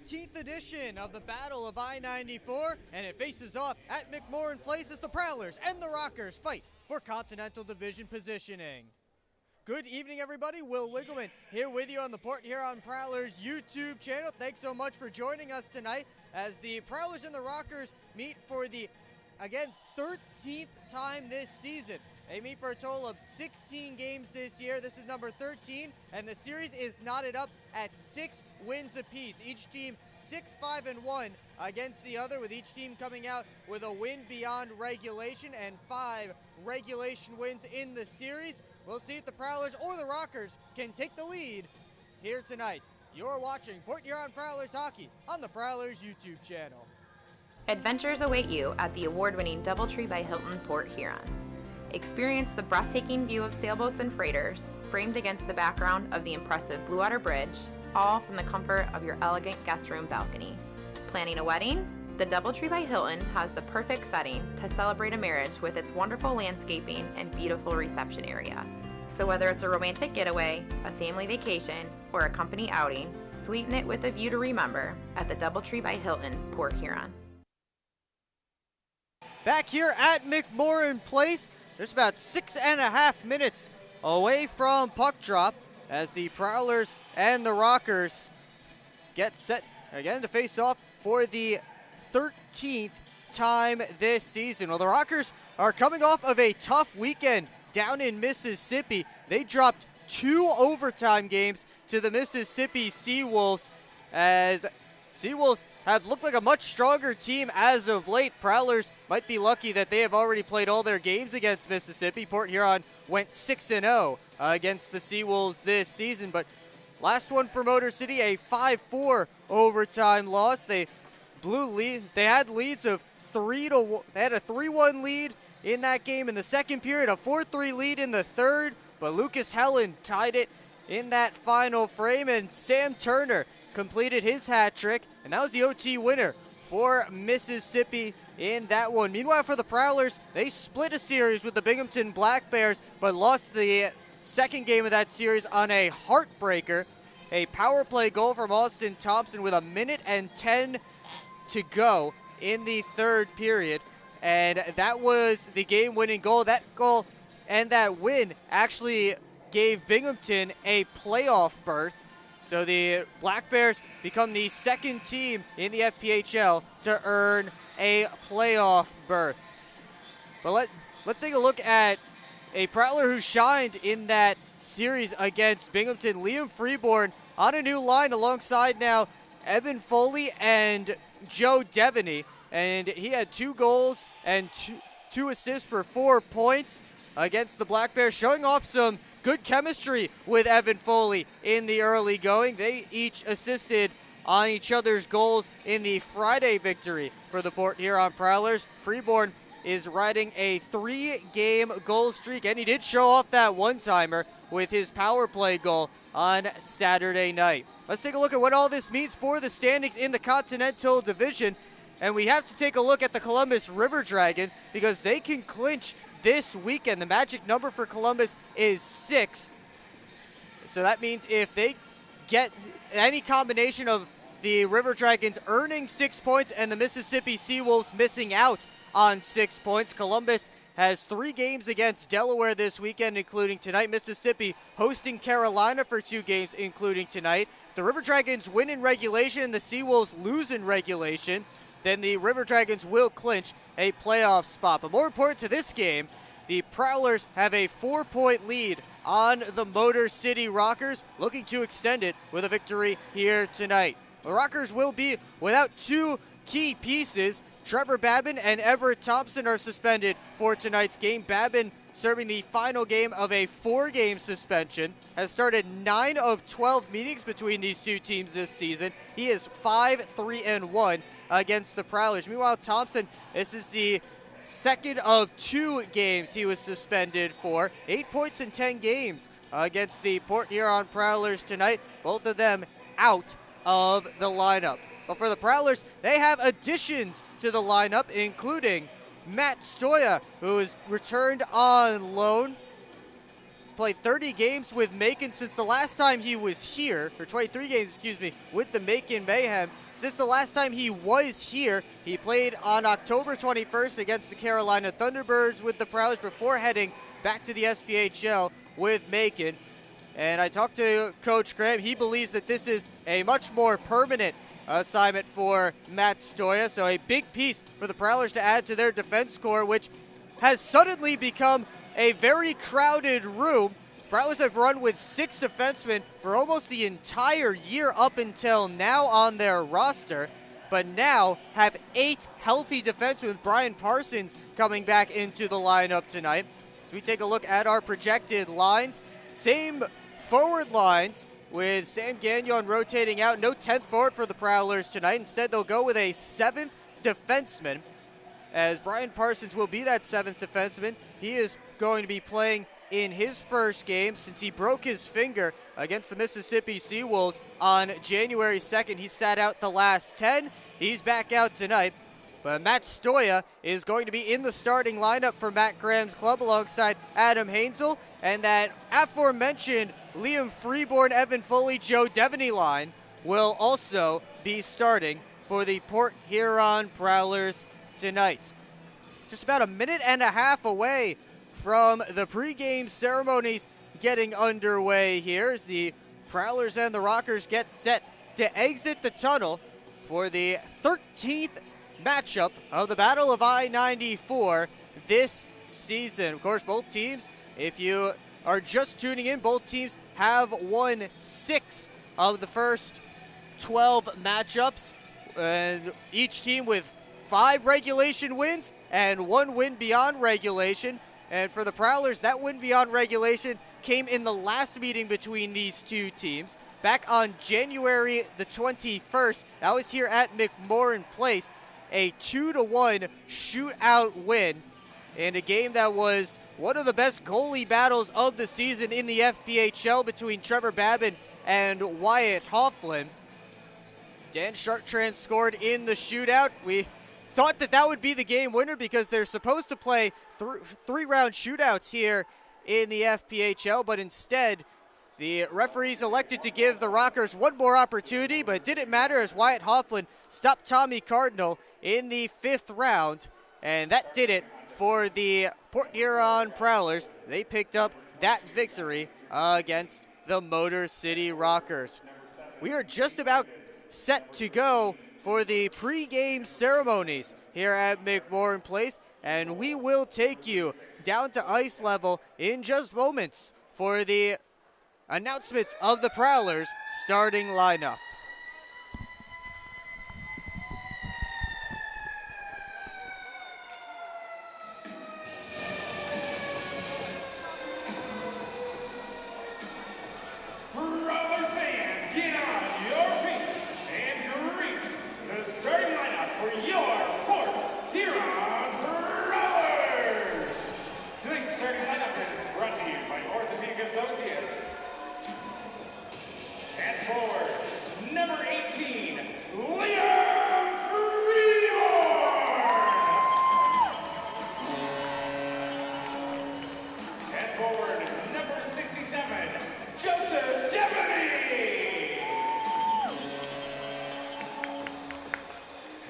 13th edition of the Battle of I-94, and it faces off at McMorran Place as the Prowlers and the Rockers fight for Continental Division positioning. Good evening, everybody. Will Wiggleman here with you on the Port Huron Prowlers YouTube channel. Thanks so much for joining us tonight as the Prowlers and the Rockers meet for the, again, 13th time this season. They meet for a total of 16 games this year. This is number 13, and the series is knotted up at 6 wins apiece. Each team 6-5-1 against the other, with each team coming out with a win beyond regulation and 5 regulation wins in the series. We'll see if the Prowlers or the Rockers can take the lead here tonight. You're watching Port Huron Prowlers Hockey on the Prowlers YouTube channel. Adventures await you at the award-winning DoubleTree by Hilton Port Huron. Experience the breathtaking view of sailboats and freighters, framed against the background of the impressive Blue Water Bridge, all from the comfort of your elegant guest room balcony. Planning a wedding? The DoubleTree by Hilton has the perfect setting to celebrate a marriage with its wonderful landscaping and beautiful reception area. So whether it's a romantic getaway, a family vacation, or a company outing, sweeten it with a view to remember at the DoubleTree by Hilton, Port Huron. Back here at McMorran Place, there's about 6.5 minutes away from puck drop as the Prowlers and the Rockers get set again to face off for the 13th time this season. Well, the Rockers are coming off of a tough weekend down in Mississippi. They dropped 2 overtime games to the Mississippi Seawolves, as Seawolves have looked like a much stronger team as of late. Prowlers might be lucky that they have already played all their games against Mississippi. Port Huron went 6-0 against the Seawolves this season, but last one for Motor City, a 5-4 overtime loss. They blew lead. They had leads of 3-1. They had a 3-1 lead in that game in the second period, a 4-3 lead in the third, but Lucas Helen tied it in that final frame, and Sam Turner completed his hat trick, and that was the OT winner for Mississippi in that one. Meanwhile, for the Prowlers, they split a series with the Binghamton Black Bears, but lost the second game of that series on a heartbreaker. A power play goal from Austin Thompson with 1:10 to go in the third period, and that was the game-winning goal. That goal and that win actually gave Binghamton a playoff berth. So the Black Bears become the second team in the FPHL to earn a playoff berth. But let's take a look at a Prowler who shined in that series against Binghamton. Liam Freeborn on a new line alongside now Evan Foley and Joe Devaney. And he had 2 goals and two assists for 4 points against the Black Bears, showing off some good chemistry with Evan Foley in the early going. They each assisted on each other's goals in the Friday victory for the Port Huron Prowlers. Freeborn is riding a 3-game goal streak, and he did show off that one-timer with his power play goal on Saturday night. Let's take a look at what all this means for the standings in the Continental Division, and we have to take a look at the Columbus River Dragons because they can clinch this weekend. The magic number for Columbus is 6. So that means if they get any combination of the River Dragons earning 6 points and the Mississippi Seawolves missing out on 6 points, Columbus has 3 games against Delaware this weekend, including tonight. Mississippi hosting Carolina for 2 games, including tonight. The River Dragons win in regulation and the Seawolves lose in regulation. Then the River Dragons will clinch a playoff spot. But more important to this game, the Prowlers have a 4-point lead on the Motor City Rockers, looking to extend it with a victory here tonight. The Rockers will be without 2 key pieces. Trevor Babin and Everett Thompson are suspended for tonight's game. Babin serving the final game of a 4-game suspension, has started 9 of 12 meetings between these 2 teams this season. He is 5-3-1 against the Prowlers. Meanwhile, Thompson, this is the second of 2 games he was suspended for. 8 points in 10 games against the Port Huron Prowlers tonight. Both of them out of the lineup. But for the Prowlers, they have additions to the lineup, including Matt Stoya, who is returned on loan. played 30 games with Macon since the last time he was here, or 23 games, excuse me, with the Macon Mayhem. Since the last time he was here, he played on October 21st against the Carolina Thunderbirds with the Prowlers before heading back to the SPHL with Macon. And I talked to Coach Graham. He believes that this is a much more permanent assignment for Matt Stoya. So a big piece for the Prowlers to add to their defense core, which has suddenly become a very crowded room. Prowlers have run with 6 defensemen for almost the entire year up until now on their roster, but now have 8 healthy defensemen with Brian Parsons coming back into the lineup tonight. As we take a look at our projected lines, same forward lines with Sam Gagnon rotating out. No 10th forward for the Prowlers tonight. Instead, they'll go with a 7th defenseman, as Brian Parsons will be that 7th defenseman. He is going to be playing in his first game since he broke his finger against the Mississippi Seawolves on January 2nd. He sat out the last 10. He's back out tonight. But Matt Stoya is going to be in the starting lineup for Matt Graham's club alongside Adam Hainsel, and that aforementioned Liam Freeborn, Evan Foley, Joe Devaney line will also be starting for the Port Huron Prowlers tonight. Just about a minute and a half away from the pregame ceremonies getting underway here as the Prowlers and the Rockers get set to exit the tunnel for the 13th matchup of the Battle of I-94 this season. Of course, both teams, if you are just tuning in, both teams have won 6 of the first 12 matchups, and each team with 5 regulation wins and 1 win beyond regulation. And for the Prowlers, that win beyond regulation came in the last meeting between these two teams back on January the 21st. That was here at McMorran Place, a 2-1 shootout win in a game that was one of the best goalie battles of the season in the FPHL between Trevor Babin and Wyatt Hofflin. Dan Chartrand scored in the shootout. We thought that that would be the game winner because they're supposed to play 3-round shootouts here in the FPHL, but instead the referees elected to give the Rockers one more opportunity, but it didn't matter as Wyatt Hofflin stopped Tommy Cardinal in the 5th round, and that did it for the Port Huron Prowlers. They picked up that victory against the Motor City Rockers. We are just about set to go for the pregame ceremonies here at McMorran Place, and we will take you down to ice level in just moments for the announcements of the Prowlers starting lineup. Prowlers fans, get on your feet and greet the starting lineup for your Port Huron Prowlers. Tonight's starting lineup is brought to you by Orthopedic Associates. At forward, number 18, Liam Freeborn. At forward, number 67, Joseph Devaney.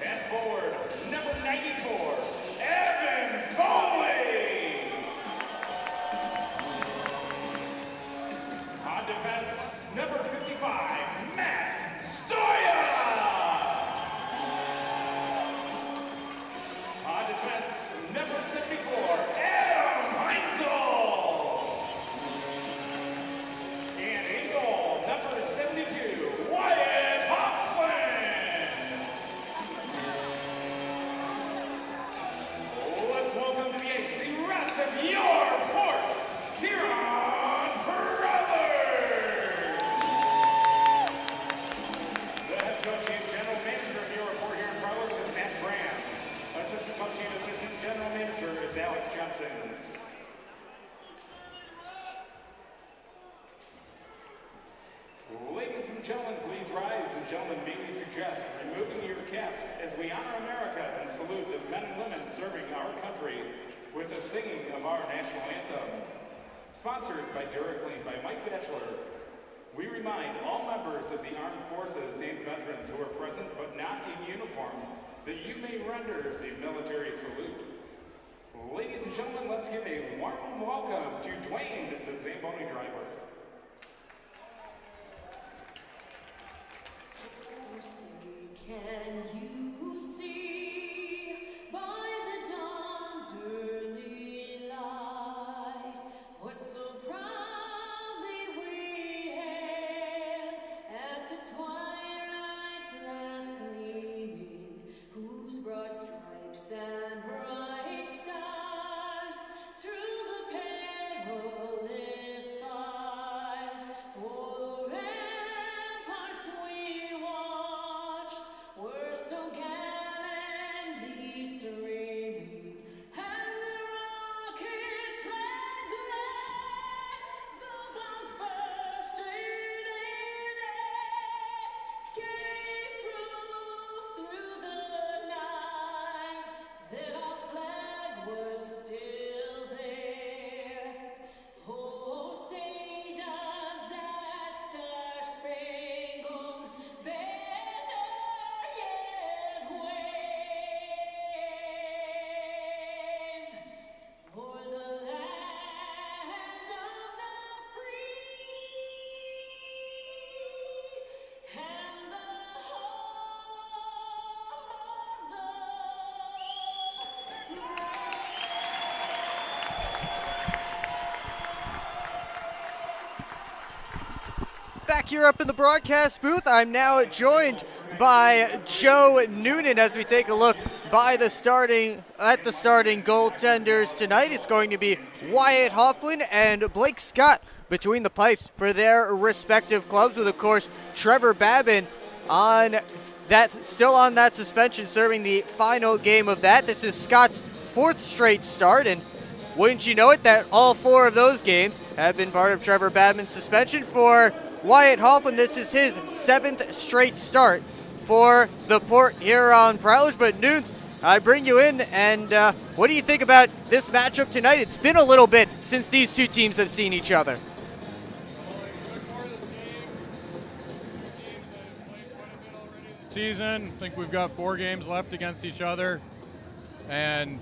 At forward, number 94, Evan Foley. On defense, number 55, Matt Stoya. On defense, number 74, Adam Heinzel. And in goal, number 72, Wyatt Hoffman. Let's welcome to the ice the rest of your Port Huron Prowlers. The head coach and general manager of your Port Huron Prowlers is Matt Graham. Assistant coach and assistant general manager is Alex Johnson. Ladies and gentlemen, please rise, and gentlemen, may we suggest removing your caps as we honor America and salute the men and women serving our country with the singing of our national anthem. Sponsored by Duraclean by Mike Batchelor. We remind all members of the armed forces and veterans who are present but not in uniform that you may render the military salute. Ladies and gentlemen, let's give a warm welcome to Dwayne, the Zamboni driver. Can you see by the dawn's early light what so proudly we hailed at the twilight's last gleaming, whose broad stripes and bright stars through the perilous fight o'er the ramparts we watched were so gallantly streaming, and the rocket's red glare, the bombs bursting in air, gave proof through the night that our flag was still there. Oh, say does that star-spangled banner yet wave o'er the land of the free and the home of the brave? Back here up in the broadcast booth, I'm now joined by Joe Noonan as we take a look at the starting goaltenders tonight. It's going to be Wyatt Hofflin and Blake Scott between the pipes for their respective clubs, with of course Trevor Babin still on that suspension, serving the final game of that. This is Scott's fourth straight start, and wouldn't you know it, that all four of those games have been part of Trevor Babin's suspension. For Wyatt Hofflin, this is his seventh straight start for the Port Huron Prowlers. But Nunes, I bring you in, and what do you think about this matchup tonight? It's been a little bit since these two teams have seen each other. Season, I think we've got 4 games left against each other, and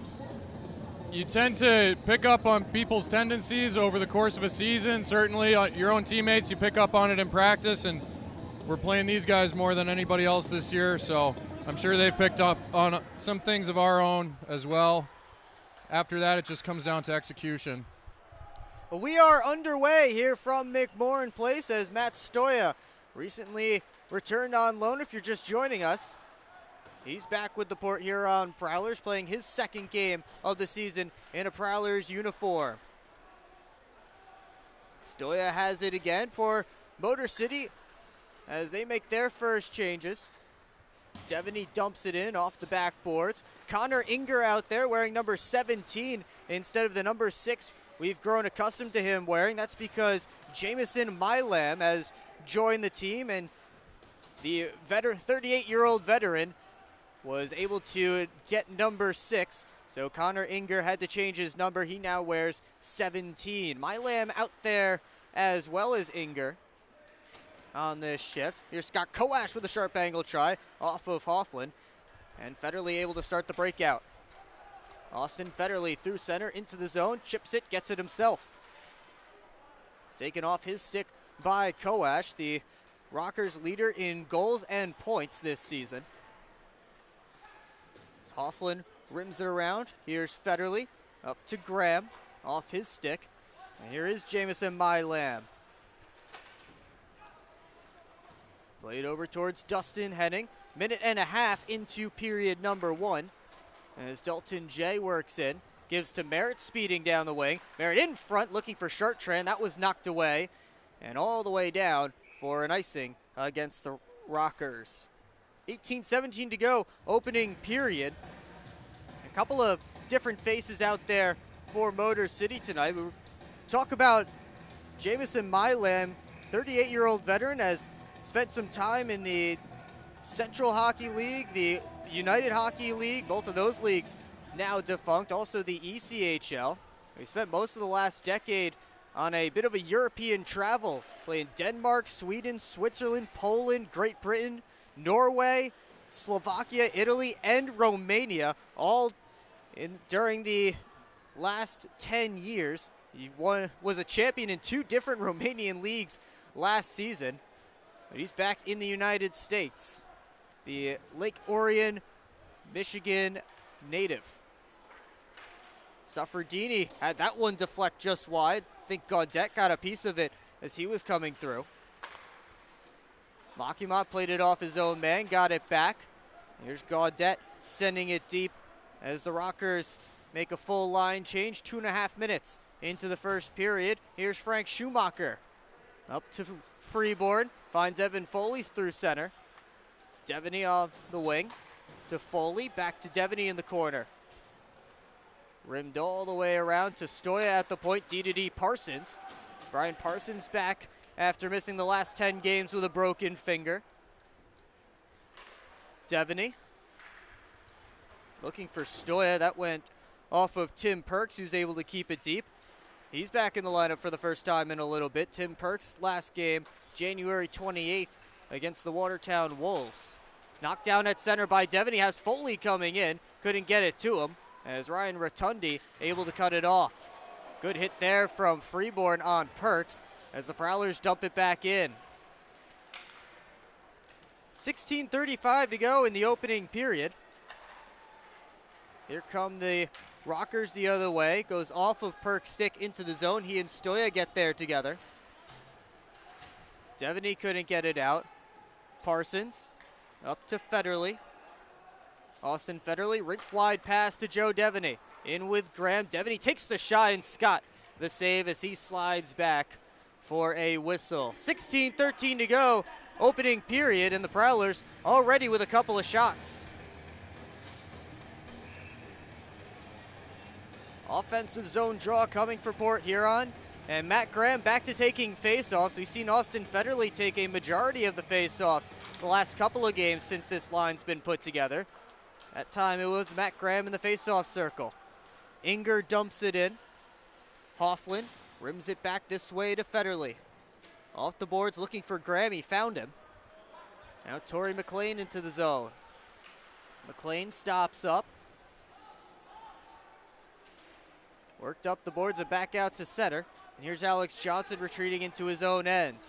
you tend to pick up on people's tendencies over the course of a season. Certainly your own teammates, you pick up on it in practice, and we're playing these guys more than anybody else this year, so I'm sure they've picked up on some things of our own as well. After that, it just comes down to execution. Well, we are underway here from McMorran Place as Matt Stoya recently returned on loan. If you're just joining us, he's back with the Port Huron Prowlers, playing his second game of the season in a Prowlers uniform. Stoya has it again for Motor City as they make their first changes. Devaney dumps it in off the backboards. Connor Inger out there wearing number 17 instead of the number 6 we've grown accustomed to him wearing. That's because Jamison Milam has joined the team, and the 38-year-old veteran was able to get number 6, so Connor Inger had to change his number. He now wears 17. Milam out there as well as Inger on this shift. Here's Scott Koash with a sharp angle try off of Hofflin, and Federley able to start the breakout. Austin Federley through center into the zone, chips it, gets it himself. Taken off his stick by Koash, the Rockers leader in goals and points this season. Hofflin rims it around. Here's Federley up to Graham off his stick. And here is Jamison Milam. Played over towards Dustin Henning. Minute and a half into period number 1. As Dalton J works in. Gives to Merritt, speeding down the wing. Merritt in front, looking for Chartrand. That was knocked away. And all the way down for an icing against the Rockers. 18-17 to go, opening period. A couple of different faces out there for Motor City tonight. We talk about Jamison Milam, 38-year-old veteran, has spent some time in the Central Hockey League, the United Hockey League, both of those leagues now defunct, also the ECHL. He spent most of the last decade on a bit of a European travel, playing Denmark, Sweden, Switzerland, Poland, Great Britain, Norway, Slovakia, Italy, and Romania, all during the last 10 years. He was a champion in 2 different Romanian leagues last season, but he's back in the United States. The Lake Orion, Michigan native. Suffredini had that one deflect just wide. I think Gaudet got a piece of it as he was coming through. Makima played it off his own man, got it back. Here's Gaudet sending it deep as the Rockers make a full line change. 2.5 minutes into the first period. Here's Frank Schumacher. Up to Freeborn, finds Evan Foley through center. Devaney on the wing to Foley, back to Devaney in the corner. Rimmed all the way around to Stoya at the point, D Parsons. Brian Parsons back after missing the last 10 games with a broken finger. Devaney looking for Stoya, that went off of Tim Perks, who's able to keep it deep. He's back in the lineup for the first time in a little bit. Tim Perks, last game, January 28th, against the Watertown Wolves. Knocked down at center by Devaney, has Foley coming in, couldn't get it to him, as Ryan Rotundi able to cut it off. Good hit there from Freeborn on Perks, as the Prowlers dump it back in. 16:35 to go in the opening period. Here come the Rockers the other way. Goes off of Perk's stick into the zone. He and Stoya get there together. Devaney couldn't get it out. Parsons up to Federley. Austin Federley, rink wide pass to Joe Devaney. In with Graham. Devaney takes the shot, and Scott the save as he slides back for a whistle. 16:13 to go, opening period, and the Prowlers already with a couple of shots. Offensive zone draw coming for Port Huron. And Matt Graham back to taking faceoffs. We've seen Austin Federley take a majority of the faceoffs the last couple of games since this line's been put together. That time it was Matt Graham in the faceoff circle. Inger dumps it in. Hofflin rims it back this way to Federley. Off the boards looking for Graham. He found him. Now Torrey McLean into the zone. McLean stops up. Worked up the boards and back out to center. And here's Alex Johnson retreating into his own end.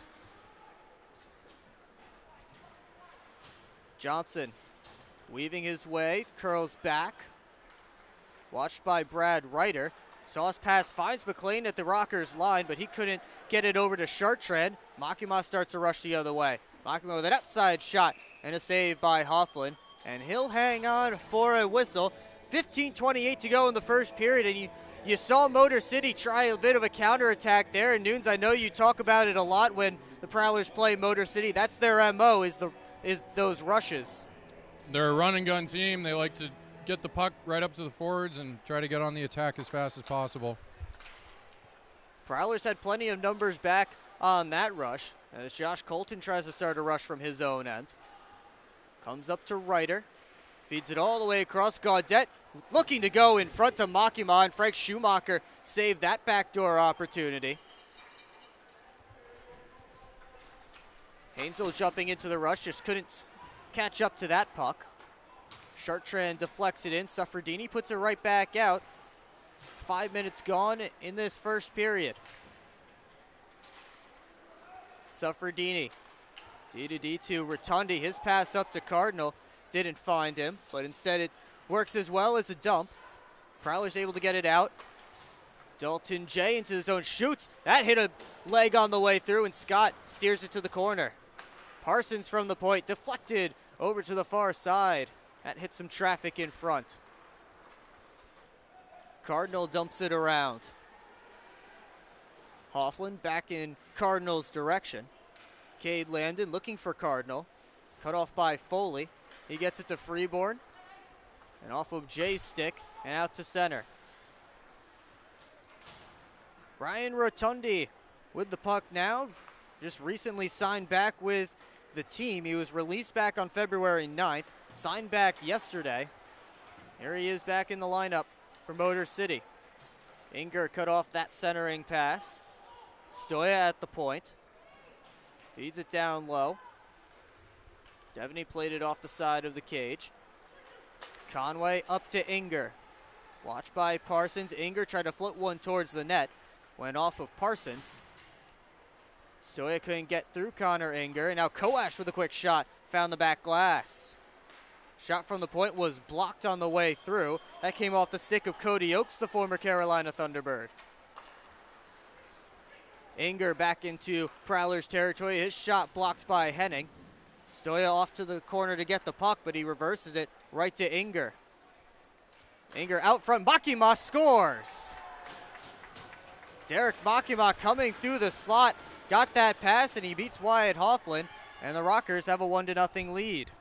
Johnson weaving his way, curls back. Watched by Brad Ryder. Sauce pass finds McLean at the Rockers line, but he couldn't get it over to Chartrand. Makima starts to rush the other way. Makima with an outside shot and a save by Hofflin. And he'll hang on for a whistle. 15:28 to go in the first period, and you saw Motor City try a bit of a counterattack there. And Nunes, I know you talk about it a lot when the Prowlers play Motor City. That's their MO, is those rushes. They're a run and gun team. They like to get the puck right up to the forwards and try to get on the attack as fast as possible. Prowlers had plenty of numbers back on that rush as Josh Colton tries to start a rush from his own end. Comes up to Ryder. Feeds it all the way across. Gaudet looking to go in front to Makima, and Frank Schumacher saved that backdoor opportunity. Hainsel jumping into the rush, just couldn't catch up to that puck. Chartrand deflects it in. Suffredini puts it right back out. 5 minutes gone in this first period. Suffredini. D to Rotundi. His pass up to Cardinal. Didn't find him, but instead it works as well as a dump. Prowler's able to get it out. Dalton J into the zone, shoots. That hit a leg on the way through, and Scott steers it to the corner. Parsons from the point, deflected over to the far side. That hit some traffic in front. Cardinal dumps it around. Hofflin back in Cardinal's direction. Cade Landon looking for Cardinal. Cut off by Foley. He gets it to Freeborn. And off of Jay's stick and out to center. Ryan Rotundi with the puck now. Just recently signed back with the team. He was released back on February 9th. Signed back yesterday. Here he is back in the lineup for Motor City. Inger cut off that centering pass. Stoya at the point. Feeds it down low. Devaney played it off the side of the cage. Conway up to Inger. Watched by Parsons. Inger tried to float one towards the net. Went off of Parsons. Stoya couldn't get through Connor Inger. And now Koash with a quick shot. Found the back glass. Shot from the point was blocked on the way through. That came off the stick of Cody Oakes, the former Carolina Thunderbird. Inger back into Prowlers territory. His shot blocked by Henning. Stoya off to the corner to get the puck, but he reverses it right to Inger. Inger out front. Makima scores. Derek Makima coming through the slot. Got that pass, and he beats Wyatt Hofflin. And the Rockers have a 1-0 lead.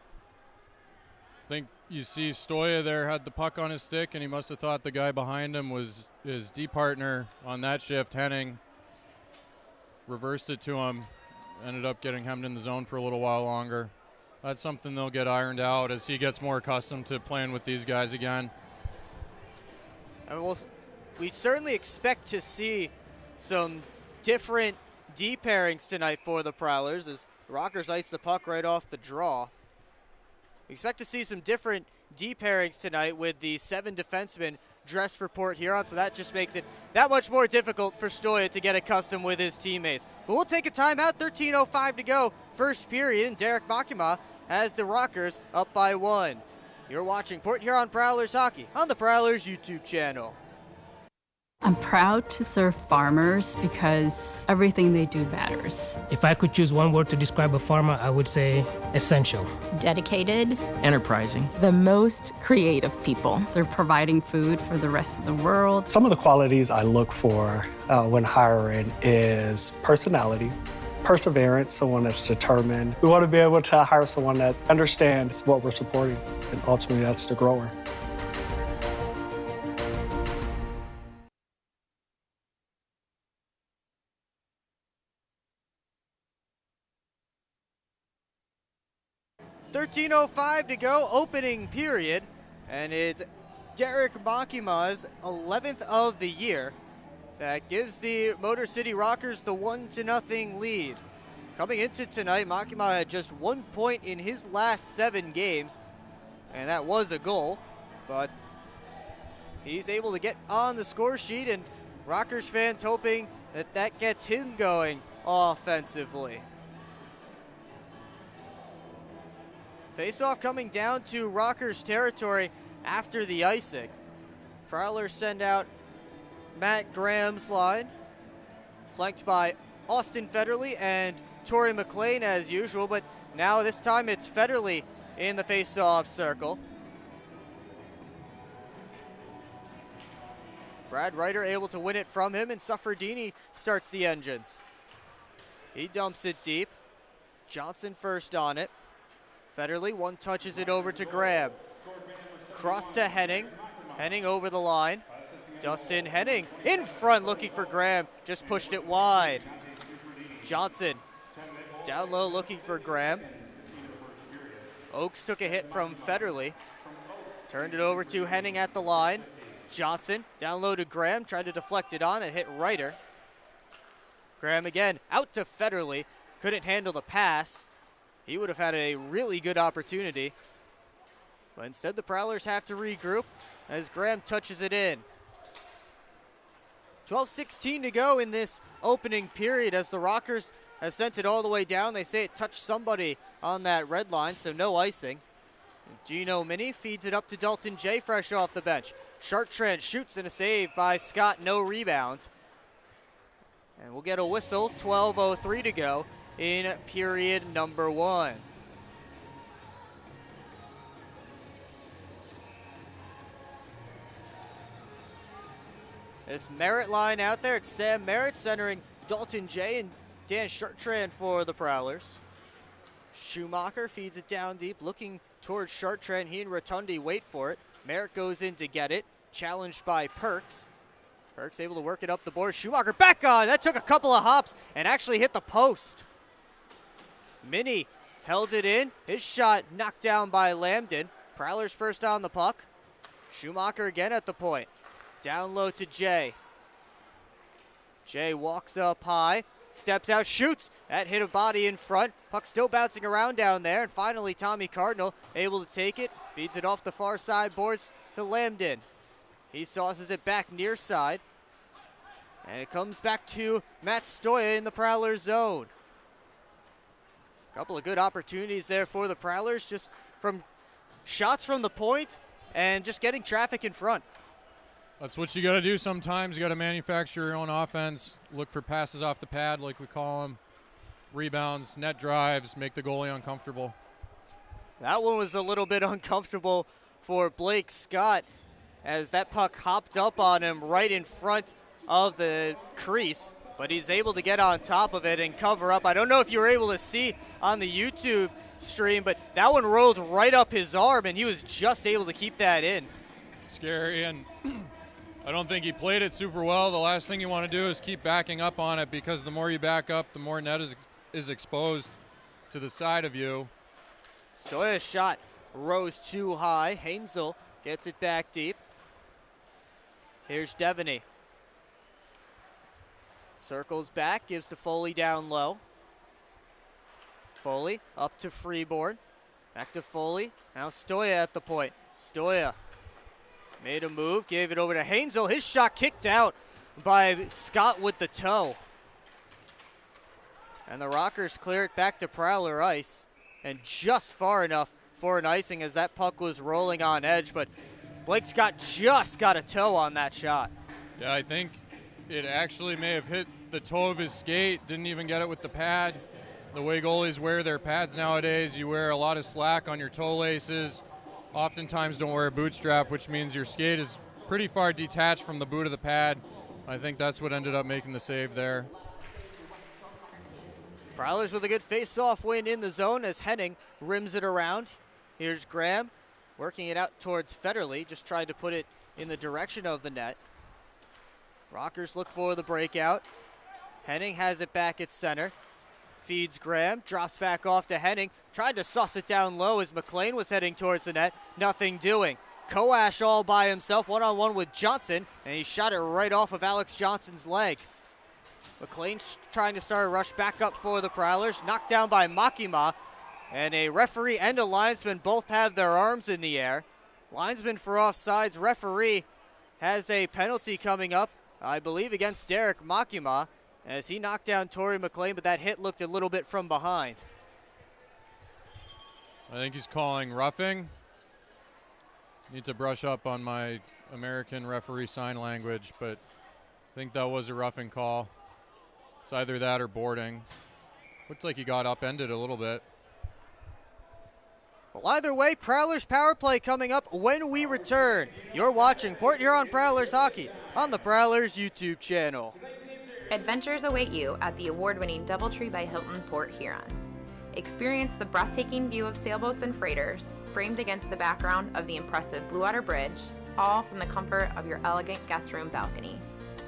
I think you see Stoya there had the puck on his stick, and he must have thought the guy behind him was his D partner on that shift, Henning. Reversed it to him, ended up getting hemmed in the zone for a little while longer. That's something they'll get ironed out as he gets more accustomed to playing with these guys again. And we certainly expect to see some different D pairings tonight for the Prowlers as the Rockers ice the puck right off the draw. We expect to see some different D pairings tonight with the 7 defensemen dressed for Port Huron, so that just makes it that much more difficult for Stoya to get accustomed with his teammates. But we'll take a timeout, 13:05 to go, first period, and Derek Makima has the Rockers up by 1. You're watching Port Huron Prowlers hockey on the Prowlers YouTube channel. I'm proud to serve farmers because everything they do matters. If I could choose one word to describe a farmer, I would say essential. Dedicated, enterprising, the most creative people. They're providing food for the rest of the world. Some of the qualities I look for when hiring is personality, perseverance, someone that's determined. We want to be able to hire someone that understands what we're supporting, and ultimately that's the grower. $13:05 to go, opening period, and it's Derek Makima's 11th of the year. That gives the Motor City Rockers the 1-0 lead. Coming into tonight, Makima had just 1 point in his last 7 games, and that was a goal, but he's able to get on the score sheet, and Rockers fans hoping that that gets him going offensively. Face-off coming down to Rockers territory after the icing. Prowlers send out Matt Graham's line, flanked by Austin Federley and Torrey McLean as usual, but now this time it's Federley in the face-off circle. Brad Ryder able to win it from him, and Suffredini starts the engines. He dumps it deep. Johnson first on it. Federley one touches it over to Graham. Cross to Henning. Henning over the line. Dustin Henning in front looking for Graham. Just pushed it wide. Johnson down low looking for Graham. Oakes took a hit from Federley. Turned it over to Henning at the line. Johnson down low to Graham. Tried to deflect it on and hit Ryder. Graham again out to Federley. Couldn't handle the pass. He would have had a really good opportunity. But instead the Prowlers have to regroup as Graham touches it in. 12:16 to go in this opening period as the Rockers have sent it all the way down. They say it touched somebody on that red line, so no icing. Gino Mini feeds it up to Dalton J fresh off the bench. Chartrand shoots and a save by Scott, no rebound. And we'll get a whistle, 12:03 to go in period number 1. This Merritt line out there, it's Sam Merritt centering Dalton J and Dan Chartrand for the Prowlers. Schumacher feeds it down deep, looking towards Chartrand. He and Rotundi wait for it. Merritt goes in to get it, challenged by Perks. Perks able to work it up the board. Schumacher back on, that took a couple of hops and actually hit the post. Minnie held it in. His shot knocked down by Lambden. Prowlers first on the puck. Schumacher again at the point. Down low to Jay. Jay walks up high, steps out, shoots. That hit a body in front. Puck still bouncing around down there. And finally, Tommy Cardinal able to take it. Feeds it off the far side boards to Lambden. He sauces it back near side. And it comes back to Matt Stoya in the Prowler zone. Couple of good opportunities there for the Prowlers, just from shots from the point and just getting traffic in front. That's what you got to do sometimes. You got to manufacture your own offense, look for passes off the pad, like we call them, rebounds, net drives, make the goalie uncomfortable. That one was a little bit uncomfortable for Blake Scott as that puck hopped up on him right in front of the crease, but he's able to get on top of it and cover up. I don't know if you were able to see on the YouTube stream, but that one rolled right up his arm, and he was just able to keep that in. Scary, and I don't think he played it super well. The last thing you want to do is keep backing up on it, because the more you back up, the more net is exposed to the side of you. Stoya's shot rose too high. Hainsel gets it back deep. Here's Devaney. Circles back, gives to Foley down low. Foley up to Freeborn. Back to Foley. Now Stoya at the point. Stoya made a move, gave it over to Hainsel. His shot kicked out by Scott with the toe. And the Rockers clear it back to Prowler ice. And just far enough for an icing as that puck was rolling on edge. But Blake Scott just got a toe on that shot. Yeah, I think it actually may have hit the toe of his skate. Didn't even get it with the pad. The way goalies wear their pads nowadays, you wear a lot of slack on your toe laces. Oftentimes don't wear a boot strap, which means your skate is pretty far detached from the boot of the pad. I think that's what ended up making the save there. Prowlers with a good face-off win in the zone as Henning rims it around. Here's Graham working it out towards Federley. Just tried to put it in the direction of the net. Rockers look for the breakout. Henning has it back at center. Feeds Graham, drops back off to Henning. Tried to suss it down low as McLean was heading towards the net. Nothing doing. Koash all by himself, one-on-one with Johnson, and he shot it right off of Alex Johnson's leg. McLean trying to start a rush back up for the Prowlers. Knocked down by Makima, and a referee and a linesman both have their arms in the air. Linesman for offsides. Referee has a penalty coming up, I believe, against Derek Makima, as he knocked down Torrey McLean, but that hit looked a little bit from behind. I think he's calling roughing. Need to brush up on my American referee sign language, but I think that was a roughing call. It's either that or boarding. Looked like he got upended a little bit. Well, either way, Prowlers power play coming up when we return. You're watching Port Huron Prowlers Hockey on the Prowlers YouTube channel. Adventures await you at the award-winning DoubleTree by Hilton Port Huron. Experience the breathtaking view of sailboats and freighters, framed against the background of the impressive Blue Water Bridge, all from the comfort of your elegant guest room balcony.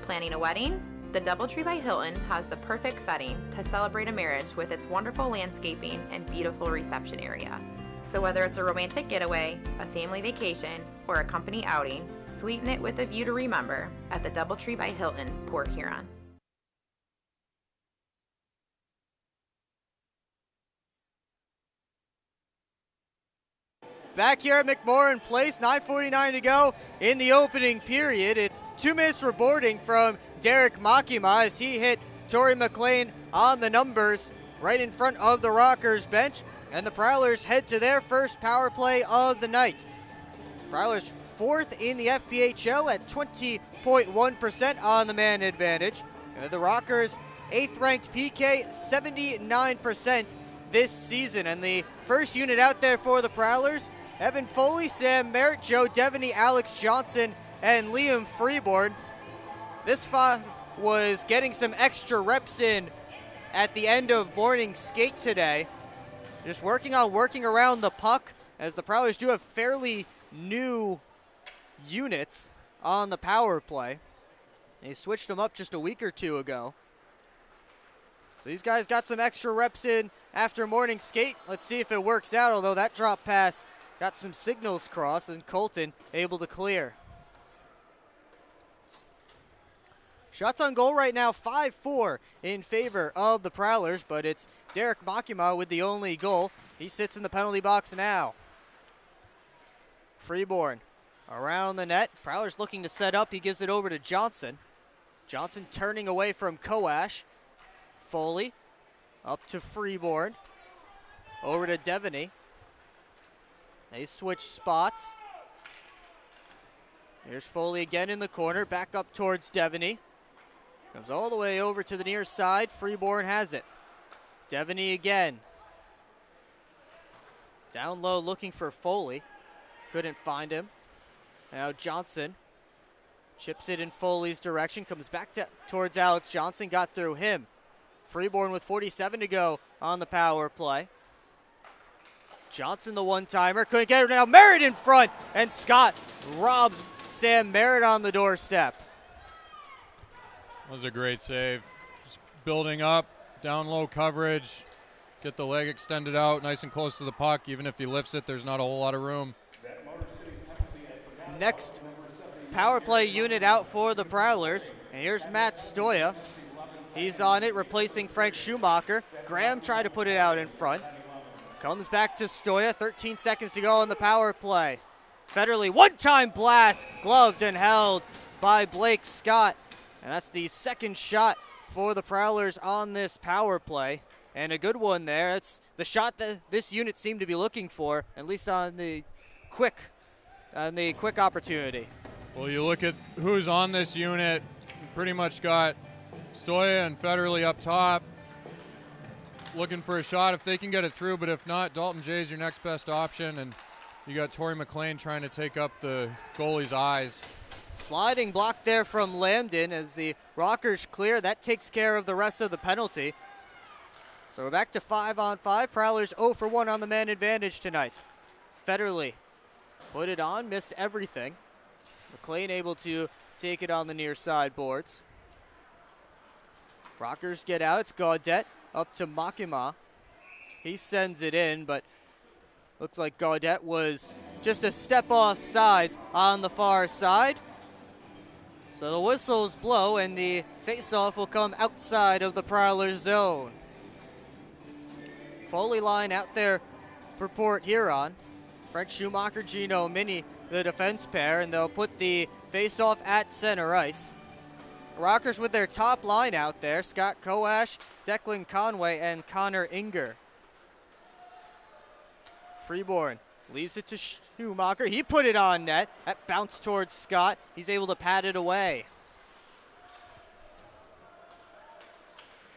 Planning a wedding? The DoubleTree by Hilton has the perfect setting to celebrate a marriage with its wonderful landscaping and beautiful reception area. So whether it's a romantic getaway, a family vacation, or a company outing, sweeten it with a view to remember at the DoubleTree by Hilton, Port Huron. Back here at McMorran Place, 9:49 to go in the opening period. It's 2 minutes for boarding from Derek Makima as he hit Torrey McLean on the numbers right in front of the Rockers bench. And the Prowlers head to their first power play of the night. Prowlers fourth in the FPHL at 20.1% on the man advantage. The Rockers 8th ranked PK, 79% this season. And the first unit out there for the Prowlers, Evan Foley, Sam Merritt, Joe Devaney, Alex Johnson, and Liam Freeborn. This five was getting some extra reps in at the end of morning skate today. Just working around the puck, as the Prowlers do have fairly new units on the power play. They switched them up just a week or two ago. So these guys got some extra reps in after morning skate. Let's see if it works out, although that drop pass got some signals crossed, and Colton able to clear. Shots on goal right now, 5-4 in favor of the Prowlers, but it's Derek Makima with the only goal. He sits in the penalty box now. Freeborn around the net. Prowlers looking to set up. He gives it over to Johnson. Johnson turning away from Koash. Foley up to Freeborn. Over to Devaney. They switch spots. Here's Foley again in the corner. Back up towards Devaney. Comes all the way over to the near side. Freeborn has it. Devaney again. Down low looking for Foley. Couldn't find him. Now Johnson chips it in Foley's direction. Comes back towards Alex Johnson. Got through him. Freeborn with 47 to go on the power play. Johnson the one-timer. Couldn't get it now. Merritt in front. And Scott robs Sam Merritt on the doorstep. That was a great save. Just building up, down low coverage, get the leg extended out nice and close to the puck. Even if he lifts it, there's not a whole lot of room. Next power play unit out for the Prowlers. And here's Matt Stoya. He's on it, replacing Frank Schumacher. Graham tried to put it out in front. Comes back to Stoya, 13 seconds to go on the power play. Federley, one-time blast, gloved and held by Blake Scott. And that's the second shot for the Prowlers on this power play. And a good one there. That's the shot that this unit seemed to be looking for, at least on the quick opportunity. Well, you look at who's on this unit, you pretty much got Stoya and Federley up top, looking for a shot if they can get it through, but if not, Dalton Jay's your next best option, and you got Torrey McLean trying to take up the goalie's eyes. Sliding block there from Lambden as the Rockers clear. That takes care of the rest of the penalty. So we're back to 5-on-5. Prowlers 0 for 1 on the man advantage tonight. Federley put it on, missed everything. McLean able to take it on the near side boards. Rockers get out. It's Gaudet up to Makima. He sends it in, but looks like Gaudet was just a step off sides on the far side. So the whistles blow and the face-off will come outside of the Prowlers zone. Foley line out there for Port Huron. Frank Schumacher, Gino Mini, the defense pair, and they'll put the face-off at center ice. Rockers with their top line out there, Scott Koash, Declan Conway, and Connor Inger. Freeborn leaves it to Schumacher. He put it on net. That bounced towards Scott. He's able to pat it away.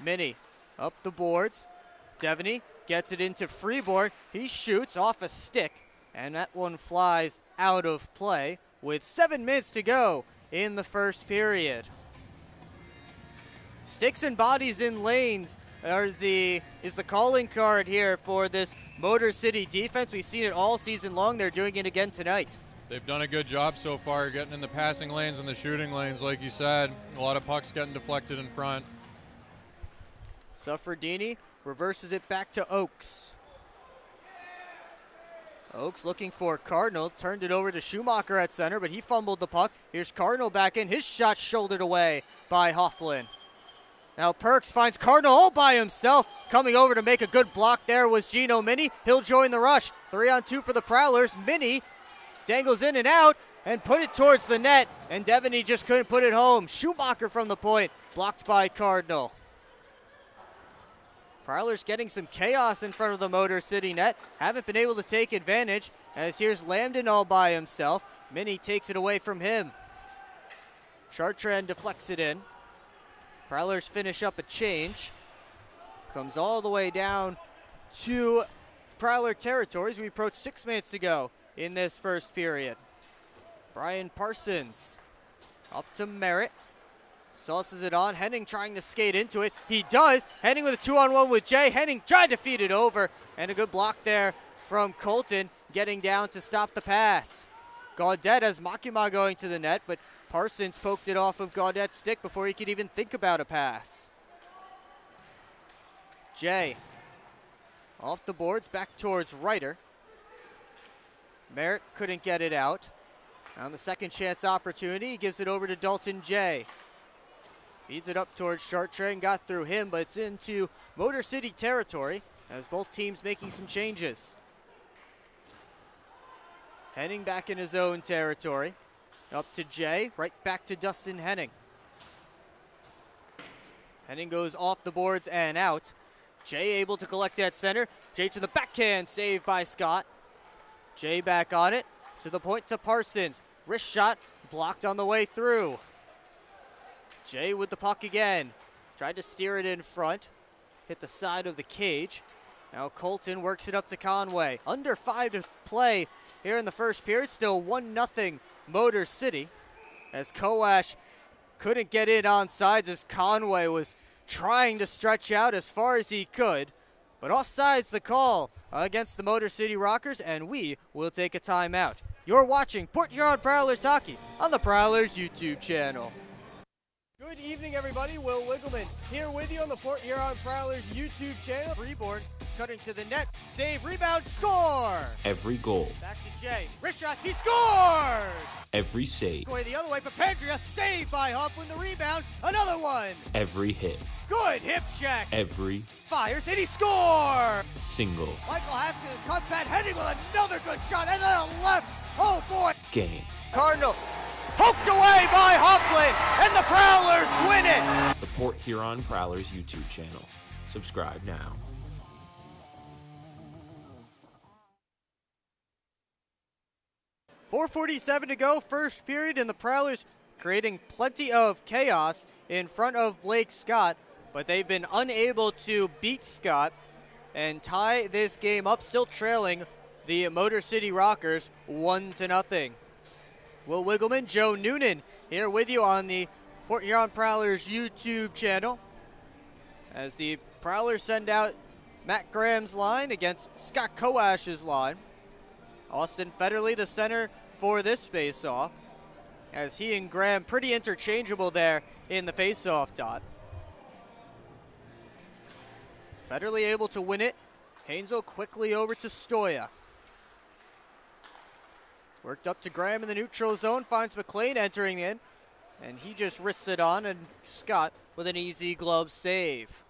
Mini up the boards. Devaney gets it into Freeborn. He shoots off a stick, and that one flies out of play with 7 minutes to go in the first period. Sticks and bodies in lanes is the calling card here for this Motor City defense. We've seen it all season long. They're doing it again tonight. They've done a good job so far getting in the passing lanes and the shooting lanes, like you said. A lot of pucks getting deflected in front. Suffredini reverses it back to Oakes. Oakes looking for Cardinal, turned it over to Schumacher at center, but he fumbled the puck. Here's Cardinal back in. His shot shouldered away by Hofflin. Now Perks finds Cardinal all by himself. Coming over to make a good block there was Gino Mini. He'll join the rush. 3-on-2 for the Prowlers. Mini dangles in and out and put it towards the net, and Devaney just couldn't put it home. Schumacher from the point, blocked by Cardinal. Prowlers getting some chaos in front of the Motor City net. Haven't been able to take advantage, as here's Lambden all by himself. Mini takes it away from him. Chartrand deflects it in. Prowlers finish up a change. Comes all the way down to Prowler territories. We approach 6 minutes to go in this first period. Brian Parsons up to Merritt. Sauces it on. Henning trying to skate into it. He does. Henning with a 2-on-1 with Jay. Henning tried to feed it over. And a good block there from Colton, getting down to stop the pass. Gaudet has Makima going to the net, but Parsons poked it off of Gaudet's stick before he could even think about a pass. Jay off the boards, back towards Ryder. Merritt couldn't get it out. On the second chance opportunity, he gives it over to Dalton Jay. Feeds it up towards Short Train, got through him, but it's into Motor City territory as both teams making some changes. Henning back in his own territory. Up to Jay, right back to Dustin Henning. Henning goes off the boards and out. Jay able to collect at center. Jay to the backhand, saved by Scott. Jay back on it, to the point to Parsons. Wrist shot, blocked on the way through. Jay with the puck again. Tried to steer it in front. Hit the side of the cage. Now Colton works it up to Conway. Under 5 to play here in the first period. Still 1-0 Motor City. As Kowash couldn't get in on sides as Conway was trying to stretch out as far as he could. But offsides the call against the Motor City Rockers, and we will take a timeout. You're watching Port Huron Prowlers hockey on the Prowlers YouTube channel. Good evening, everybody. Will Wiggleman here with you on the Port Huron Prowlers YouTube channel. Freeborn cutting to the net. Save, rebound, score! Every goal. Back to Jay. Wrist shot, he scores! Every save. Going the other way for Pandria. Saved by Hoffman. The rebound. Another one. Every hit. Good hip check. Every Fires and he scores! single Michael Haskell cut back, heading with another good shot, and then a left. Oh boy! game. Cardinal poked away by Hoffman, and the Prowlers win it! The Port Huron Prowlers YouTube channel. Subscribe now. .447 to go, first period, and the Prowlers creating plenty of chaos in front of Blake Scott, but they've been unable to beat Scott and tie this game up, still trailing the Motor City Rockers 1-0. Will Wiggleman, Joe Noonan here with you on the Port Huron Prowlers YouTube channel as the Prowlers send out Matt Graham's line against Scott Kowash's line. Austin Federley, the center for this face-off, as he and Graham pretty interchangeable there in the face-off dot. Federley able to win it. Hainsel quickly over to Stoya. Worked up to Graham in the neutral zone, finds McLean entering in, and he just wrists it on, and Scott with an easy glove save.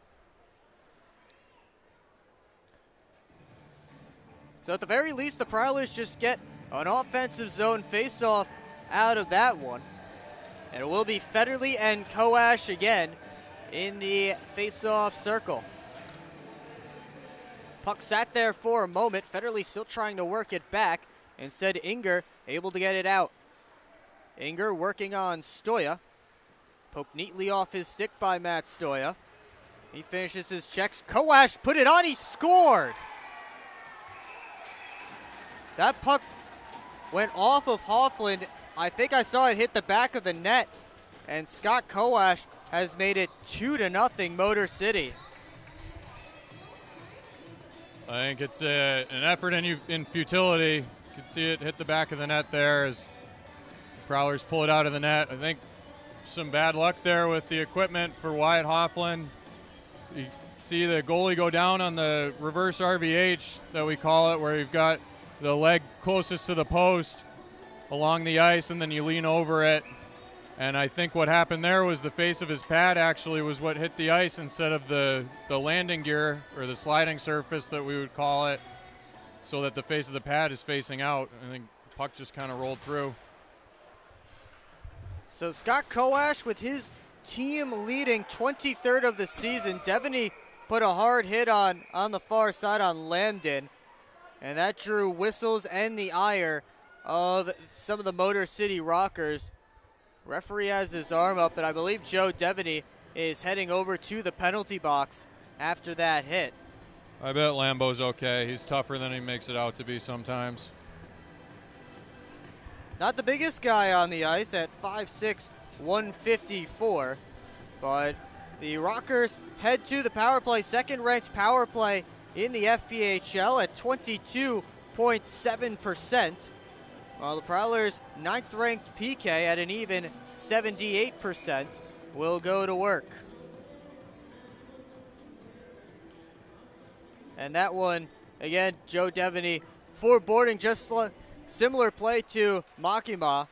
So at the very least, the Prowlers just get an offensive zone face-off out of that one. And it will be Federley and Kowash again in the face-off circle. Puck sat there for a moment. Federley still trying to work it back. Instead, Inger able to get it out. Inger working on Stoya. Poked neatly off his stick by Matt Stoya. He finishes his checks. Kowash put it on. He scored. That puck went off of Hoffland. I think I saw it hit the back of the net. And Scott Kowash has made it 2-0 Motor City. I think it's an effort in futility. You can see it hit the back of the net there as the Prowlers pull it out of the net. I think some bad luck there with the equipment for Wyatt Hoffland. You see the goalie go down on the reverse RVH that we call it, where you've got the leg closest to the post along the ice, and then you lean over it. And I think what happened there was the face of his pad actually was what hit the ice instead of the landing gear, or the sliding surface that we would call it, so that the face of the pad is facing out. I think the puck just kind of rolled through. So Scott Kowash with his team leading 23rd of the season. Devaney put a hard hit on the far side on Lambden, and that drew whistles and the ire of some of the Motor City Rockers. Referee has his arm up, and I believe Joe Devaney is heading over to the penalty box after that hit. I bet Lambo's okay. He's tougher than he makes it out to be sometimes. Not the biggest guy on the ice at 5'6", 154, but the Rockers head to the power play, second-ranked power play in the FPHL at 22.7%. While the Prowlers' 9th-ranked PK at an even 78% will go to work. And that one, again, Joe Devaney for boarding, just similar play to Makima.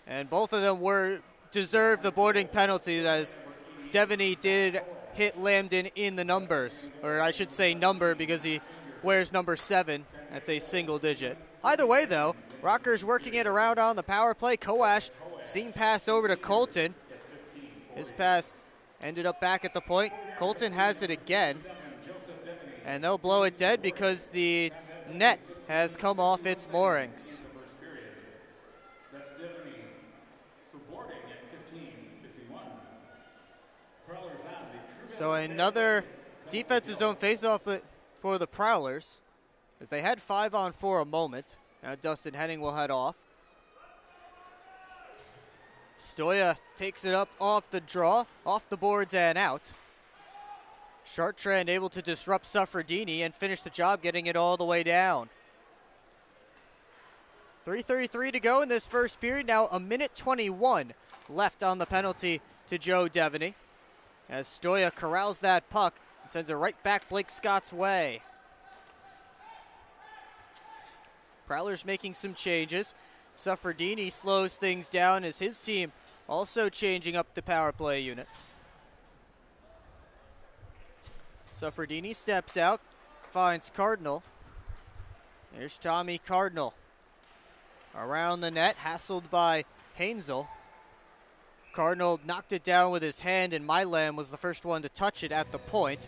And both of them deserved the boarding penalty, as Devaney did hit Lambden in the numbers, or I should say number because he wears number 7. That's a single digit. Either way, though, Rockers working it around on the power play. Koash, seam pass over to Colton. His pass ended up back at the point. Colton has it again, and they'll blow it dead because the net has come off its moorings. So another defensive zone faceoff for the Prowlers, as they had 5-on-4 a moment. Now Dustin Henning will head off. Stoya takes it up off the draw, off the boards and out. Chartrand able to disrupt Suffredini and finish the job, getting it all the way down. 3:33 to go in this first period. Now a minute 21 left on the penalty to Joe Devaney, as Stoya corrals that puck and sends it right back Blake Scott's way. Prowlers making some changes. Suffredini slows things down as his team also changing up the power play unit. Suffredini steps out, finds Cardinal. There's Tommy Cardinal. Around the net, hassled by Hainsel. Cardinal knocked it down with his hand, and Milam was the first one to touch it at the point.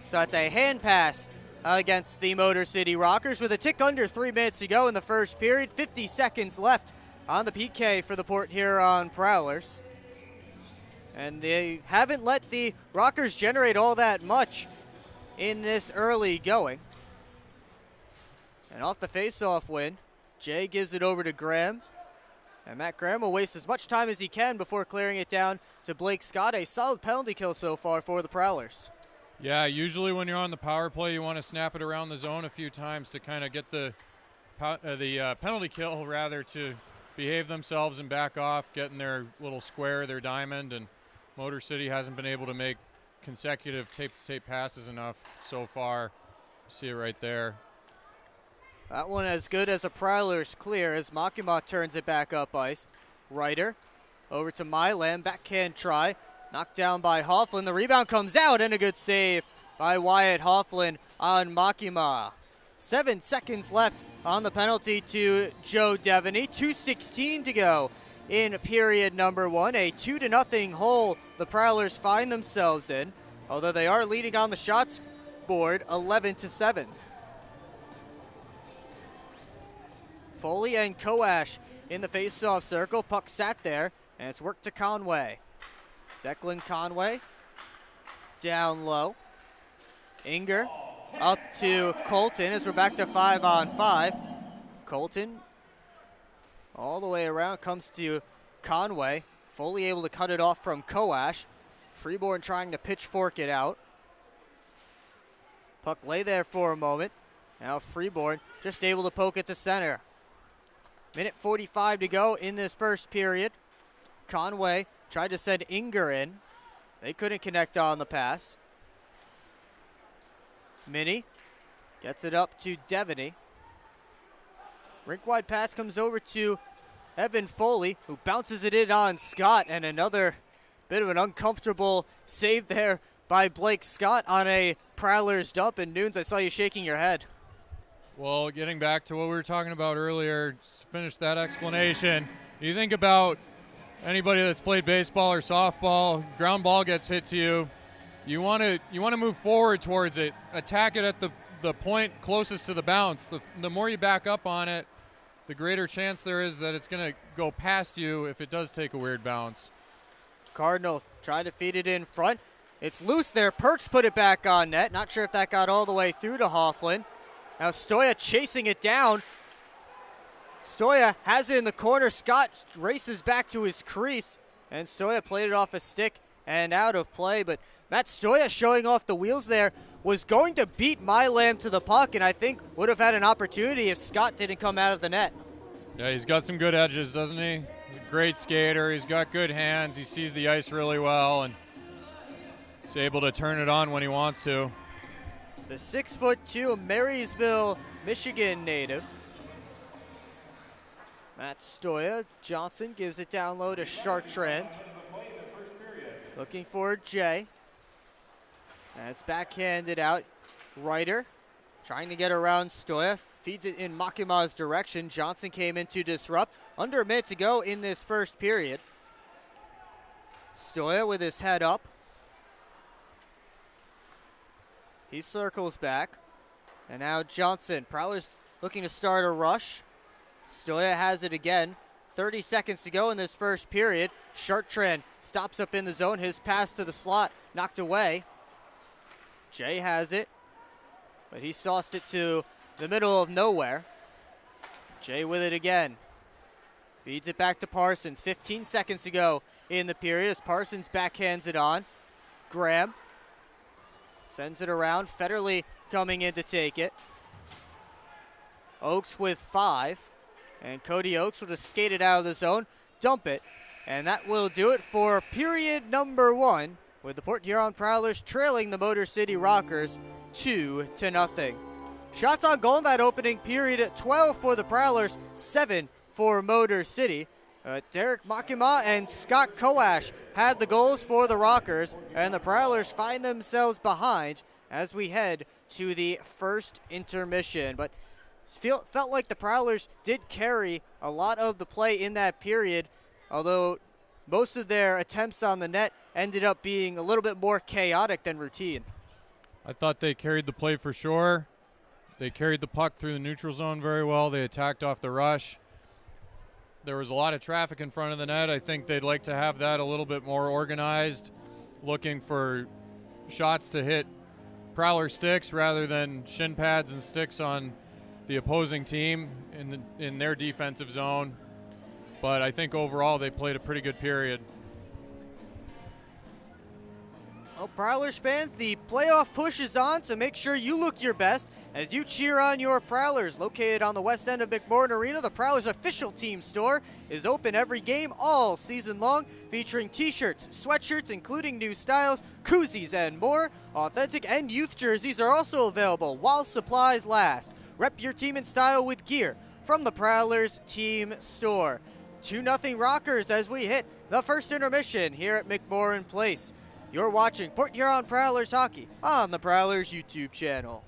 So that's a hand pass against the Motor City Rockers with a tick under 3 minutes to go in the first period. 50 seconds left on the PK for the Port Huron Prowlers. And they haven't let the Rockers generate all that much in this early going. And off the face-off win, Jay gives it over to Graham. And Matt Graham will waste as much time as he can before clearing it down to Blake Scott. A solid penalty kill so far for the Prowlers. Yeah, usually when you're on the power play, you want to snap it around the zone a few times to kind of get the penalty kill, rather, to behave themselves and back off, get in their little square, their diamond, and Motor City hasn't been able to make consecutive tape-to-tape passes enough so far. See it right there. That one as good as a Prowlers clear as Makima turns it back up ice. Ryder over to Milam, backhand try. Knocked down by Hofflin. The rebound comes out, and a good save by Wyatt Hofflin on Makima. 7 seconds left on the penalty to Joe Devaney. 2:16 to go in period number 1. A 2-0 hole the Prowlers find themselves in, although they are leading on the shots board 11-7. Foley and Koash in the face-off circle. Puck sat there, and it's worked to Conway. Declan Conway down low. Inger up to Colton as we're back to 5-on-5. Colton all the way around, comes to Conway. Foley able to cut it off from Koash. Freeborn trying to pitchfork it out. Puck lay there for a moment. Now Freeborn just able to poke it to center. Minute 45 to go in this first period. Conway tried to send Inger in. They couldn't connect on the pass. Minnie gets it up to Devaney. Rink-wide pass comes over to Evan Foley, who bounces it in on Scott, and another bit of an uncomfortable save there by Blake Scott on a Prowlers dump. And Nunes, I saw you shaking your head. Well, getting back to what we were talking about earlier, just to finish that explanation, you think about anybody that's played baseball or softball, ground ball gets hit to you, you want to move forward towards it, attack it at the point closest to the bounce. The more you back up on it, the greater chance there is that it's going to go past you if it does take a weird bounce. Cardinal trying to feed it in front. It's loose there. Perks put it back on net. Not sure if that got all the way through to Hofflin. Now Stoya chasing it down. Stoya has it in the corner. Scott races back to his crease, and Stoya played it off a stick and out of play. But Matt Stoya showing off the wheels there, was going to beat Milam to the puck, and I think would have had an opportunity if Scott didn't come out of the net. Yeah, he's got some good edges, doesn't he? He's a great skater. He's got good hands. He sees the ice really well, and he's able to turn it on when he wants to. The 6'2" Marysville, Michigan native. Matt Stoya, Johnson gives it down low to Chartrand. Looking for Jay. And it's backhanded out. Ryder trying to get around Stoya. Feeds it in Makima's direction. Johnson came in to disrupt. Under a minute to go in this first period. Stoya with his head up. He circles back. And now Johnson. Prowlers looking to start a rush. Stoya has it again. 30 seconds to go in this first period. Chartrand stops up in the zone. His pass to the slot knocked away. Jay has it, but he sauced it to the middle of nowhere. Jay with it again. Feeds it back to Parsons. 15 seconds to go in the period as Parsons backhands it on. Graham sends it around. Federley coming in to take it. Oaks with 5. And Cody Oaks will just skate it out of the zone, dump it. And that will do it for period number 1, with the Port Huron Prowlers trailing the Motor City Rockers 2-0. Shots on goal in that opening period at 12 for the Prowlers, 7 for Motor City. Derek Makima and Scott Koash had the goals for the Rockers, and the Prowlers find themselves behind as we head to the first intermission. But felt like the Prowlers did carry a lot of the play in that period, although most of their attempts on the net ended up being a little bit more chaotic than routine. I thought they carried the play for sure. They carried the puck through the neutral zone very well. They attacked off the rush. There was a lot of traffic in front of the net. I think they'd like to have that a little bit more organized, looking for shots to hit Prowler sticks rather than shin pads and sticks on the opposing team in their defensive zone. But I think overall they played a pretty good period. Well, Prowlers fans, the playoff push is on, so make sure you look your best as you cheer on your Prowlers. Located on the west end of McMorran Arena, the Prowlers official team store is open every game all season long, featuring t-shirts, sweatshirts, including new styles, koozies, and more. Authentic and youth jerseys are also available while supplies last. Rep your team in style with gear from the Prowlers team store. 2-0 Rockers as we hit the first intermission here at McMorran Place. You're watching Port Huron Prowlers hockey on the Prowlers YouTube channel.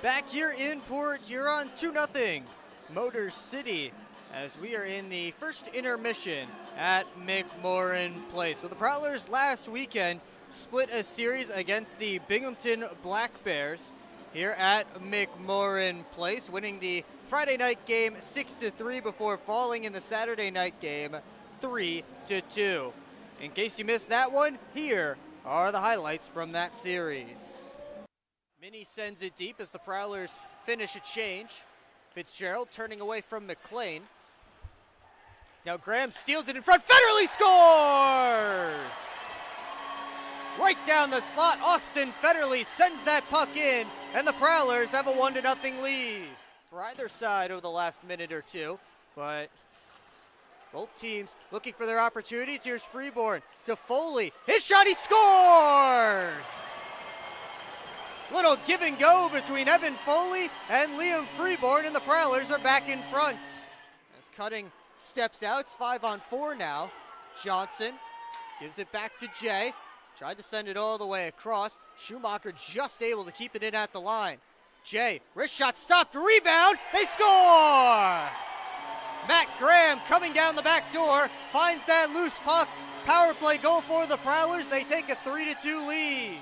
Back here in Port Huron, 2-0 Motor City, as we are in the first intermission at McMorran Place. So the Prowlers last weekend split a series against the Binghamton Black Bears here at McMorran Place, winning the Friday night game 6-3 before falling in the Saturday night game 3-2. In case you missed that one, here are the highlights from that series. Minnie sends it deep as the Prowlers finish a change. Fitzgerald turning away from McLean. Now Graham steals it in front. Federle scores! Right down the slot, Austin Federle sends that puck in, and the Prowlers have a 1-0 lead for either side over the last minute or two. But both teams looking for their opportunities. Here's Freeborn to Foley. His shot, he scores! Little give and go between Evan Foley and Liam Freeborn, and the Prowlers are back in front. As Cutting steps out, it's 5-on-4 now. Johnson gives it back to Jay. Tried to send it all the way across. Schumacher just able to keep it in at the line. Jay, wrist shot stopped, rebound, they score! Matt Graham coming down the back door, finds that loose puck. Power play goal for the Prowlers. They take a 3-2 lead.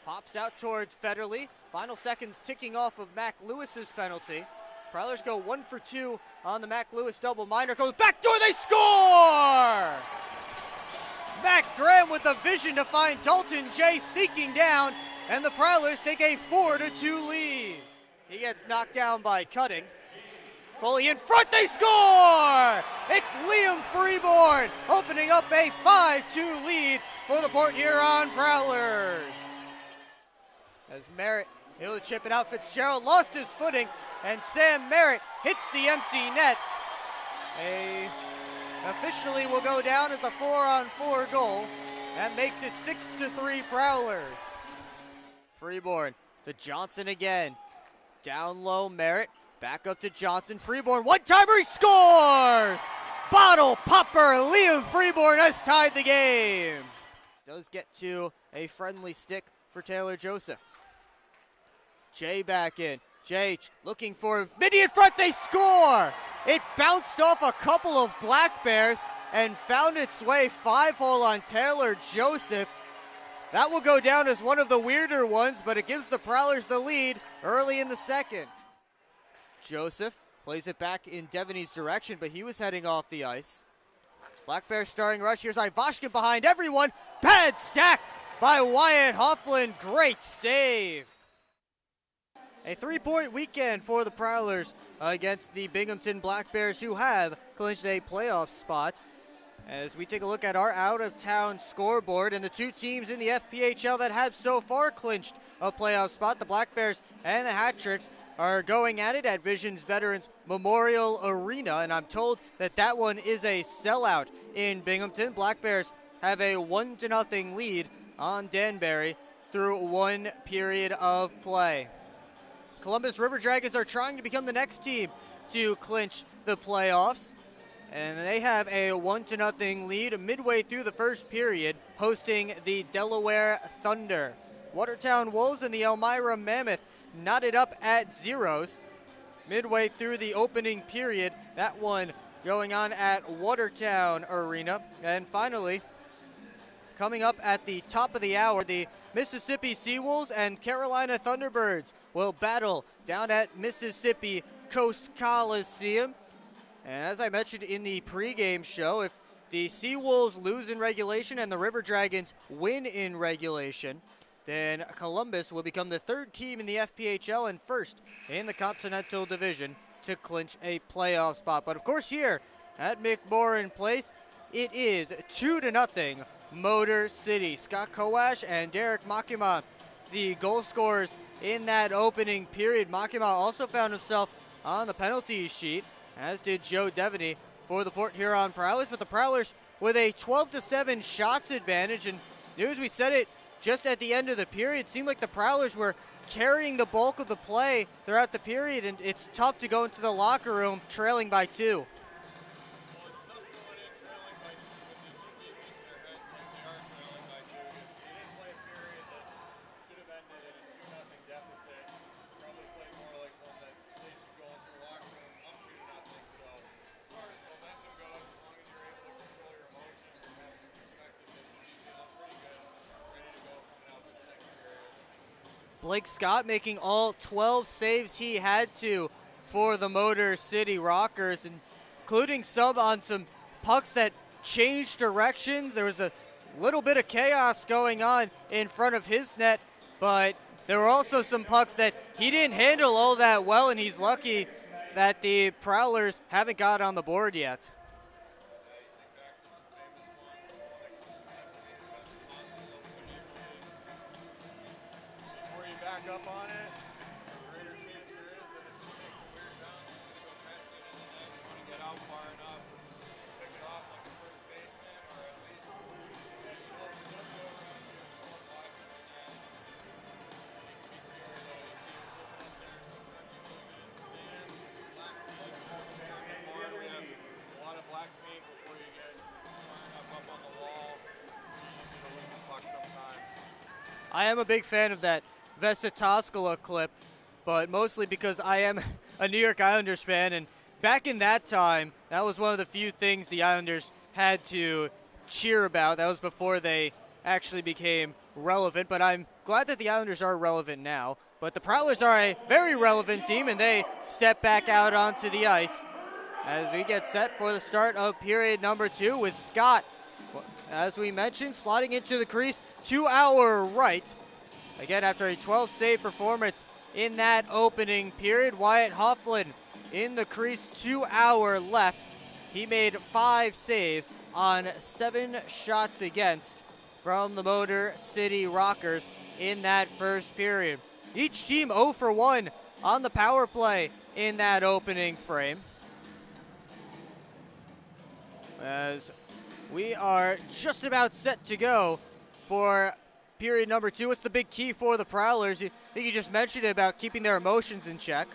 Pops out towards Federle. Final seconds ticking off of Mac Lewis's penalty. Prowlers go 1 for 2 on the Mac Lewis double minor. Goes back door, they score! Matt Graham with the vision to find Dalton Jay sneaking down, and the Prowlers take a 4-2 lead. He gets knocked down by Cutting. Foley in front, they score! It's Liam Freeborn opening up a 5-2 lead for the Port Huron Prowlers. As Merritt able to chip it out, Fitzgerald lost his footing, and Sam Merritt hits the empty net. Officially will go down as a 4-on-4 goal. That makes it 6-3 Prowlers. Freeborn to Johnson again. Down low, Merritt. Back up to Johnson. Freeborn, one-timer, he scores! Bottle popper, Liam Freeborn has tied the game. Does get to a friendly stick for Taylor Joseph. Jay back in. Jay looking for Minnie in front, they score! It bounced off a couple of Black Bears and found its way 5-hole on Taylor Joseph. That will go down as one of the weirder ones, but it gives the Prowlers the lead early in the second. Joseph plays it back in Devaney's direction, but he was heading off the ice. Black Bears starting rush. Here's Ivashkin behind everyone. Bad stack by Wyatt Hoffland. Great save. A 3-point weekend for the Prowlers against the Binghamton Black Bears, who have clinched a playoff spot. As we take a look at our out-of-town scoreboard and the two teams in the FPHL that have so far clinched a playoff spot, the Black Bears and the Hat-Tricks, are going at it at Visions Veterans Memorial Arena, and I'm told that that one is a sellout in Binghamton. Black Bears have a 1-0 lead on Danbury through one period of play. Columbus River Dragons are trying to become the next team to clinch the playoffs, and they have a 1-0 lead midway through the first period, hosting the Delaware Thunder. Watertown Wolves and the Elmira Mammoth knotted up at zeros midway through the opening period. That one going on at Watertown Arena. And finally, coming up at the top of the hour, the Mississippi Seawolves and Carolina Thunderbirds will battle down at Mississippi Coast Coliseum. And as I mentioned in the pregame show, if the Seawolves lose in regulation and the River Dragons win in regulation, then Columbus will become the third team in the FPHL and first in the Continental Division to clinch a playoff spot. But of course here at McMorran Place, it is 2-0 Motor City. Scott Kowash and Derek Makima, the goal scorers in that opening period. Makima also found himself on the penalty sheet, as did Joe Devaney for the Port Huron Prowlers. But the Prowlers with a 12-7 shots advantage, and as we said it just at the end of the period, seemed like the Prowlers were carrying the bulk of the play throughout the period, and it's tough to go into the locker room trailing by 2. Blake Scott making all 12 saves he had to for the Motor City Rockers, including some on some pucks that changed directions. There was a little bit of chaos going on in front of his net, but there were also some pucks that he didn't handle all that well, and he's lucky that the Prowlers haven't got on the board yet. Before you back up on it, the greater chance there is that if he takes a weird bounce, he's going to go past it in the net. You want to get out far enough, pick it off like a first baseman, or at least if it does go around somewhat wide from the net. It can be scary though. You see him flipping up there. Sometimes he goes in, stands, relax the legs a little bit more. We have a lot of black paint before you get far enough up on the wall. It's easy to lose the puck sometimes. I am a big fan of that Vesitoskala clip, but mostly because I am a New York Islanders fan, and back in that time, that was one of the few things the Islanders had to cheer about. That was before they actually became relevant, but I'm glad that the Islanders are relevant now. But the Prowlers are a very relevant team, and they step back out onto the ice as we get set for the start of period number 2 with Scott, as we mentioned, slotting into the crease to our right. Again, after a 12-save performance in that opening period, Wyatt Hofflin in the crease to our left. He made 5 saves on 7 shots against from the Motor City Rockers in that first period. Each team 0 for 1 on the power play in that opening frame. As we are just about set to go for period number 2. What's the big key for the Prowlers? I think you just mentioned it about keeping their emotions in check.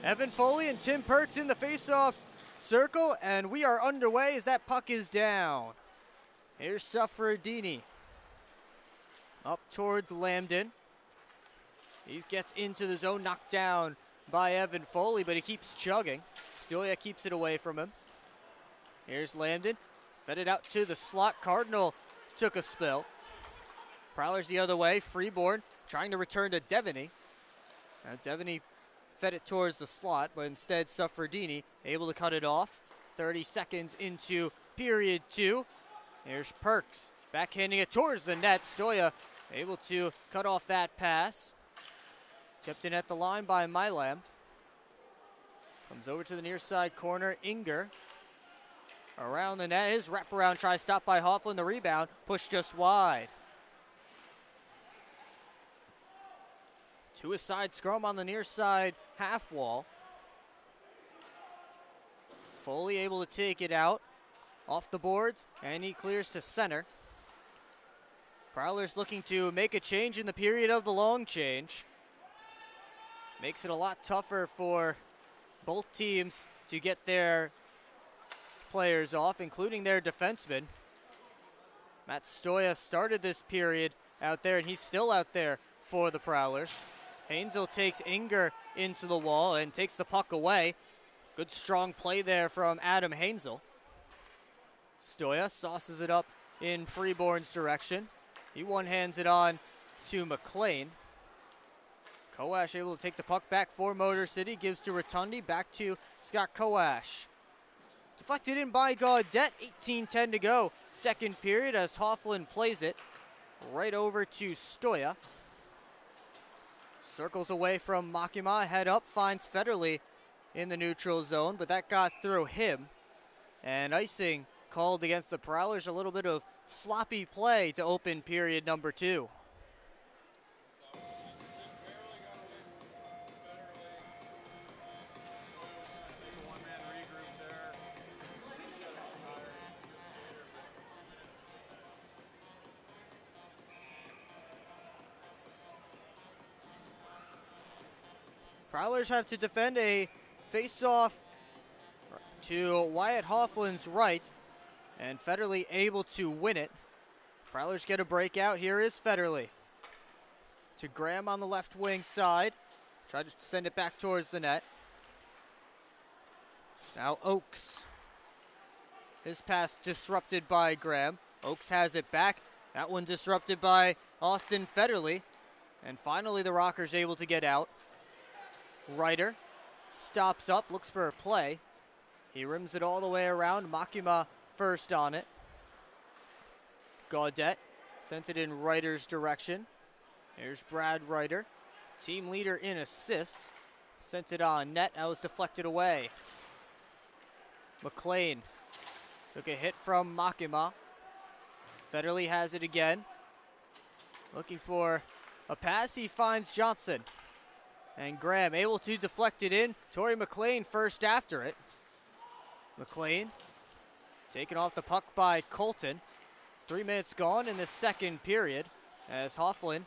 Evan Foley and Tim Perks in the face-off circle, and we are underway as that puck is down. Here's Suffredini up towards Lambden. He gets into the zone, knocked down by Evan Foley, but he keeps chugging. Stoya keeps it away from him. Here's Lambden, fed it out to the slot. Cardinal took a spill. Prowlers the other way. Freeborn trying to return to Devaney. Now Devaney fed it towards the slot, but instead Suffredini able to cut it off. 30 seconds into period 2. Here's Perks backhanding it towards the net. Stoya able to cut off that pass. Kept in at the line by Milam. Comes over to the near side corner. Inger around the net. His wraparound try stopped by Hofflin. The rebound pushed just wide. To a side scrum on the near side half wall. Foley able to take it out off the boards, and he clears to center. Prowlers looking to make a change in the period of the long change. Makes it a lot tougher for both teams to get their players off, including their defensemen. Matt Stoya started this period out there, and he's still out there for the Prowlers. Hainsel takes Inger into the wall and takes the puck away. Good strong play there from Adam Hainsel. Stoya sauces it up in Freeborn's direction. He one-hands it on to McLean. Kowash able to take the puck back for Motor City. Gives to Rotundi. Back to Scott Kowash. Deflected in by Gaudette. 18-10 to go. Second period as Hofflin plays it right over to Stoya. Circles away from Makima, head up, finds Federley in the neutral zone, but that got through him. And icing called against the Prowlers, a little bit of sloppy play to open period number 2. Prowlers have to defend a Face off to Wyatt Hoffland's right, and Federley able to win it. Prowlers get a breakout. Here is Federley. To Graham on the left wing side. Try to send it back towards the net. Now Oakes. His pass disrupted by Graham. Oakes has it back. That one disrupted by Austin Federley. And finally the Rockers able to get out. Ryder stops up, looks for a play. He rims it all the way around. Makima first on it. Gaudette sent it in Ryder's direction. Here's Brad Ryder, team leader in assists. Sent it on net, that was deflected away. McLean took a hit from Makima. Federley has it again. Looking for a pass, he finds Johnson. And Graham able to deflect it in. Torrey McLean first after it. McLean taken off the puck by Colton. 3 minutes gone in the second period as Hoffland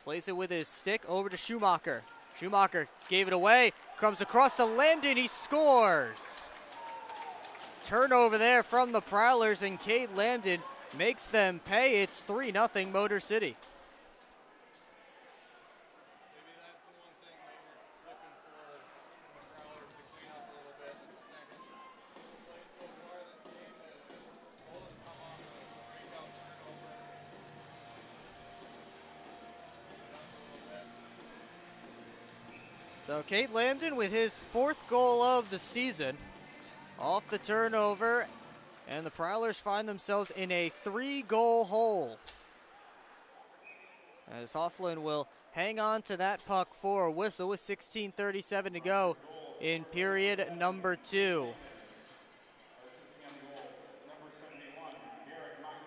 plays it with his stick over to Schumacher. Schumacher gave it away, comes across to Lambden, he scores! Turnover there from the Prowlers, and Cade Lambden makes them pay. It's 3-0 Motor City. So Cade Lambden with his 4th goal of the season off the turnover, and the Prowlers find themselves in a 3-goal hole. As Hoffland will hang on to that puck for a whistle with 16:37 to go in period number 2.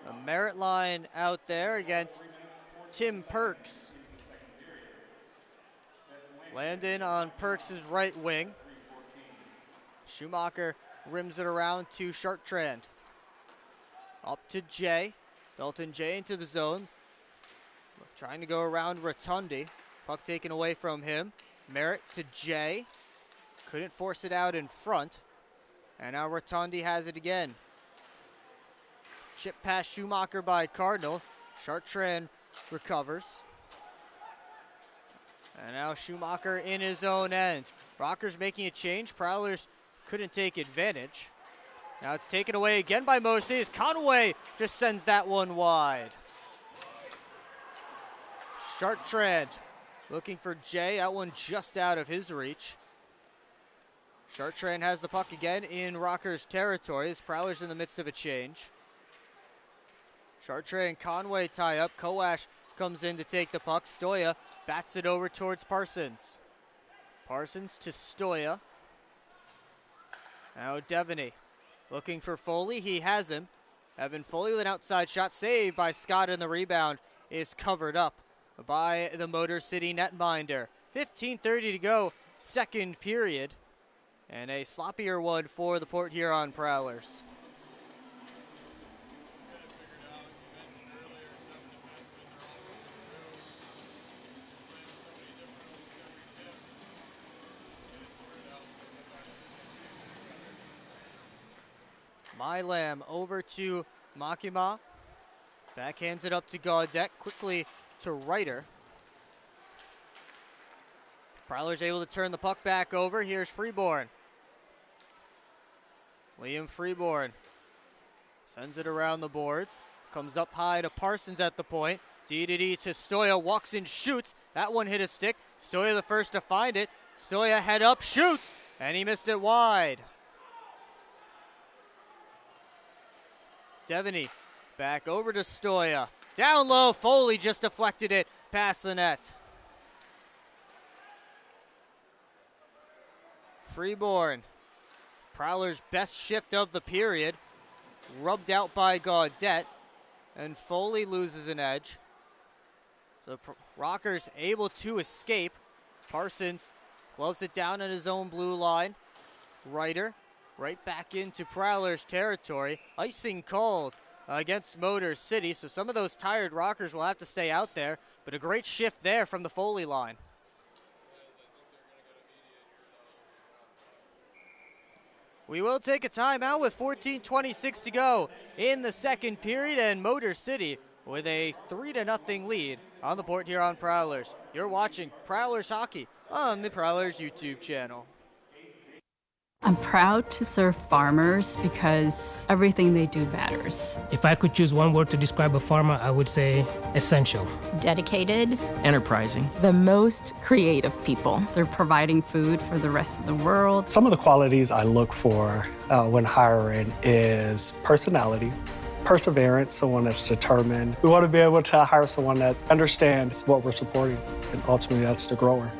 A Merritt line out there against Tim Perks. Lambden on Perks' right wing. Schumacher rims it around to Chartrand. Up to Jay. Dalton Jay into the zone. Trying to go around Rotundi. Puck taken away from him. Merritt to Jay. Couldn't force it out in front. And now Rotundi has it again. Chip past Schumacher by Cardinal. Chartrand recovers. And now Schumacher in his own end. Rockers making a change. Prowlers couldn't take advantage. Now it's taken away again by Moses. Conway just sends that one wide. Chartrand looking for Jay. That one just out of his reach. Chartrand has the puck again in Rockers' territory. As Prowlers in the midst of a change. Chartrand and Conway tie up. Kowash comes in to take the puck. Stoya bats it over towards Parsons. Parsons to Stoya. Now Devaney looking for Foley. He has him. Evan Foley with an outside shot saved by Scott, and the rebound is covered up by the Motor City netminder. 15:30 to go, second period. And a sloppier one for the Port Huron Prowlers. Milam over to Makima. Backhands it up to Gaudette. Quickly to Ryder. Prowlers able to turn the puck back over. Here's Freeborn. Liam Freeborn sends it around the boards. Comes up high to Parsons at the point. D to Stoya. Walks in, shoots. That one hit a stick. Stoya the first to find it. Stoya head up, shoots. And he missed it wide. Devaney back over to Stoya. Down low, Foley just deflected it past the net. Freeborn, Prowler's best shift of the period, rubbed out by Gaudette, and Foley loses an edge. So Rockers able to escape. Parsons gloves it down in his own blue line. Ryder right back into Prowler's territory. Icing called against Motor City, so some of those tired Rockers will have to stay out there, but a great shift there from the Foley line. We will take a timeout with 14:26 to go in the second period, and Motor City with a 3-0 lead on the Port Huron Prowlers. You're watching Prowlers Hockey on the Prowlers YouTube channel. I'm proud to serve farmers because everything they do matters. If I could choose one word to describe a farmer, I would say essential. Dedicated, Enterprising. the most creative people. They're providing food for the rest of the world. Some of the qualities I look for when hiring is personality, perseverance, someone that's determined. We want to be able to hire someone that understands what we're supporting, and ultimately that's the grower.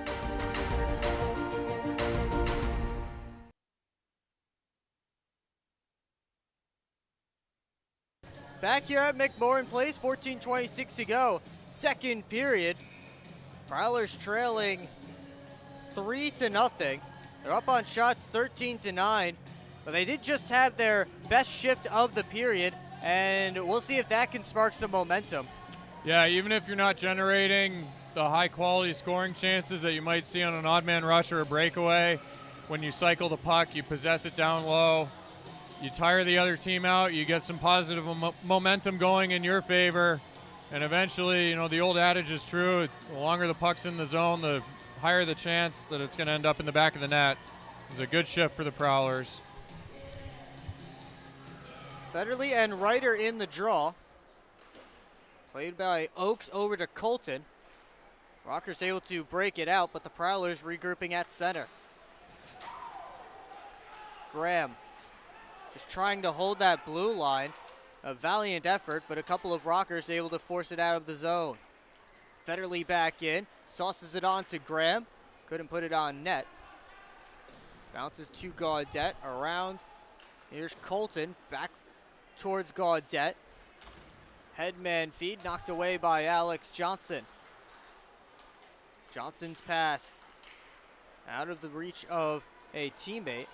Back here at McMorran Place, 14:26 to go, second period. Prowlers trailing 3-0. They're up on shots 13-9, but they did just have their best shift of the period, and we'll see if that can spark some momentum. Yeah, even if you're not generating the high quality scoring chances that you might see on an odd man rush or a breakaway, when you cycle the puck, you possess it down low, you tire the other team out, you get some positive momentum going in your favor, and eventually, you know, the old adage is true, the longer the puck's in the zone, the higher the chance that it's going to end up in the back of the net. It's a good shift for the Prowlers. Federley and Ryder in the draw. Played by Oakes over to Colton. Rockers able to break it out, but the Prowlers regrouping at center. Graham just trying to hold that blue line. A valiant effort, but a couple of Rockers able to force it out of the zone. Federley back in, sauces it on to Graham. Couldn't put it on net. Bounces to Gaudette, around. Here's Colton, back towards Gaudette. Headman feed knocked away by Alex Johnson. Johnson's pass out of the reach of a teammate.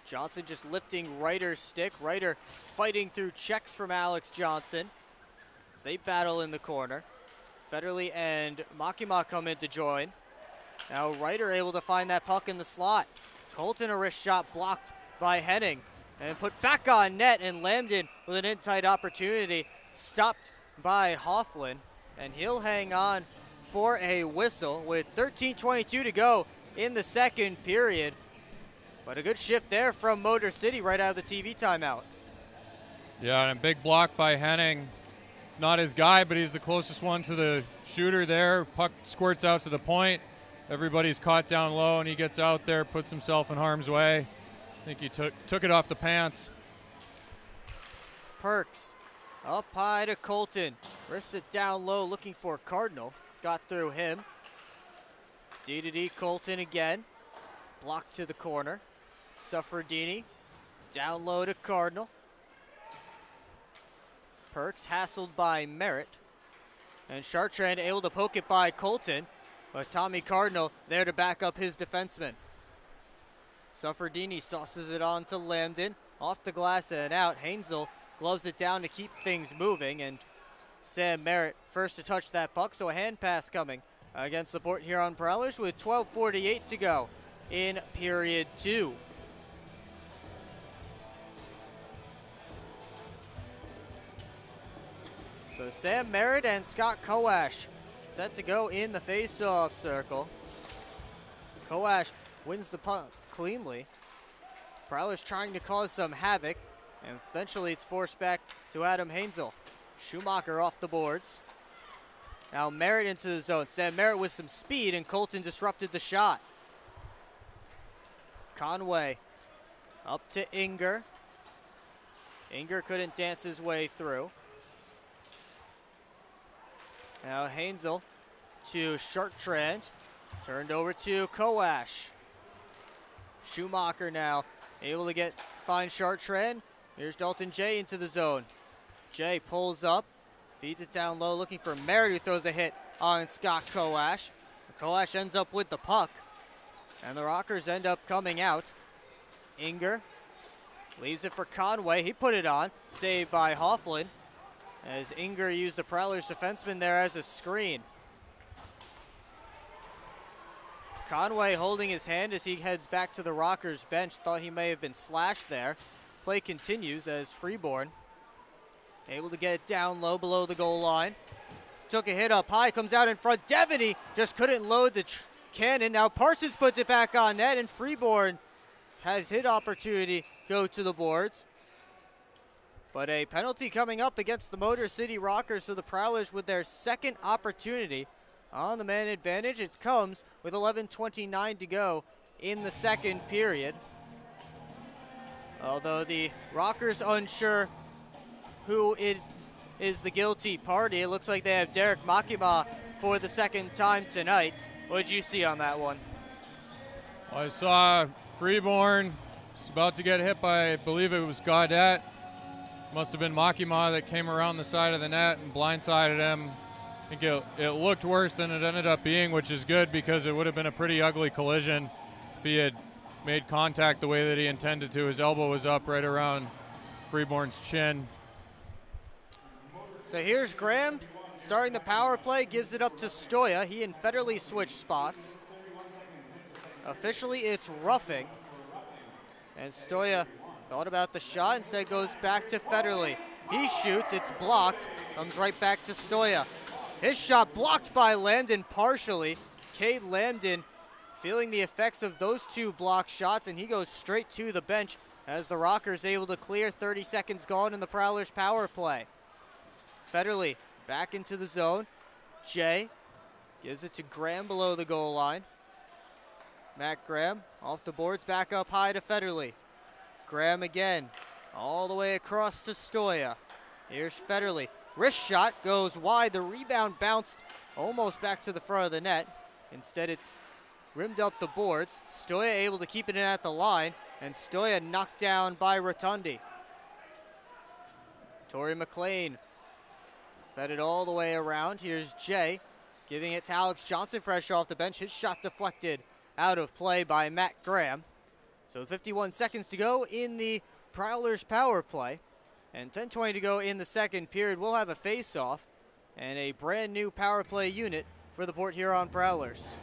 Johnson just lifting Ryder's stick. Ryder fighting through checks from Alex Johnson as they battle in the corner. Federley and Makima come in to join. Now Ryder able to find that puck in the slot. Colton, a wrist shot blocked by Henning and put back on net, and Lambden with an in-tight opportunity stopped by Hofflin, and he'll hang on for a whistle with 13:22 to go in the second period. But a good shift there from Motor City right out of the TV timeout. Yeah, and a big block by Henning. It's not his guy, but he's the closest one to the shooter there. Puck squirts out to the point. Everybody's caught down low, and he gets out there, puts himself in harm's way. I think he took it off the pants. Perks up high to Colton. Wrists it down low, looking for Cardinal. Got through him. D-to-D Colton again. Blocked to the corner. Suffredini down low to Cardinal. Perks hassled by Merritt. And Chartrand able to poke it by Colton, but Tommy Cardinal there to back up his defenseman. Suffredini sauces it on to Lambden. Off the glass and out. Hainsel gloves it down to keep things moving, and Sam Merritt first to touch that puck, so a hand pass coming against the Port Huron Prowlers with 12:48 to go in period 2. So Sam Merritt and Scott Koash set to go in the face-off circle. Koash wins the puck cleanly. Prowlers trying to cause some havoc, and eventually it's forced back to Adam Hainsel. Schumacher off the boards. Now Merritt into the zone. Sam Merritt with some speed, and Colton disrupted the shot. Conway up to Inger. Inger couldn't dance his way through. Now Hainsel to Chartrand. Turned over to Koash. Schumacher now able to find Chartrand. Here's Dalton Jay into the zone. Jay pulls up, feeds it down low, looking for Merritt, who throws a hit on Scott Koash. Koash ends up with the puck, and the Rockers end up coming out. Inger leaves it for Conway. He put it on, saved by Hofflin, as Inger used the Prowlers defenseman there as a screen. Conway holding his hand as he heads back to the Rockers bench. Thought he may have been slashed there. Play continues as Freeborn able to get it down low below the goal line. Took a hit up high, comes out in front. Devaney just couldn't load the cannon. Now Parsons puts it back on net, and Freeborn has his opportunity go to the boards. But a penalty coming up against the Motor City Rockers, so the Prowlers with their second opportunity on the man advantage. It comes with 11:29 to go in the second period. Although the Rockers unsure who it is the guilty party. It looks like they have Derek Makima for the second time tonight. What did you see on that one? I saw Freeborn was about to get hit by, I believe it was Gaudette. Must have been Makima that came around the side of the net and blindsided him. I think it looked worse than it ended up being, which is good because it would have been a pretty ugly collision if he had made contact the way that he intended to. His elbow was up right around Freeborn's chin. So here's Graham starting the power play, gives it up to Stoya. He and Federley switch spots. Officially, it's roughing. And Stoya thought about the shot, instead goes back to Federley. He shoots, it's blocked, comes right back to Stoya. His shot blocked by Landon partially. Cade Landon feeling the effects of those two block shots, and he goes straight to the bench as the Rockers able to clear. 30 seconds gone in the Prowlers power play. Federley back into the zone. Jay gives it to Graham below the goal line. Matt Graham off the boards, back up high to Federley. Graham again, all the way across to Stoya. Here's Federley. Wrist shot goes wide. The rebound bounced almost back to the front of the net. Instead, it's rimmed up the boards. Stoya able to keep it in at the line, and Stoya knocked down by Rotundi. Torrey McLean fed it all the way around. Here's Jay giving it to Alex Johnson fresh off the bench. His shot deflected out of play by Matt Graham. So 51 seconds to go in the Prowlers power play. And 10:20 to go in the second period. We'll have a face-off and a brand new power play unit for the Port Huron Prowlers.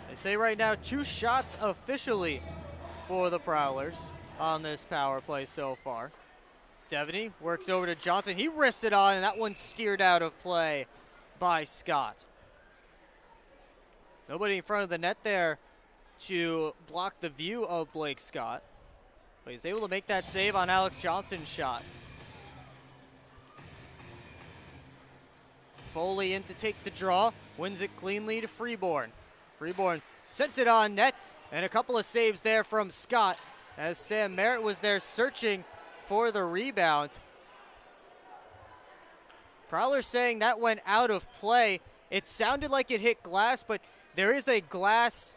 They say right now 2 shots officially for the Prowlers on this power play so far. Devaney works over to Johnson. He wrists it on, and that one's steered out of play by Scott. Nobody in front of the net there to block the view of Blake Scott. But he's able to make that save on Alex Johnson's shot. Foley in to take the draw. Wins it cleanly to Freeborn. Freeborn sent it on net. And a couple of saves there from Scott as Sam Merritt was there searching for the rebound. Prowlers saying that went out of play. It sounded like it hit glass, but there is a glass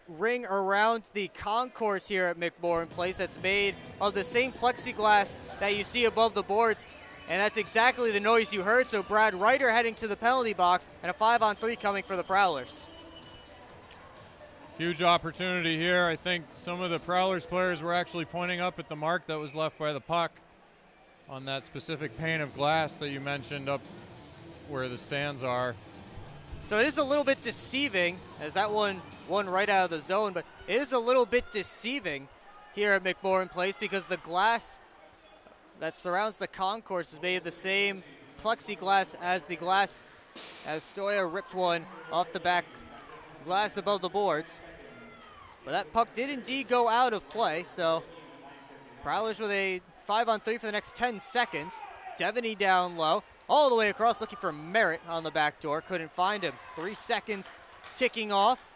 ring around the concourse here at McMorran Place that's made of the same plexiglass that you see above the boards. And that's exactly the noise you heard. So Brad Ryder heading to the penalty box, and a 5-on-3 coming for the Prowlers. Huge opportunity here. I think some of the Prowlers players were actually pointing up at the mark that was left by the puck on that specific pane of glass that you mentioned up where the stands are. So it is a little bit deceiving as that one right out of the zone, but it is a little bit deceiving here at McMorran Place because the glass that surrounds the concourse is made of the same plexiglass as the glass as Stoya ripped one off the back glass above the boards. But that puck did indeed go out of play, so Prowlers with a 5-on-3 for the next 10 seconds. Devaney down low, all the way across looking for Merritt on the back door. Couldn't find him. 3 seconds ticking off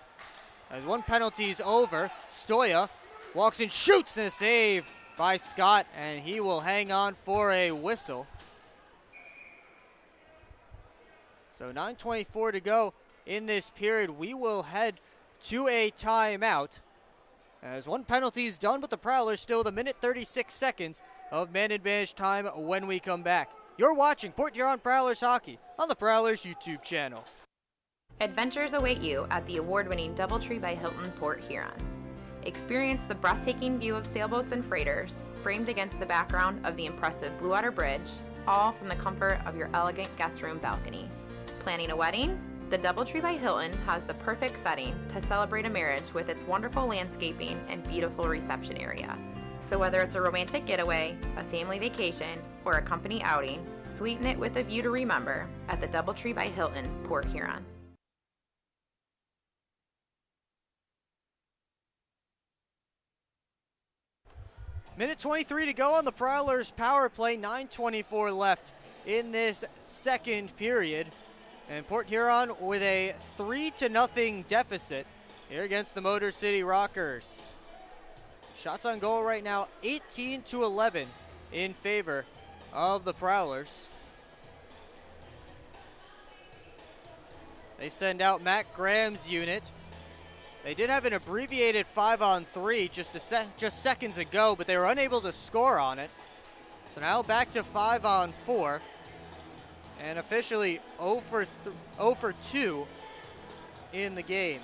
as one penalty is over. Stoya walks and shoots, and a save by Scott, and he will hang on for a whistle. So 9:24 to go in this period. We will head to a timeout as one penalty is done, but the Prowlers still with 1:36 seconds of man advantage time when we come back. You're watching Port Huron Prowlers Hockey on the Prowlers YouTube channel. Adventures await you at the award-winning DoubleTree by Hilton Port Huron. Experience the breathtaking view of sailboats and freighters, framed against the background of the impressive Blue Water Bridge, all from the comfort of your elegant guest room balcony. Planning a wedding? The DoubleTree by Hilton has the perfect setting to celebrate a marriage with its wonderful landscaping and beautiful reception area. So whether it's a romantic getaway, a family vacation, or a company outing, sweeten it with a view to remember at the DoubleTree by Hilton, Port Huron. Minute 23 to go on the Prowlers power play, 9:24 left in this second period. And Port Huron with a 3-0 deficit here against the Motor City Rockers. Shots on goal right now, 18-11 in favor of the Prowlers. They send out Matt Graham's unit. They did have an abbreviated 5-on-3 just seconds ago, but they were unable to score on it. So now back to 5-on-4. And officially 0 for 2 in the game.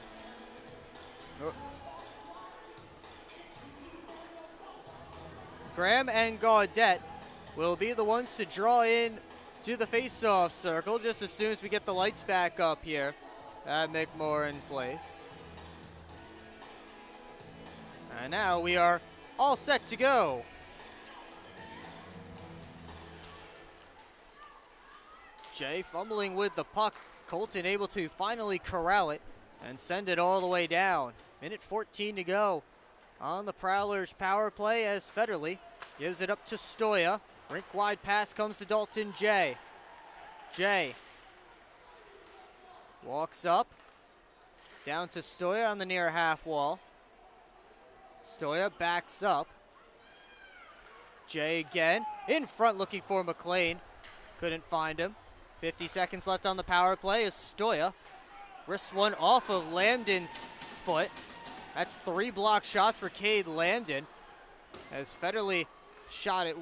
Graham and Gaudette will be the ones to draw in to the face-off circle just as soon as we get the lights back up here at McMorran Place. And now we are all set to go. Jay fumbling with the puck. Colton able to finally corral it and send it all the way down. Minute 14 to go on the Prowlers power play as Federley gives it up to Stoya. Rink-wide pass comes to Dalton Jay. Jay walks up, down to Stoya on the near half wall. Stoya backs up. Jay again, in front looking for McLean. Couldn't find him. 50 seconds left on the power play as Stoya wrists one off of Lambden's foot. That's 3 block shots for Cade Lambden as Federley shot it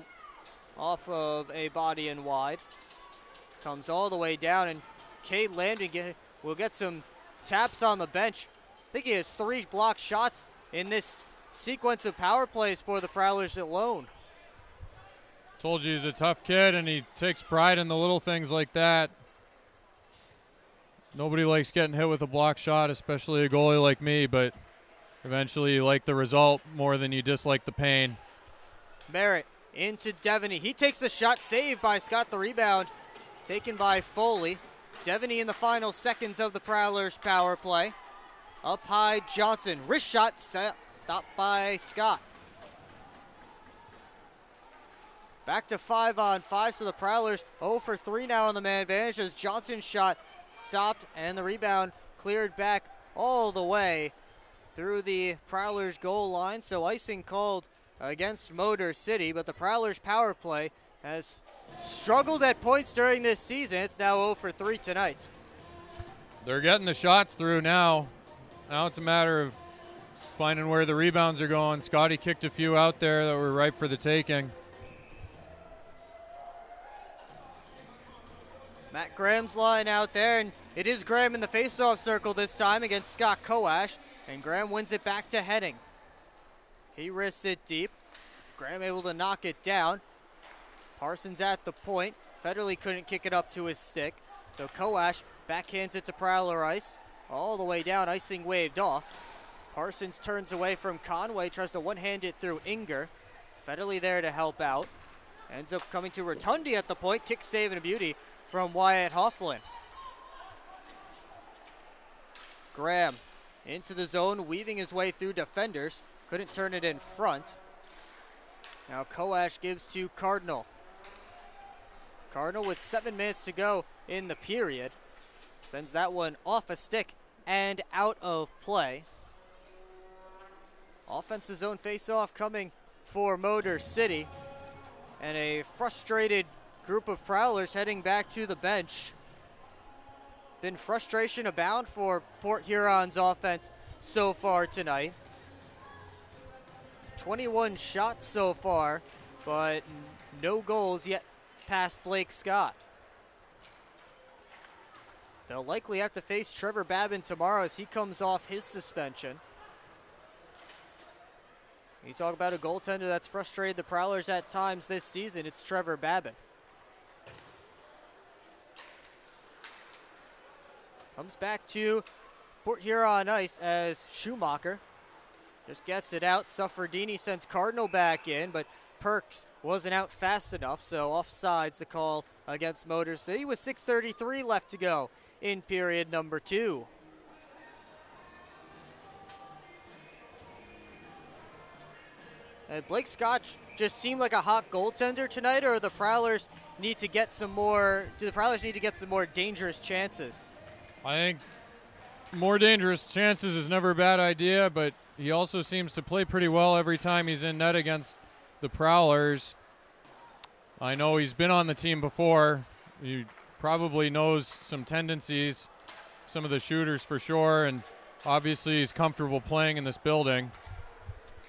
off of a body and wide. Comes all the way down, and Cade Lambden will get some taps on the bench. I think he has 3 block shots in this sequence of power plays for the Prowlers alone. Told you he's a tough kid, and he takes pride in the little things like that. Nobody likes getting hit with a block shot, especially a goalie like me, but eventually you like the result more than you dislike the pain. Merritt into Devaney. He takes the shot, saved by Scott. The rebound taken by Foley. Devaney in the final seconds of the Prowlers power play. Up high, Johnson. Wrist shot stopped by Scott. Back to 5-on-5, so the Prowlers 0 for 3 now on the man advantage as Johnson's shot stopped and the rebound cleared back all the way through the Prowlers goal line. So icing called against Motor City, but the Prowlers power play has struggled at points during this season. It's now 0 for 3 tonight. They're getting the shots through now. Now it's a matter of finding where the rebounds are going. Scotty kicked a few out there that were ripe for the taking. Matt Graham's line out there, and it is Graham in the faceoff circle this time against Scott Koash, and Graham wins it back to Henning. He wrists it deep. Graham able to knock it down. Parsons at the point. Federley couldn't kick it up to his stick, so Koash backhands it to Prowler ice. All the way down, icing waved off. Parsons turns away from Conway, tries to one-hand it through Inger. Federley there to help out. Ends up coming to Rotundi at the point. Kick save and a beauty from Wyatt Hofflin. Graham into the zone, weaving his way through defenders. Couldn't turn it in front. Now Koash gives to Cardinal. Cardinal with 7 minutes to go in the period. Sends that one off a stick and out of play. Offensive zone face-off coming for Motor City. And a frustrated group of Prowlers heading back to the bench. Been frustration abound for Port Huron's offense so far tonight. 21 shots so far, but no goals yet past Blake Scott. They'll likely have to face Trevor Babin tomorrow as he comes off his suspension. You talk about a goaltender that's frustrated the Prowlers at times this season, it's Trevor Babin. Comes back to Port Huron ice as Schumacher just gets it out. Suffredini sends Cardinal back in, but Perks wasn't out fast enough, so offsides the call against Motor City with 6:33 left to go in period number 2. Blake Scott just seemed like a hot goaltender tonight, or the Prowlers need to get some more? Do the Prowlers need to get some more dangerous chances? I think more dangerous chances is never a bad idea, but he also seems to play pretty well every time he's in net against the Prowlers. I know he's been on the team before. He probably knows some tendencies, some of the shooters for sure, and obviously he's comfortable playing in this building.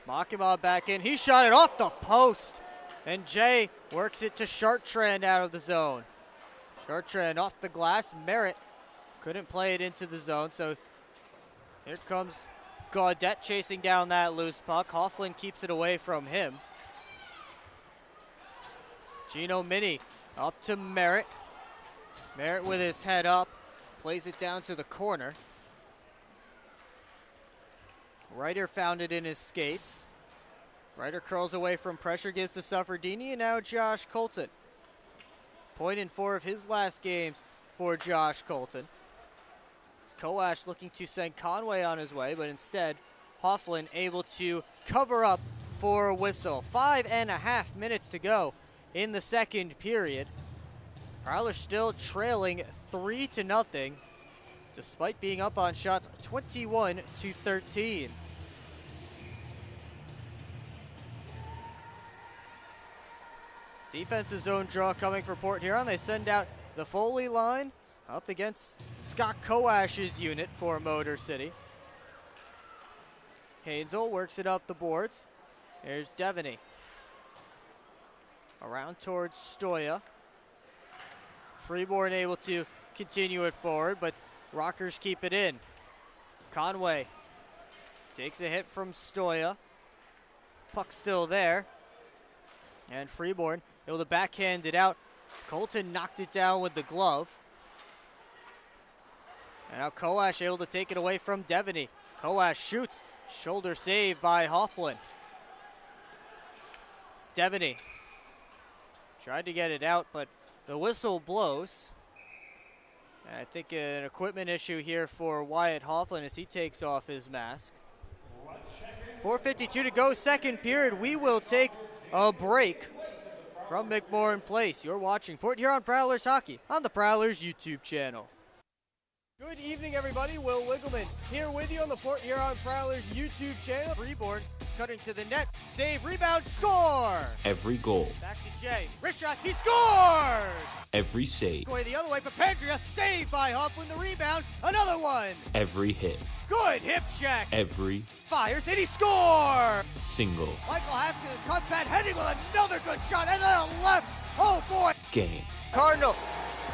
Makima back in. He shot it off the post. And Jay works it to Chartrand out of the zone. Chartrand off the glass. Merritt couldn't play it into the zone. So here comes Gaudette chasing down that loose puck. Hofflin keeps it away from him. Gino Mini up to Merritt. Merritt with his head up. Plays it down to the corner. Ryder found it in his skates. Ryder curls away from pressure, gives to Suffredini, and now Josh Colton. Point in 4 of his last games for Josh Colton. Koash looking to send Conway on his way, but instead Hofflin able to cover up for a whistle. 5.5 minutes to go in the second period. Prowlers still trailing 3-0. Despite being up on shots 21-13. Defensive zone draw coming for Port Huron. They send out the Foley line up against Scott Koash's unit for Motor City. Hazel works it up the boards. There's Devaney. Around towards Stoya. Freeborn able to continue it forward, but Rockers keep it in. Conway takes a hit from Stoya. Puck still there. And Freeborn able to backhand it out. Colton knocked it down with the glove. And now Koash able to take it away from Devaney. Koash shoots. Shoulder save by Hofflin. Devaney tried to get it out, but the whistle blows. I think an equipment issue here for Wyatt Hofflin as he takes off his mask. 4:52 to go, second period. We will take a break from McMorran Place. You're watching Port Huron Prowlers hockey on the Prowlers YouTube channel. Good evening, everybody. Will Wiggleman here with you on the Port Huron Prowlers YouTube channel. Freeborn cutting to the net. Save, rebound, score! Every goal. Back to Jay. Wrist shot, he scores! Every save. Going the other way for Pandria. Saved by Hofflin. The rebound. Another one. Every hit. Good hip check. Every Fires and he scores! single Michael Haskell, cut pad, heading with another good shot, and then a left. Oh boy! game. Cardinal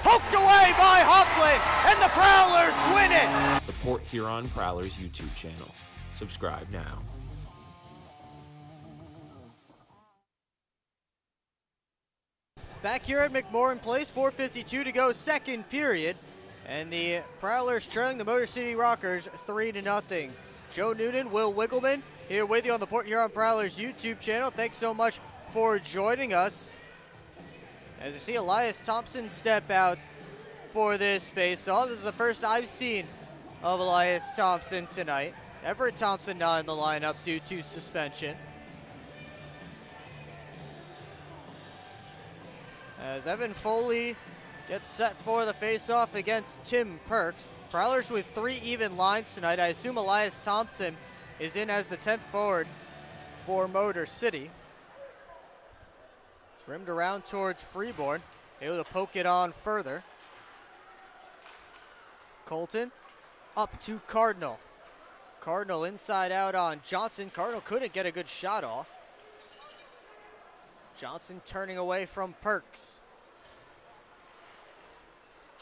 poked away by Hofflin, and the Prowlers win it! The Port Huron Prowlers YouTube channel. Subscribe now. Back here at McMorran Place, 4:52 to go, second period. And the Prowlers trailing the Motor City Rockers 3-0. Joe Noonan, Will Wiggleman, here with you on the Port Huron Prowlers YouTube channel. Thanks so much for joining us. As you see Elias Thompson step out for this face-off. This is the first I've seen of Elias Thompson tonight. Everett Thompson not in the lineup due to suspension. As Evan Foley gets set for the face-off against Tim Perks. Prowlers with 3 even lines tonight. I assume Elias Thompson is in as the 10th forward for Motor City. It's rimmed around towards Freeborn. Able to poke it on further. Colton up to Cardinal. Cardinal inside out on Johnson. Cardinal couldn't get a good shot off. Johnson turning away from Perks.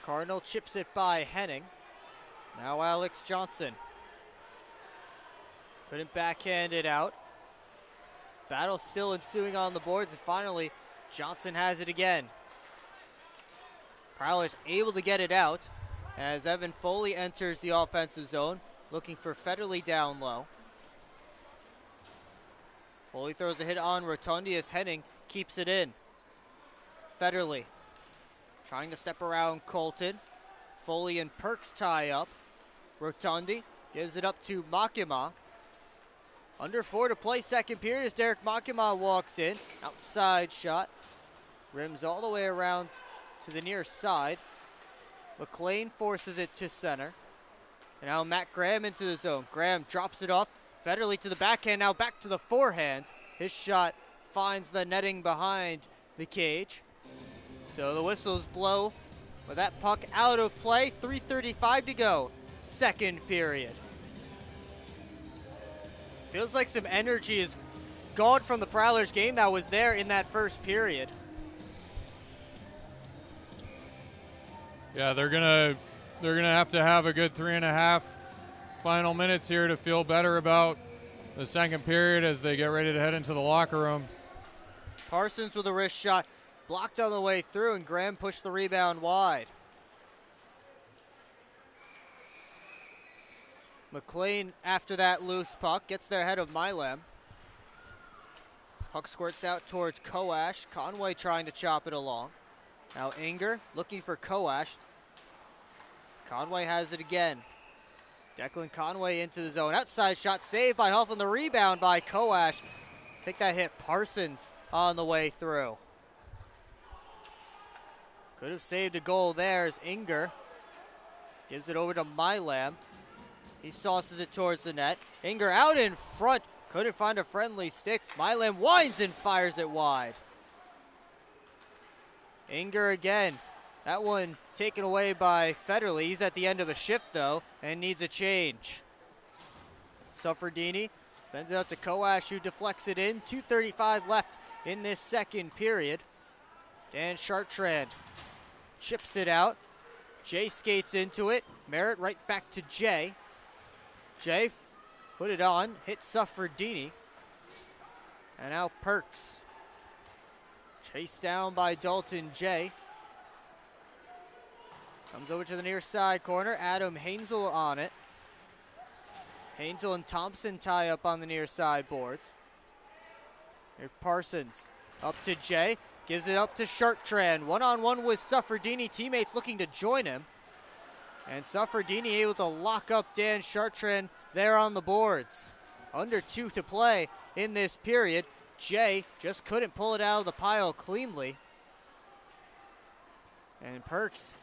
Cardinal chips it by Henning. Now Alex Johnson. Couldn't backhand it out. Battle still ensuing on the boards, and finally Johnson has it again. Prowlers able to get it out. as Evan Foley enters the offensive zone, looking for Federley down low. Foley throws a hit on Rotundi as Henning keeps it in. Federley trying to step around Colton. Foley and Perks tie up. Rotundi gives it up to Makima. Under 4 to play second period as Derek Makima walks in. Outside shot. Rims all the way around to the near side. McLean forces it to center. And now Matt Graham into the zone. Graham drops it off. Federley to the backhand, now back to the forehand. His shot finds the netting behind the cage. So the whistles blow with that puck out of play. 3:35 to go, second period. Feels like some energy is gone from the Prowlers game that was there in that first period. Yeah, they're gonna have to have a good 3.5 final minutes here to feel better about the second period as they get ready to head into the locker room. Parsons with a wrist shot, blocked on the way through, and Graham pushed the rebound wide. McLean, after that loose puck, gets there ahead of Milam. Puck squirts out towards Koash. Conway trying to chop it along. Now Inger looking for Koash. Conway has it again. Declan Conway into the zone. Outside shot saved by Huff, and the rebound by Koash. I think that hit Parsons on the way through. Could have saved a goal there as Inger gives it over to Milam. He sauces it towards the net. Inger out in front. Couldn't find a friendly stick. Milam winds and fires it wide. Inger again. That one taken away by Federley. He's at the end of a shift, though, and needs a change. Suffredini sends it out to Koash, who deflects it in. 2:35 left in this second period. Dan Chartrand chips it out. Jay skates into it. Merritt right back to Jay. Jay put it on, hit Suffredini. And now Perks. Chased down by Dalton Jay. Comes over to the near side corner. Adam Hainzel on it. Hainzel and Thompson tie up on the near side boards. Here's Parsons up to Jay. Gives it up to Chartrand. One-on-one with Suffredini. Teammates looking to join him. And Suffredini able to lock up Dan Chartrand there on the boards. Under 2 to play in this period. Jay just couldn't pull it out of the pile cleanly. And Perks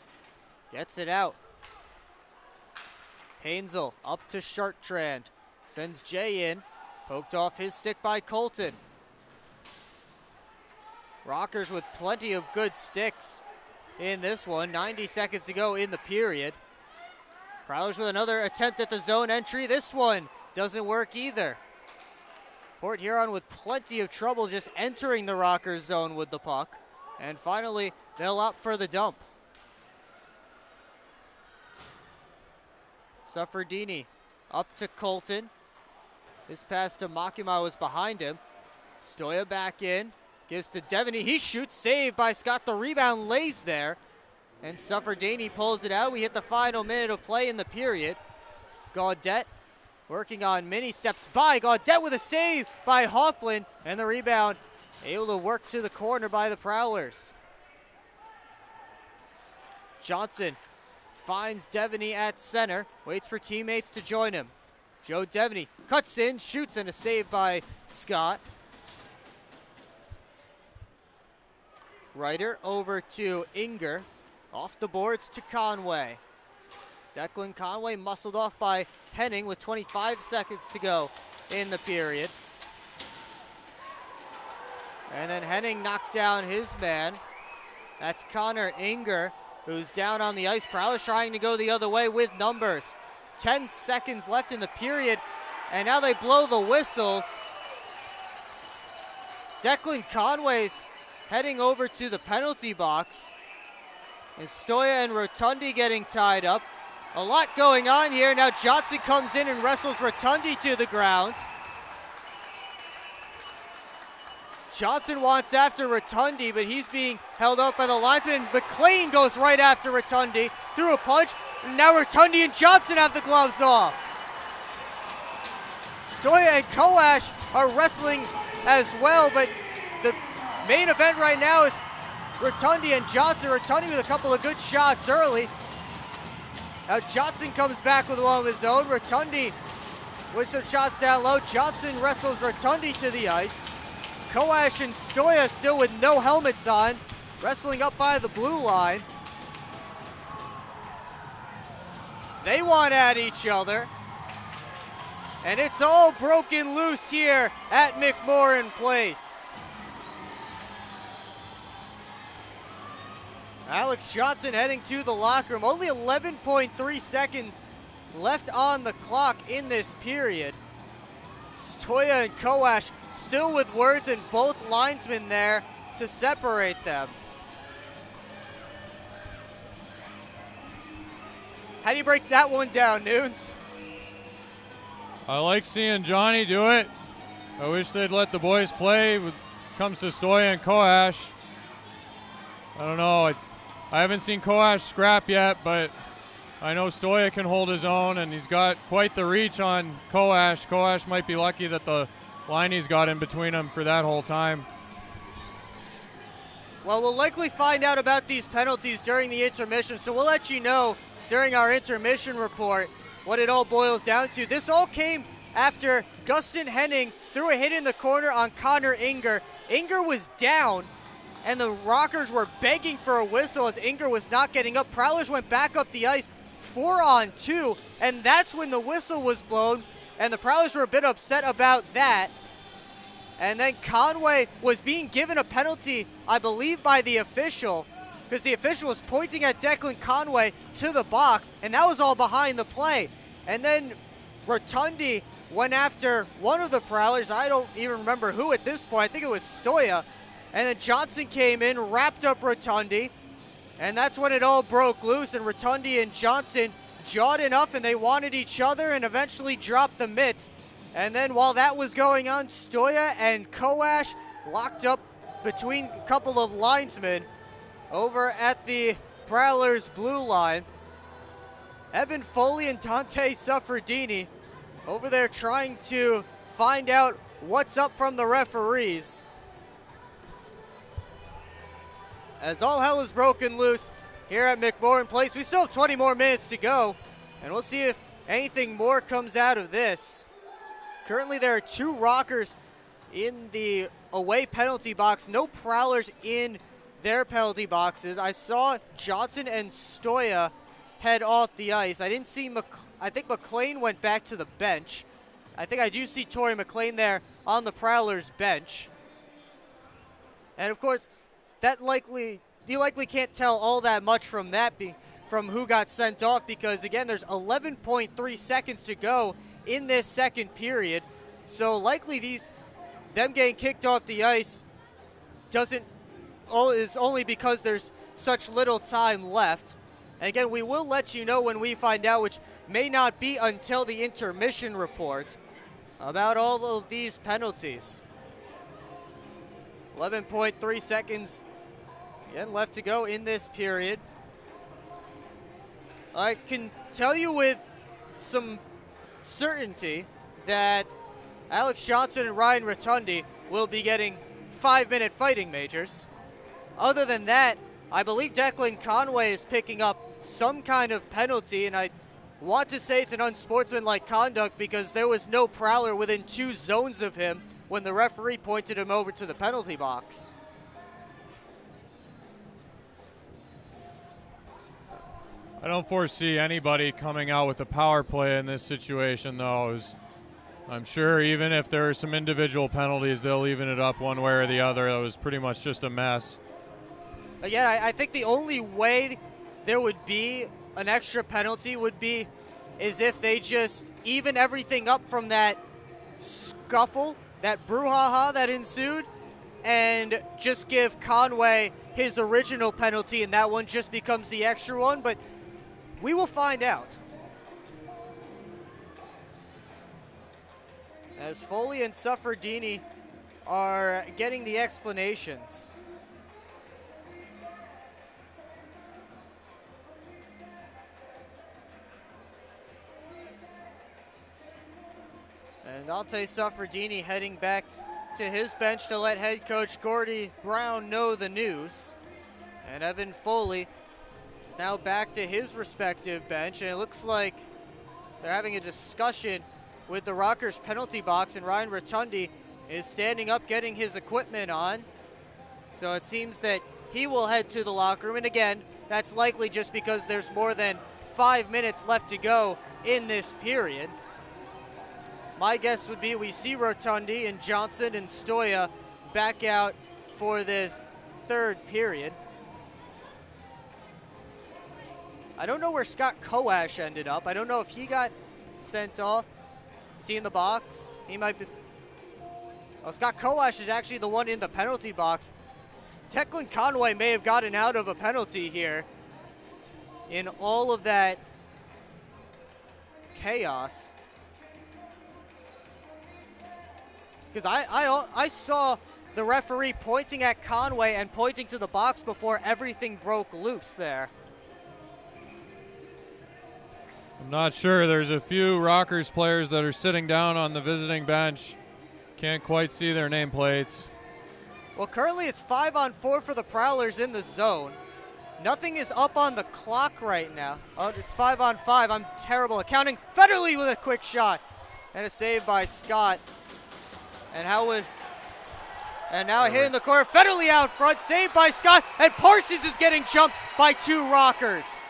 gets it out. Hainzel up to Chartrand. Sends Jay in. Poked off his stick by Colton. Rockers with plenty of good sticks in this one. 90 seconds to go in the period. Prowlers with another attempt at the zone entry. This one doesn't work either. Port Huron with plenty of trouble just entering the Rockers zone with the puck. And finally, they'll opt for the dump. Suffredini up to Colton. This pass to Makima was behind him. Stoya back in. Gives to Devaney. He shoots. Saved by Scott. The rebound lays there. And Suffredini pulls it out. We hit the final minute of play in the period. Gaudette working on mini steps by. Gaudette with a save by Hoffland. And the rebound able to work to the corner by the Prowlers. Johnson finds Devaney at center. Waits for teammates to join him. Joe Devaney cuts in, shoots, and a save by Scott. Ryder over to Inger. Off the boards to Conway. Declan Conway muscled off by Henning with 25 seconds to go in the period. And then Henning knocked down his man. That's Connor Inger, who's down on the ice. Prowlers trying to go the other way with numbers. 10 seconds left in the period, and now they blow the whistles. Declan Conway's heading over to the penalty box. And Stoya and Rotundi getting tied up. A lot going on here. Now Johnson comes in and wrestles Rotundi to the ground. Johnson wants after Rotundi, but he's being held up by the linesman. McLean goes right after Rotundi through a punch. Now Rotundi and Johnson have the gloves off. Stoya and Koash are wrestling as well, but the main event right now is Rotundi and Johnson. Rotundi with a couple of good shots early. Now Johnson comes back with one of his own. Rotundi with some shots down low. Johnson wrestles Rotundi to the ice. Koash and Stoya still with no helmets on, wrestling up by the blue line. They want at each other. And it's all broken loose here at McMorran Place. Alex Johnson heading to the locker room. Only 11.3 seconds left on the clock in this period. Stoya and Koash still with words, and both linesmen there to separate them. How do you break that one down, Nunes? I like seeing Johnny do it. I wish they'd let the boys play when it comes to Stoya and Koash. I don't know. I haven't seen Koash scrap yet, but I know Stoya can hold his own, and he's got quite the reach on Koash. Koash might be lucky that the line he's got in between them for that whole time. Well, we'll likely find out about these penalties during the intermission, so we'll let you know during our intermission report what it all boils down to. This all came after Gustin Henning threw a hit in the corner on Connor Inger. Inger was down, and the Rockers were begging for a whistle as Inger was not getting up. Prowlers went back up the ice 4-on-2, and that's when the whistle was blown, and the Prowlers were a bit upset about that. And then Conway was being given a penalty, I believe, by the official, because the official was pointing at Declan Conway to the box, and that was all behind the play. And then Rotundi went after one of the Prowlers. I don't even remember who at this point. I think it was Stoya. And then Johnson came in, wrapped up Rotundi, and that's when it all broke loose, and Rotundi and Johnson jawed enough, and they wanted each other and eventually dropped the mitts. And then while that was going on, Stoya and Koash locked up between a couple of linesmen over at the Prowlers blue line. Evan Foley and Dante Suffredini over there trying to find out what's up from the referees. As all hell is broken loose here at McMorran Place. We still have 20 more minutes to go, and we'll see if anything more comes out of this. Currently there are 2 Rockers in the away penalty box, no Prowlers in their penalty boxes. I saw Johnson and Stoya head off the ice. I didn't see I think McLean went back to the bench. I think I do see Torrey McLean there on the Prowlers bench. And of course, you likely can't tell all that much from that from who got sent off, because again, there's 11.3 seconds to go in this second period. So likely them getting kicked off the ice is only because there's such little time left. And again, we will let you know when we find out, which may not be until the intermission report, about all of these penalties. 11.3 seconds again left to go in this period. I can tell you with some certainty that Alex Johnson and Ryan Rotundi will be getting 5-minute fighting majors. Other than that, I believe Declan Conway is picking up some kind of penalty, and I want to say it's an unsportsmanlike conduct because there was no Prowler within 2 zones of him when the referee pointed him over to the penalty box. I don't foresee anybody coming out with a power play in this situation, though. I'm sure even if there are some individual penalties, they'll even it up one way or the other. It was pretty much just a mess. Again, I think the only way there would be an extra penalty is if they just even everything up from that scuffle, that brouhaha that ensued, and just give Conway his original penalty, and that one just becomes the extra one. But we will find out. As Foley and Suffredini are getting the explanations. Dante Suffredini heading back to his bench to let head coach Gordy Brown know the news. And Evan Foley is now back to his respective bench, and it looks like they're having a discussion with the Rockers penalty box, and Ryan Rotundi is standing up getting his equipment on. So it seems that he will head to the locker room, and again, that's likely just because there's more than 5 minutes left to go in this period. My guess would be we see Rotundi and Johnson and Stoya back out for this third period. I don't know where Scott Koash ended up. I don't know if he got sent off. Is he in the box? He might be. Oh, Scott Koash is actually the one in the penalty box. Declan Conway may have gotten out of a penalty here in all of that chaos. Because I saw the referee pointing at Conway and pointing to the box before everything broke loose there. I'm not sure. There's a few Rockers players that are sitting down on the visiting bench. Can't quite see their nameplates. Well, currently it's 5-on-4 for the Prowlers in the zone. Nothing is up on the clock right now. Oh, it's 5-on-5. I'm terrible at counting. Federley with a quick shot. And a save by Scott. And now a hit in the corner. Federley out front, saved by Scott. And Parsons is getting jumped by two Rockers.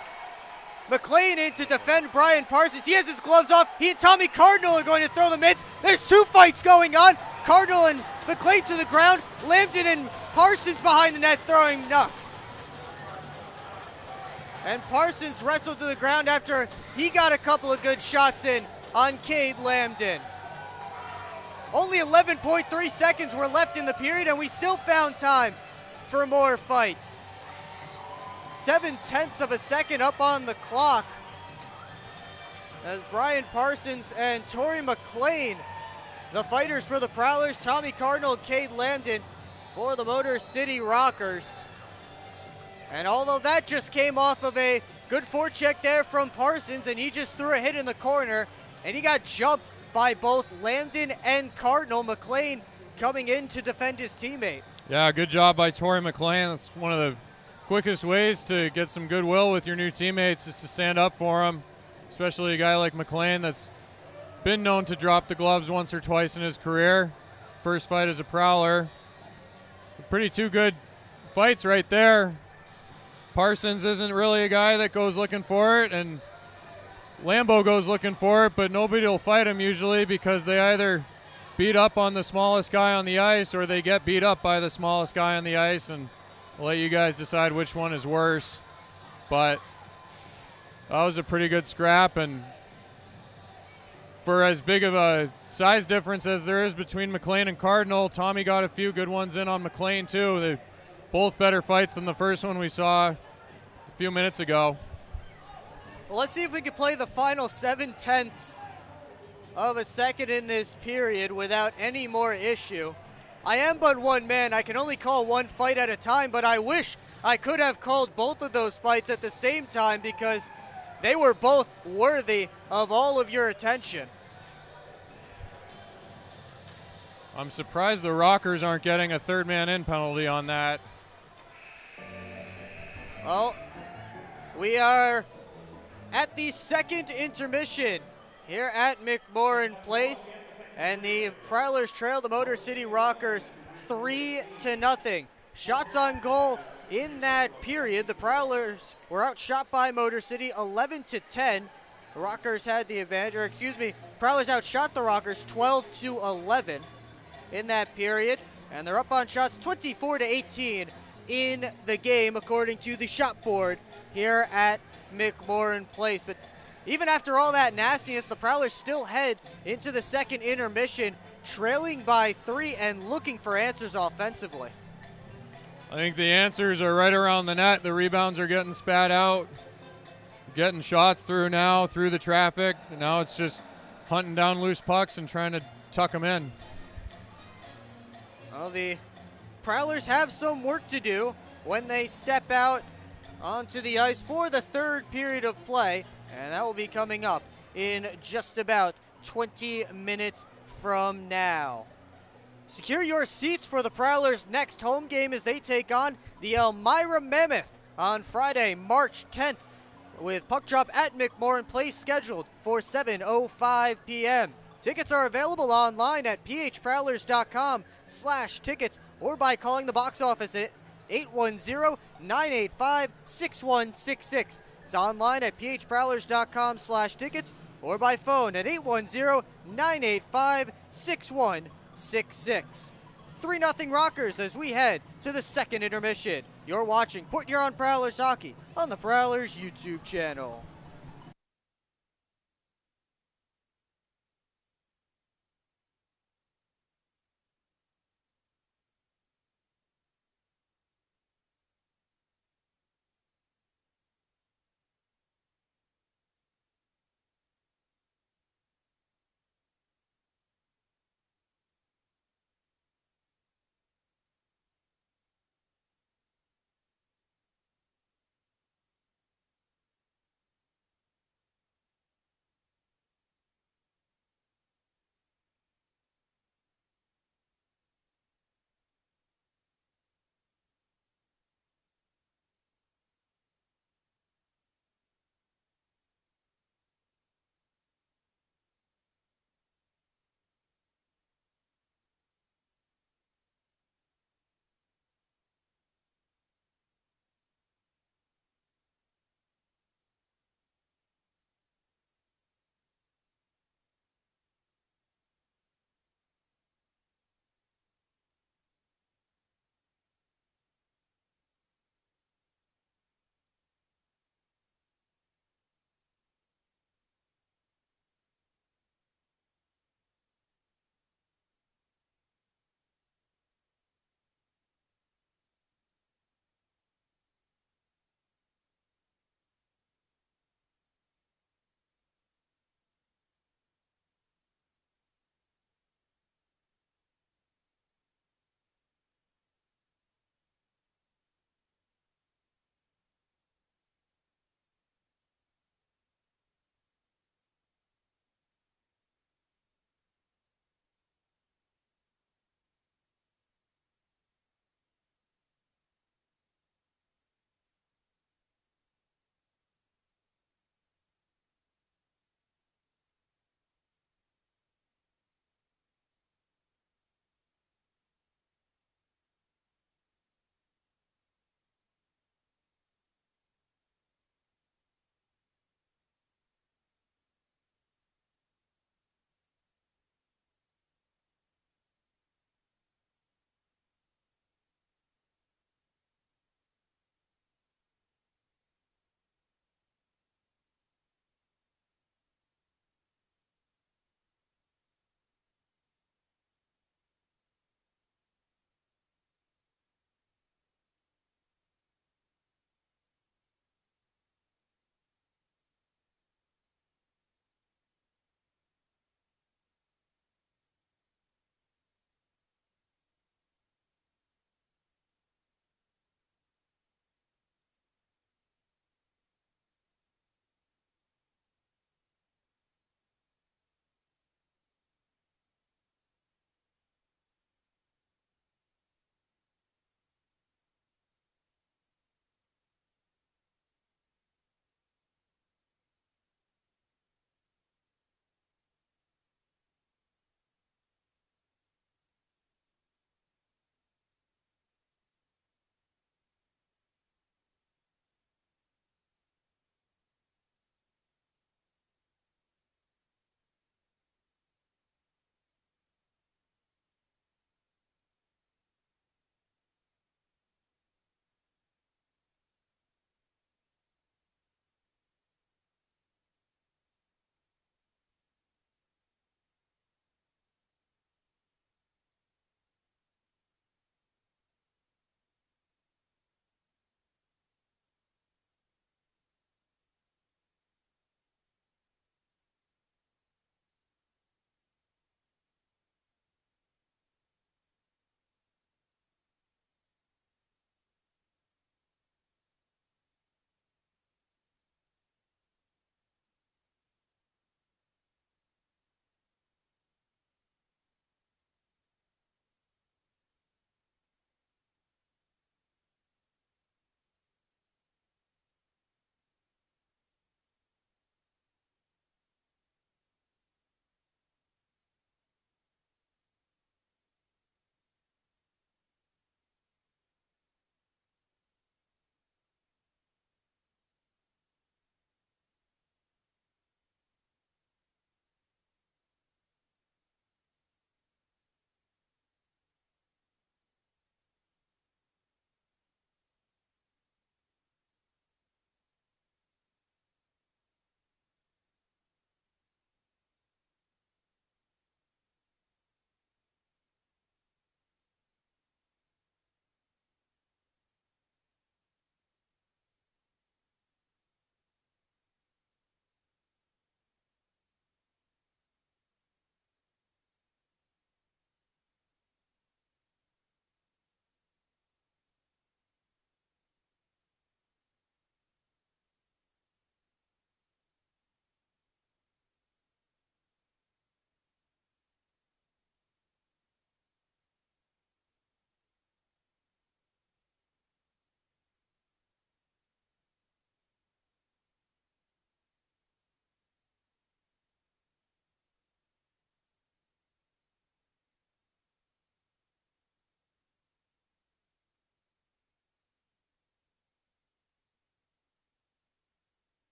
McLean in to defend Brian Parsons. He has his gloves off. He and Tommy Cardinal are going to throw the mitts. There's two fights going on. Cardinal and McLean to the ground. Lambton and Parsons behind the net throwing knucks. And Parsons wrestled to the ground after he got a couple of good shots in on Cade Lambton. Only 11.3 seconds were left in the period, and we still found time for more fights. 0.7 of a second up on the clock as Brian Parsons and Torrey McLean, the fighters for the Prowlers, Tommy Cardinal and Cade Lambton for the Motor City Rockers. And although that just came off of a good forecheck there from Parsons, and he just threw a hit in the corner, and he got jumped by both Lambton and Cardinal. McLean coming in to defend his teammate. Yeah, good job by Torrey McLean. That's one of the quickest ways to get some goodwill with your new teammates is to stand up for them, especially a guy like McLean that's been known to drop the gloves once or twice in his career. First fight as a Prowler. Pretty two good fights right there. Parsons isn't really a guy that goes looking for it, and Lambo goes looking for it, but nobody will fight him usually because they either beat up on the smallest guy on the ice or they get beat up by the smallest guy on the ice, and I'll let you guys decide which one is worse. But that was a pretty good scrap, and for as big of a size difference as there is between McLean and Cardinal, Tommy got a few good ones in on McLean too. They're both better fights than the first one we saw a few minutes ago. Well, let's see if we can play the final 0.7 of a second in this period without any more issue. I am but one man. I can only call one fight at a time, but I wish I could have called both of those fights at the same time because they were both worthy of all of your attention. I'm surprised the Rockers aren't getting a third man in penalty on that. Well, we are at the second intermission here at McMorran Place, and the Prowlers trail the Motor City Rockers 3-0. Shots on goal in that period. The Prowlers were outshot by Motor City 11-10. The Rockers had the advantage, or excuse me, Prowlers outshot the Rockers 12-11 in that period, and they're up on shots 24-18 in the game according to the shot board here at McMorran Place. But even after all that nastiness, the Prowlers still head into the second intermission, trailing by 3 and looking for answers offensively. I think the answers are right around the net. The rebounds are getting spat out, getting shots through now, through the traffic. And now it's just hunting down loose pucks and trying to tuck them in. Well, the Prowlers have some work to do when they step out onto the ice for the third period of play, and that will be coming up in just about 20 minutes from now. Secure your seats for the Prowlers' next home game as they take on the Elmira Mammoth on Friday, March 10th, with puck drop at McMorran Place scheduled for 7:05 p.m. Tickets are available online at phprowlers.com/tickets or by calling the box office at 810-985-6166. It's online at phprowlers.com/tickets or by phone at 810-985-6166. 3-0 Rockers as we head to the second intermission. You're watching Port Huron Prowlers Hockey on the Prowlers YouTube channel.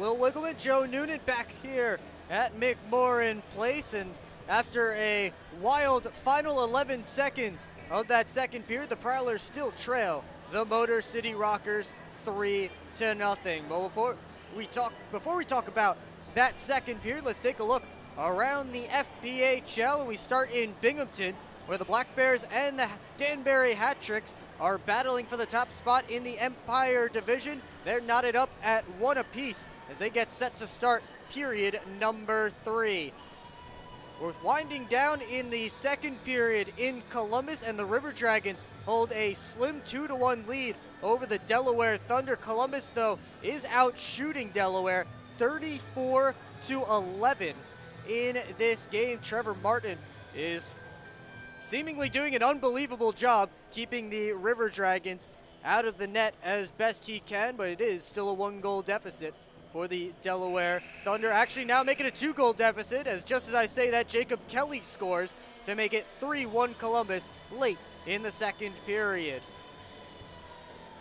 Will Wiggleman, Joe Noonan back here at McMorran Place. And after a wild final 11 seconds of that second period, the Prowlers still trail the Motor City Rockers 3-0. Well, before we talk about that second period, let's take a look around the FPHL, and we start in Binghamton, where the Black Bears and the Danbury Hat-Tricks are battling for the top spot in the Empire Division. They're knotted up at 1 apiece as they get set to start period number 3. We're winding down in the second period in Columbus, and the River Dragons hold a slim 2-1 lead over the Delaware Thunder. Columbus, though, is out shooting Delaware 34-11 in this game. Trevor Martin is seemingly doing an unbelievable job keeping the River Dragons out of the net as best he can, but it is still a 1-goal deficit for the Delaware Thunder. Actually now making a 2-goal deficit, as just as I say that, Jacob Kelly scores to make it 3-1 Columbus late in the second period.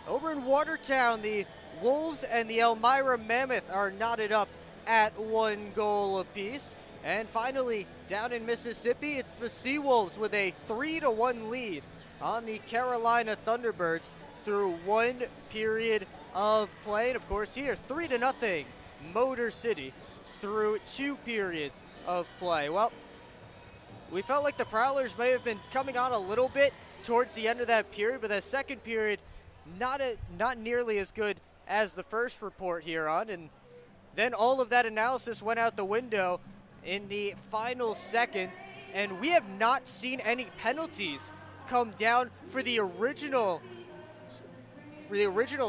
Over in Watertown, the Wolves and the Elmira Mammoth are knotted up at 1 goal apiece. And finally, down in Mississippi, it's the Seawolves with a 3-1 lead on the Carolina Thunderbirds through 1 period of play. And of course here, 3-0 Motor City through 2 periods of play. Well, we felt like the Prowlers may have been coming on a little bit towards the end of that period, but the second period not nearly as good as the first report here on. And then all of that analysis went out the window in the final seconds, and we have not seen any penalties come down for the original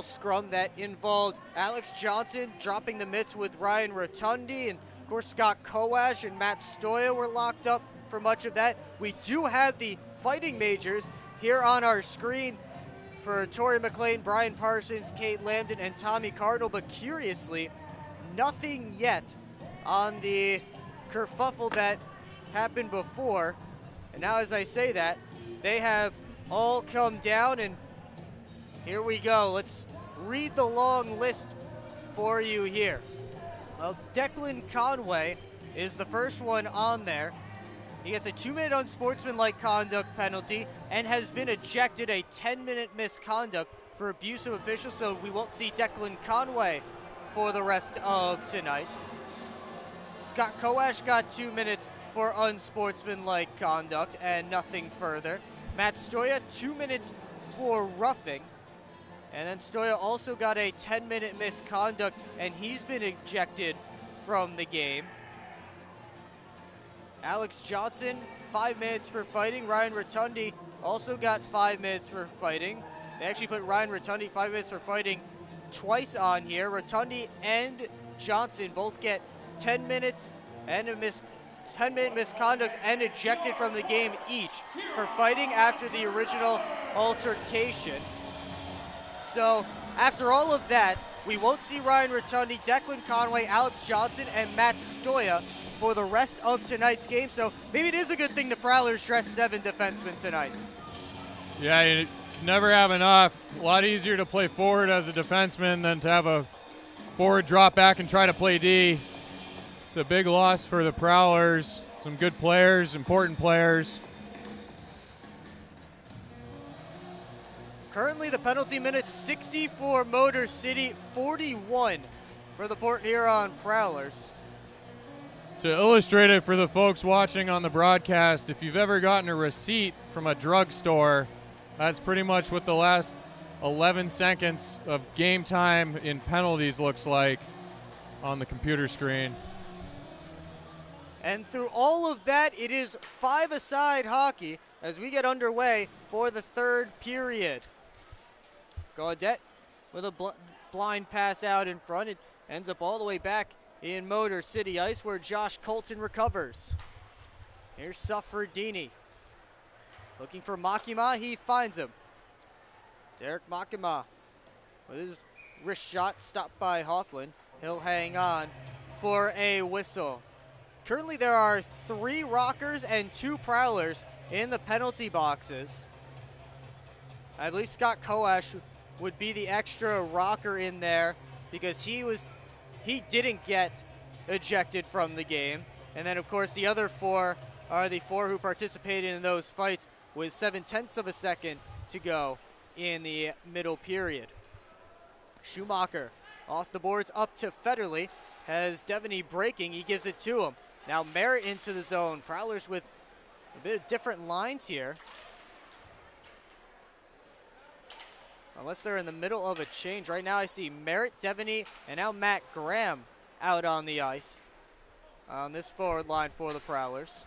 scrum that involved Alex Johnson dropping the mitts with Ryan Rotundi, and of course Scott Kowash and Matt Stoya were locked up for much of that. We do have the fighting majors here on our screen for Tori McLean, Brian Parsons, Kate Lambden, and Tommy Cardinal, but curiously, nothing yet on the kerfuffle that happened before. And now as I say that, they have all come down, and here we go. Let's read the long list for you here. Well, Declan Conway is the first one on there. He gets a 2-minute unsportsmanlike conduct penalty and has been ejected, a 10-minute misconduct for abuse of officials, so we won't see Declan Conway for the rest of tonight. Scott Kowash got 2 minutes for unsportsmanlike conduct and nothing further. Matt Stoya, 2 minutes for roughing. And then Stoya also got a 10-minute misconduct, and he's been ejected from the game. Alex Johnson, 5 minutes for fighting. Ryan Rotundi also got 5 minutes for fighting. They actually put Ryan Rotundi 5 minutes for fighting twice on here. Rotundi and Johnson both get 10 minutes and a 10-minute misconduct and ejected from the game each for fighting after the original altercation. So after all of that, we won't see Ryan Rotundi, Declan Conway, Alex Johnson, and Matt Stoya for the rest of tonight's game. So maybe it is a good thing the Prowlers dress 7 defensemen tonight. Yeah, you can never have enough. A lot easier to play forward as a defenseman than to have a forward drop back and try to play D. It's a big loss for the Prowlers. Some good players, important players. Currently the penalty minutes 60 for Motor City, 41 for the Port Huron Prowlers. To illustrate it for the folks watching on the broadcast, if you've ever gotten a receipt from a drugstore, that's pretty much what the last 11 seconds of game time in penalties looks like on the computer screen. And through all of that, it is 5-a-side hockey as we get underway for the third period. Gaudette with a blind pass out in front. It ends up all the way back in Motor City ice where Josh Colton recovers. Here's Suffredini. Looking for Makima, he finds him. Derek Makima with his wrist shot stopped by Hofflin. He'll hang on for a whistle. Currently there are 3 Rockers and 2 Prowlers in the penalty boxes. I believe Scott Kowash would be the extra Rocker in there because he was he didn't get ejected from the game. And then, of course, the other 4 are the 4 who participated in those fights with 0.7 of a second to go in the middle period. Schumacher off the boards up to Federley. Has Devaney breaking. He gives it to him. Now Merritt into the zone. Prowlers with a bit of different lines here. Unless they're in the middle of a change. Right now I see Merritt, Devaney, and now Matt Graham out on the ice on this forward line for the Prowlers.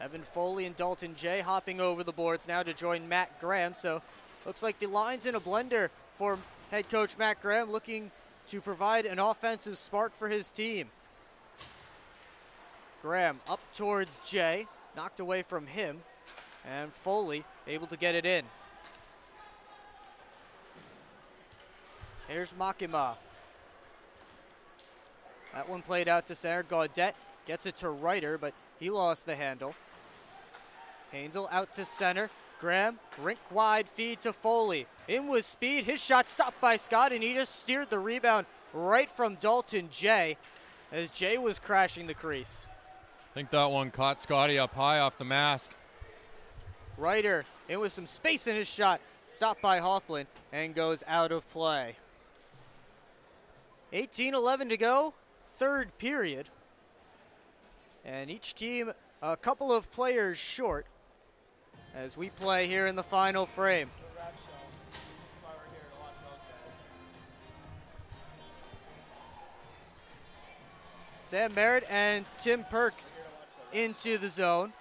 Evan Foley and Dalton Jay hopping over the boards now to join Matt Graham. So looks like the line's in a blender for head coach Matt Graham, looking to provide an offensive spark for his team. Graham up towards Jay, knocked away from him, and Foley able to get it in. Here's Makima. That one played out to center. Gaudet gets it to Ryder, but he lost the handle. Hansel out to center. Graham, rink wide feed to Foley. In with speed, his shot stopped by Scott, and he just steered the rebound right from Dalton Jay as Jay was crashing the crease. I think that one caught Scotty up high off the mask. Ryder in with some space in his shot, stopped by Hofflin, and goes out of play. 18-11 to go, third period. And each team a couple of players short as we play here in the final frame. Sam Merritt and Tim Perks into the zone,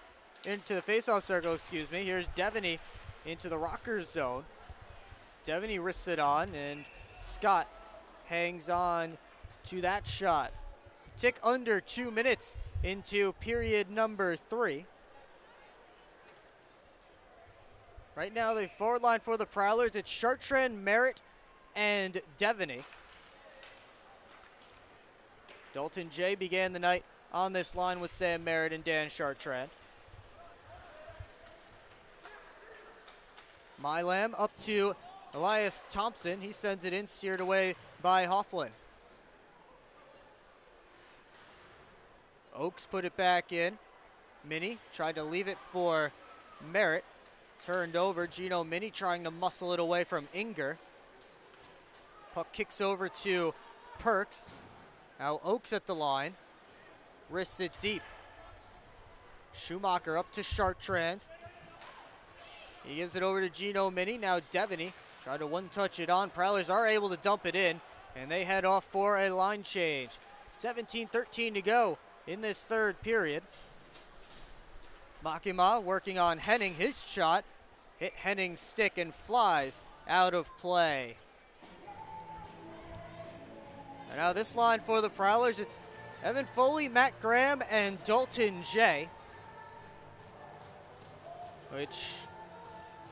into the faceoff circle, excuse me. Here's Devaney into the Rockers zone. Devaney risks it on, and Scott hangs on to that shot. Tick under 2 minutes into period number 3. Right now, the forward line for the Prowlers, it's Chartrand, Merritt, and Devaney. Dalton Jay began the night on this line with Sam Merritt and Dan Chartrand. Milam up to Elias Thompson. He sends it in, steered away by Hofflin. Oakes put it back in. Minnie tried to leave it for Merritt. Turned over. Gino Minnie trying to muscle it away from Inger. Puck kicks over to Perks. Now Oakes at the line. Wrists it deep. Schumacher up to Chartrand. He gives it over to Gino Minnie. Now Devaney tried to one-touch it on. Prowlers are able to dump it in, and they head off for a line change. 17-13 to go in this third period. Makima working on Henning. His shot hit Henning's stick and flies out of play. And now this line for the Prowlers, it's Evan Foley, Matt Graham, and Dalton Jay, which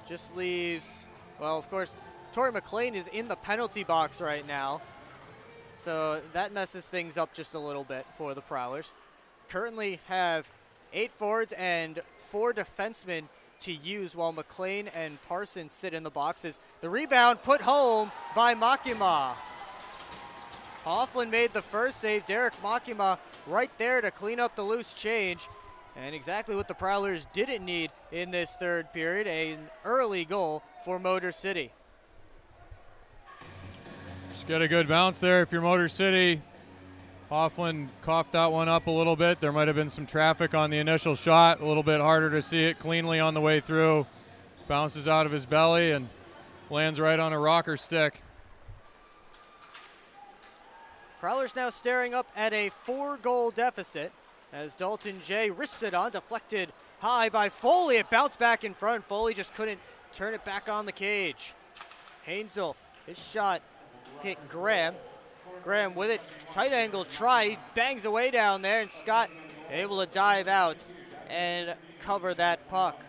just leaves, well, of course, Tori McLean is in the penalty box right now, so that messes things up just a little bit for the Prowlers. Currently have 8 forwards and 4 defensemen to use while McLean and Parsons sit in the boxes. The rebound put home by Makima. Hofflin made the first save. Derek Makima right there to clean up the loose change. And exactly what the Prowlers didn't need in this third period, an early goal for Motor City. Just get a good bounce there if you're Motor City. Hofflin coughed that one up a little bit. There might have been some traffic on the initial shot. A little bit harder to see it cleanly on the way through. Bounces out of his belly and lands right on a rocker stick. Prowlers now staring up at a 4-goal deficit as Dalton Jay risks it on, deflected high by Foley. It bounced back in front. Foley just couldn't turn it back on the cage. Hansel, his shot hit Graham. Graham with it, tight angle try, he bangs away down there, and Scott able to dive out and cover that puck.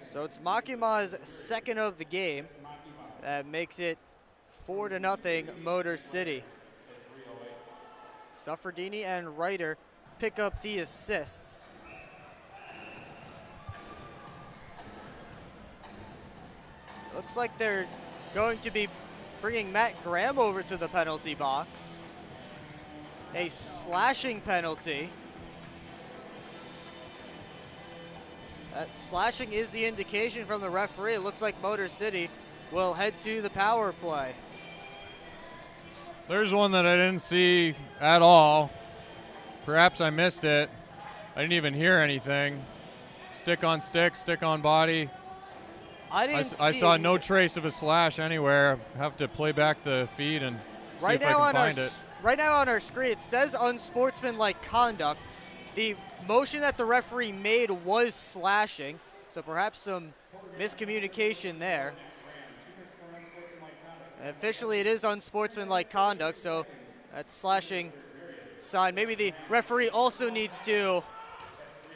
So it's Makima's second of the game. That makes it 4-0 Motor City. Suffredini and Ryder pick up the assists. Looks like they're going to be bringing Matt Graham over to the penalty box. A slashing penalty. That slashing is the indication from the referee. It looks like Motor City will head to the power play. There's one that I didn't see at all. Perhaps I missed it. I didn't even hear anything. Stick on stick, stick on body. I saw no trace of a slash anywhere. Have to play back the feed and see if I can find it. Right now on our screen, it says unsportsmanlike conduct. The motion that the referee made was slashing, so perhaps some miscommunication there. And officially, it is unsportsmanlike conduct, so that slashing sign. Maybe the referee also needs to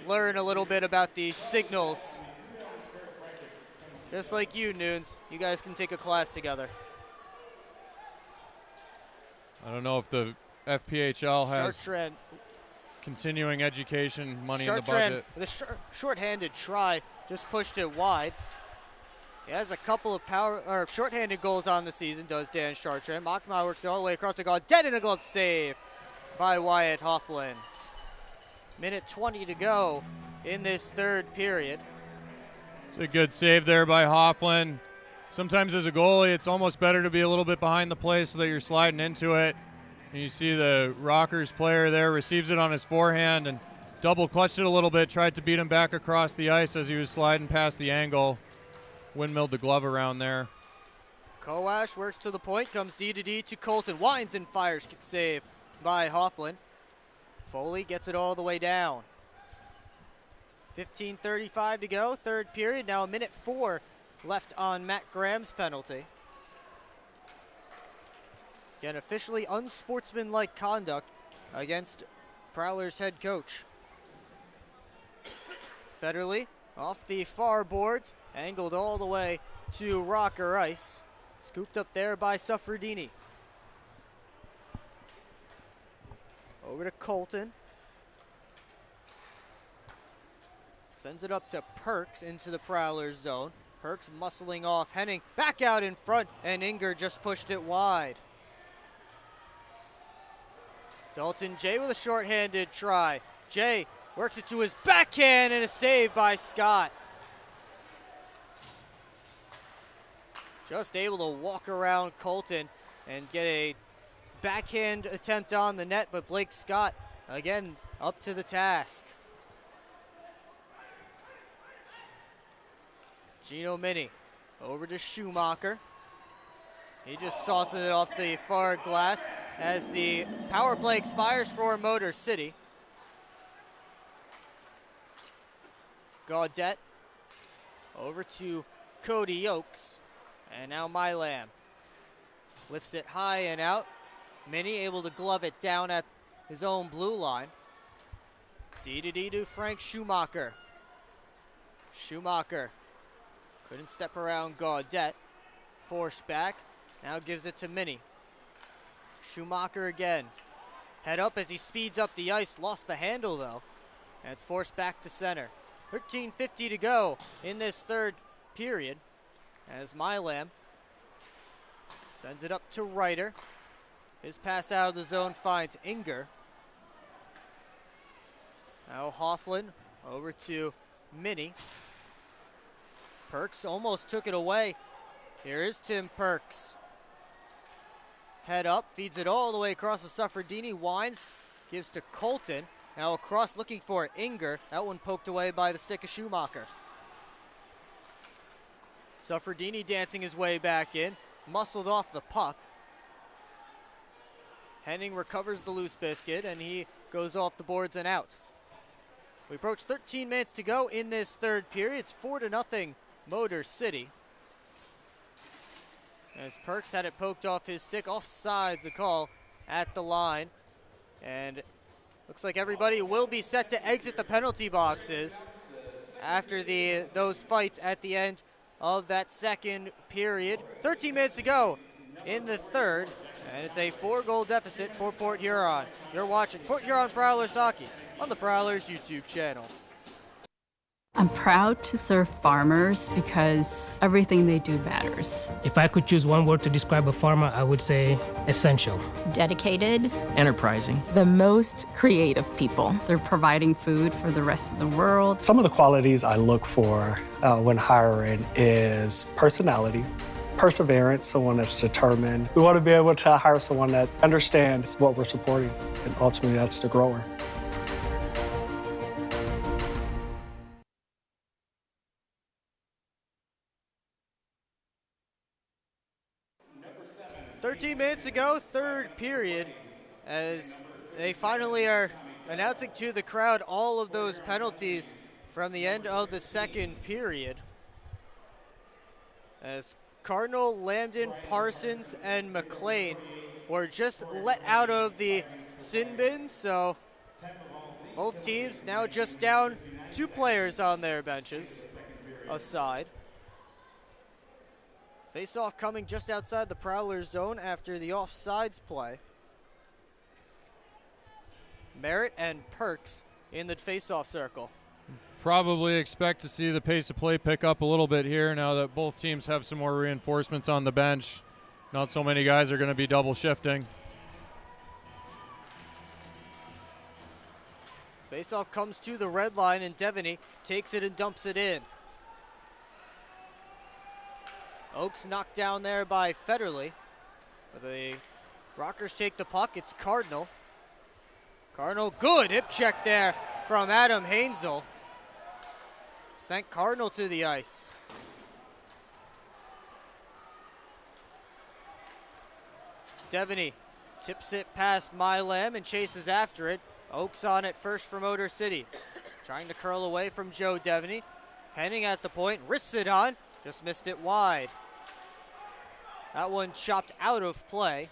learn a little bit about the signals. Just like you, Nunes. You guys can take a class together. I don't know if the FPHL has Chartrand, continuing education money in the budget. The shorthanded try just pushed it wide. He has a couple of shorthanded goals on the season, does Dan Chartrand. Mockma works it all the way across the goal. Dead in a glove save by Wyatt Hofflin. Minute 20 to go in this third period. It's a good save there by Hofflin. Sometimes as a goalie, it's almost better to be a little bit behind the play so that you're sliding into it. And you see the Rockers player there receives it on his forehand and double clutched it a little bit, tried to beat him back across the ice as he was sliding past the angle. Windmilled the glove around there. Kowash works to the point, comes D to Colton. Winds and fires, kick save by Hofflin. Foley gets it all the way down. 15:35 to go, third period. Now a minute 4 left on Matt Graham's penalty. Again, officially unsportsmanlike conduct against Prowlers head coach. Federley off the far boards, angled all the way to Rocker ice. Scooped up there by Suffredini. Over to Colton. Sends it up to Perks into the Prowlers zone. Perks muscling off Henning, back out in front, and Inger just pushed it wide. Dalton Jay with a shorthanded try. Jay works it to his backhand and a save by Scott. Just able to walk around Colton and get a backhand attempt on the net, but Blake Scott, again, up to the task. Gino Mini over to Schumacher. He just sauces it off the far glass as the power play expires for Motor City. Gaudette over to Cody Oakes. And now Milam lifts it high and out. Mini able to glove it down at his own blue line. D to Frank Schumacher. Schumacher couldn't step around Gaudette. Forced back. Now gives it to Mini. Schumacher again. Head up as he speeds up the ice. Lost the handle though. And it's forced back to center. 13:50 to go in this third period. As Milam sends it up to Ryder. His pass out of the zone finds Inger. Now Hofflin over to Mini. Perks almost took it away. Here is Tim Perks. Head up, feeds it all the way across the Suffredini. Winds, gives to Colton. Now across looking for Inger. That one poked away by the stick of Schumacher. Suffredini dancing his way back in. Muscled off the puck. Henning recovers the loose biscuit and he goes off the boards and out. We approach 13 minutes to go in this third period. It's 4-0 Motor City. As Perks had it poked off his stick, offsides the call at the line. And looks like everybody will be set to exit the penalty boxes after those fights at the end of that second period. 13 minutes to go in the third, and it's a 4-goal deficit for Port Huron. You're watching Port Huron Prowlers hockey on the Prowlers YouTube channel. I'm proud to serve farmers because everything they do matters. If I could choose one word to describe a farmer, I would say essential. Dedicated. Enterprising. The most creative people. They're providing food for the rest of the world. Some of the qualities I look for when hiring is personality, perseverance, someone that's determined. We want to be able to hire someone that understands what we're supporting, and ultimately that's the grower. Minutes ago, third period, as they finally are announcing to the crowd all of those penalties from the end of the second period. As Cardinal, Lambden, Parsons, and McLean were just let out of the sin bin, so both teams now just down 2 players on their benches aside. Face-off coming just outside the Prowlers zone after the offsides play. Merritt and Perks in the face-off circle. Probably expect to see the pace of play pick up a little bit here now that both teams have some more reinforcements on the bench. Not so many guys are going to be double shifting. Face-off comes to the red line, and Devaney takes it and dumps it in. Oaks knocked down there by Federley. But the Rockers take the puck. It's Cardinal. Cardinal, good hip check there from Adam Hainsel. Sent Cardinal to the ice. Devaney tips it past Milam and chases after it. Oaks on it first for Motor City. Trying to curl away from Joe Devaney. Heading at the point, wrists it on. Just missed it wide. That one chopped out of play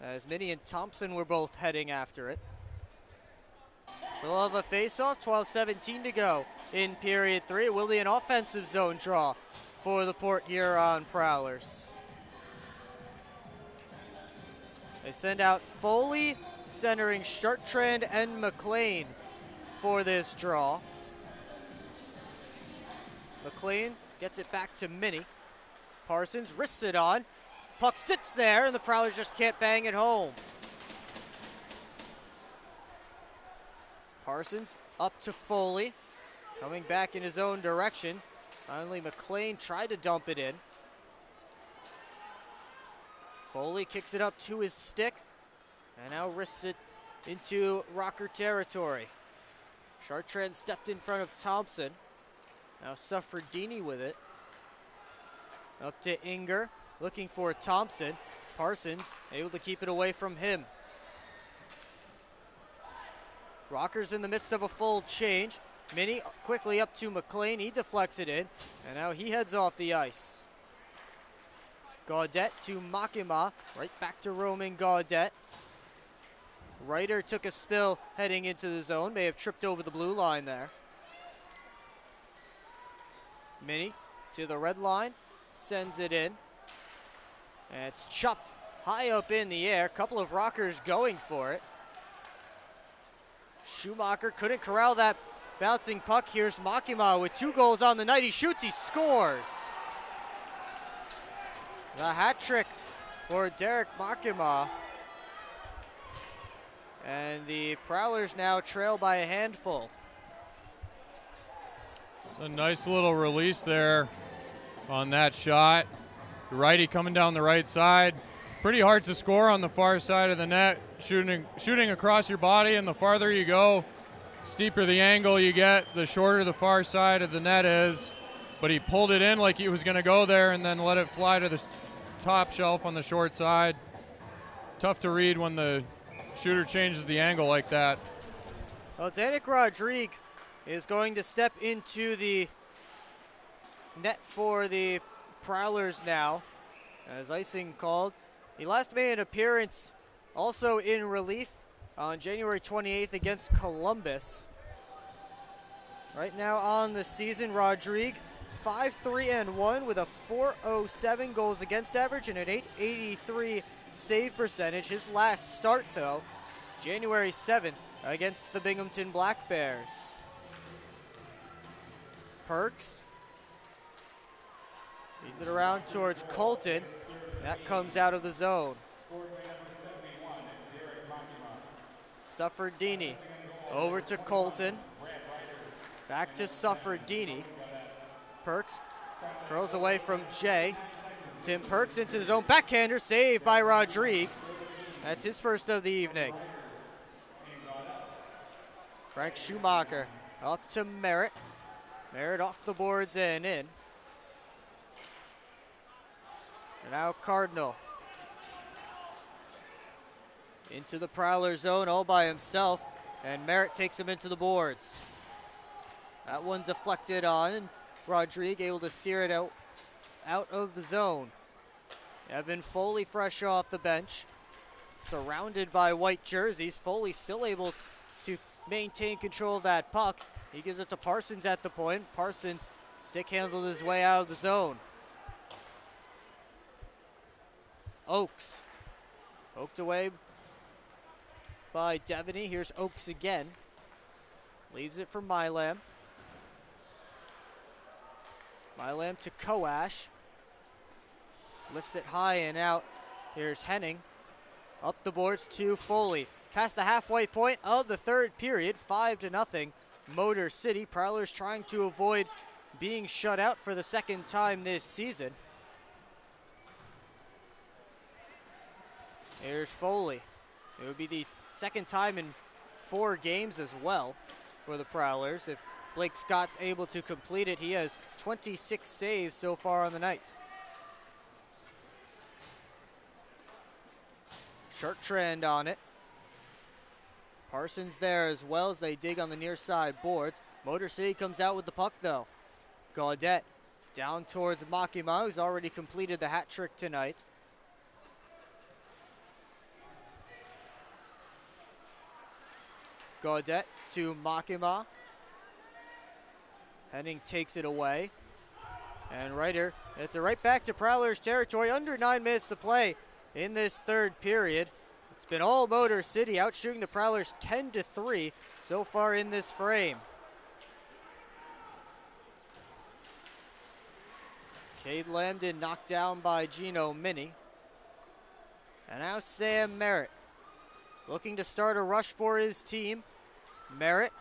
as Minnie and Thompson were both heading after it. Still have a face-off, 12:17 to go in period 3. It will be an offensive zone draw for the Port Huron Prowlers. They send out Foley, centering Chartrand and McLean for this draw. McLean gets it back to Minnie. Parsons wrists it on. Puck sits there, and the Prowlers just can't bang it home. Parsons up to Foley, coming back in his own direction. Finally, McLean tried to dump it in. Foley kicks it up to his stick, and now wrists it into Rocker territory. Chartrand stepped in front of Thompson. Now Suffredini with it. Up to Inger, looking for Thompson. Parsons able to keep it away from him. Rockers in the midst of a full change. Minnie quickly up to McLean. He deflects it in, and now he heads off the ice. Gaudette to Makima, right back to roaming Gaudette. Ryder took a spill heading into the zone, may have tripped over the blue line there. Minnie to the red line, sends it in. And it's chopped high up in the air. Couple of Rockers going for it. Schumacher couldn't corral that bouncing puck. Here's Makima with 2 goals on the night. He shoots, he scores. The hat trick for Derek Makima. And the Prowlers now trail by a handful. It's a nice little release there on that shot. The righty coming down the right side. Pretty hard to score on the far side of the net. Shooting across your body, and the farther you go, steeper the angle you get, the shorter the far side of the net is. But he pulled it in like he was going to go there and then let it fly to the top shelf on the short side. Tough to read when the shooter changes the angle like that. Well, Danik Rodrigue is going to step into the net for the Prowlers now, as icing called. He last made an appearance also in relief on January 28th against Columbus. Right now on the season, Rodrigue 5-3-1 with a .407 goals against average and an .883 save percentage. His last start, though, January 7th against the Binghamton Black Bears. Perks feeds it around towards Colton. That comes out of the zone. Suffredini over to Colton. Back to Suffredini. Perks curls away from Jay. Tim Perks into the zone. Backhander saved by Rodrigue. That's his first of the evening. Frank Schumacher up to Merritt. Merritt off the boards and in. And now Cardinal. Into the Prowler zone all by himself. And Merritt takes him into the boards. That one deflected on. And Rodrigue able to steer it out of the zone. Evan Foley fresh off the bench. Surrounded by white jerseys. Foley still able to maintain control of that puck. He gives it to Parsons at the point. Parsons stick handled his way out of the zone. Oakes. Poked away by Devaney. Here's Oakes again. Leaves it for Milam. Milam to Koash. Lifts it high and out. Here's Henning. Up the boards to Foley. Past the halfway point of the third period. 5-0. Motor City. Prowlers trying to avoid being shut out for the second time this season. Here's Foley. It would be the second time in 4 games as well for the Prowlers. If Blake Scott's able to complete it, he has 26 saves so far on the night. Short trend on it. Parsons there as well as they dig on the near side boards. Motor City comes out with the puck though. Gaudette down towards Makima, who's already completed the hat trick tonight. Gaudette to Makima. Henning takes it away. And Ryder, it's a right back to Prowlers territory. Under 9 minutes to play in this third period. It's been all Motor City out shooting the Prowlers 10-3 so far in this frame. Cade Lambden knocked down by Gino Mini. And now Sam Merritt looking to start a rush for his team. Merritt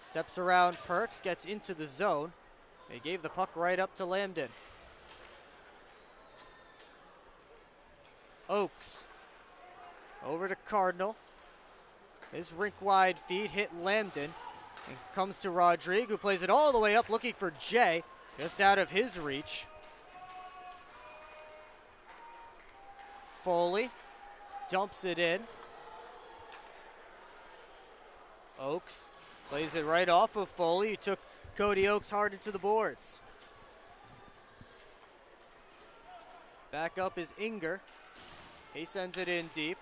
steps around Perks, gets into the zone. They gave the puck right up to Lambden. Oakes over to Cardinal. His rink-wide feed hit Lambden and comes to Rodrigue, who plays it all the way up looking for Jay, just out of his reach. Foley dumps it in. Oakes plays it right off of Foley, who took Cody Oakes hard into the boards. Back up is Inger. He sends it in deep.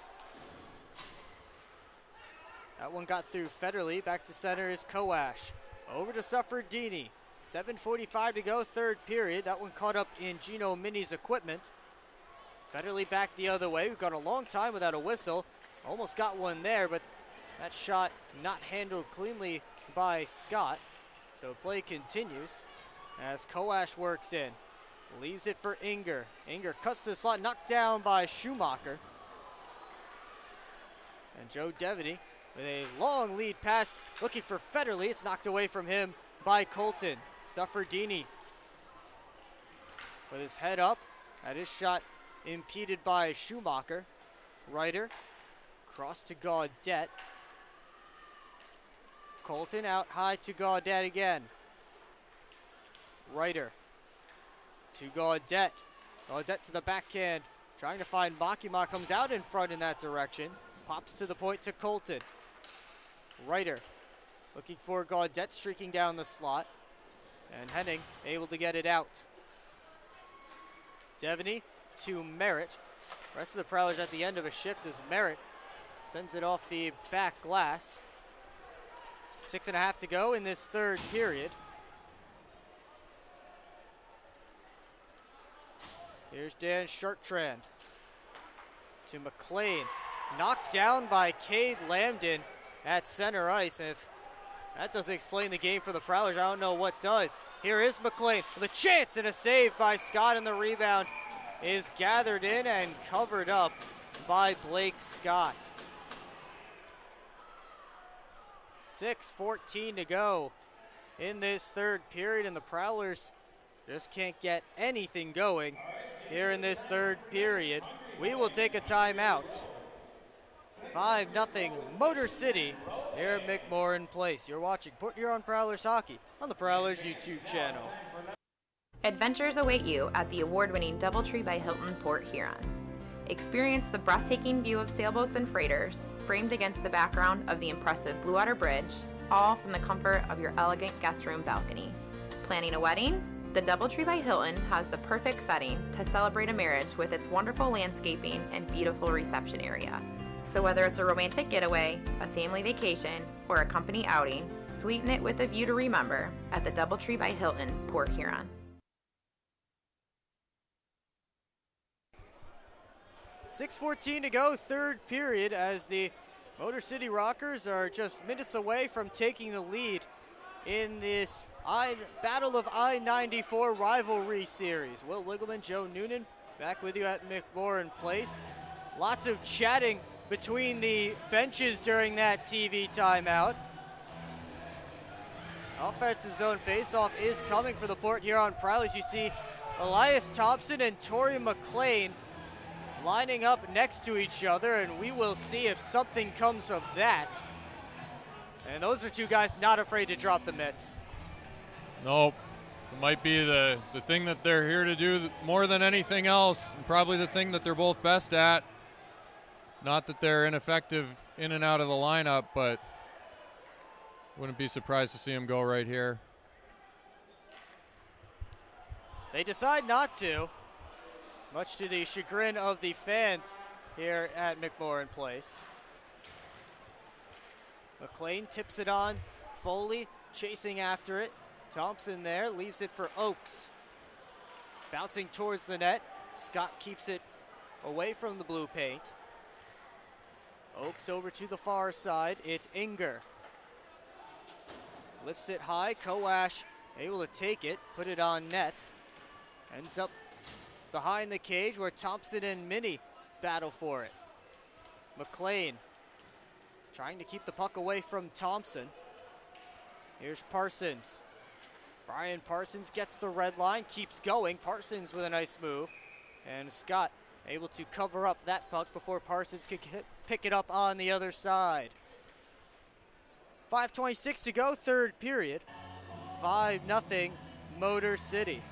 That one got through Federley. Back to center is Koash. Over to Suffredini. 7:45 to go, third period. That one caught up in Gino Mini's equipment. Federley back the other way. We've gone a long time without a whistle. Almost got one there, but that shot not handled cleanly by Scott. So play continues as Koash works in. Leaves it for Inger. Inger cuts to the slot, knocked down by Schumacher. And Joe Devaney with a long lead pass looking for Federley. It's knocked away from him by Colton. Suffredini with his head up. That is shot impeded by Schumacher. Ryder cross to Gaudette. Colton out high to Gaudette again. Ryder to Gaudette. Gaudette to the backhand. Trying to find Makima. Comes out in front in that direction. Pops to the point to Colton. Ryder looking for Gaudette streaking down the slot. And Henning able to get it out. Devaney to Merritt. Rest of the Prowlers at the end of a shift as Merritt sends it off the back glass. 6.5 to go in this third period. Here's Dan Sharktrand to McLean. Knocked down by Cade Lambden at center ice. And if that doesn't explain the game for the Prowlers, I don't know what does. Here is McLean with a chance and a save by Scott, and the rebound is gathered in and covered up by Blake Scott. 6:14 to go in this third period, and the Prowlers just can't get anything going here in this third period. We will take a timeout. 5-0 Motor City here at McMorran Place. You're watching Port Huron Prowlers hockey on the Prowlers YouTube channel. Adventures await you at the award-winning DoubleTree by Hilton Port Huron. Experience the breathtaking view of sailboats and freighters, framed against the background of the impressive Blue Water Bridge, all from the comfort of your elegant guest room balcony. Planning a wedding? The DoubleTree by Hilton has the perfect setting to celebrate a marriage with its wonderful landscaping and beautiful reception area. So whether it's a romantic getaway, a family vacation, or a company outing, sweeten it with a view to remember at the DoubleTree by Hilton, Port Huron. 6:14 to go, third period, as the Motor City Rockers are just minutes away from taking the lead in this Battle of I-94 rivalry series. Will Wiggleman, Joe Noonan, back with you at McMorran Place. Lots of chatting between the benches during that TV timeout. Offensive zone faceoff is coming for the Port Huron Prowlers. You see Elias Thompson and Tori McLean lining up next to each other, and we will see if something comes of that. And those are two guys not afraid to drop the mitts. Nope. It might be the thing that they're here to do more than anything else, and probably the thing that they're both best at. Not that they're ineffective in and out of the lineup, but wouldn't be surprised to see them go right here. They decide not to, much to the chagrin of the fans here at McMorran Place. McLean tips it on. Foley chasing after it. Thompson there leaves it for Oakes. Bouncing towards the net. Scott keeps it away from the blue paint. Oakes over to the far side. It's Inger. Lifts it high. Koash able to take it, put it on net. Ends up behind the cage where Thompson and Minnie battle for it. McLean trying to keep the puck away from Thompson. Here's Parsons. Brian Parsons gets the red line, keeps going. Parsons with a nice move. And Scott able to cover up that puck before Parsons could pick it up on the other side. 5:26 to go, third period. 5-0 Motor City.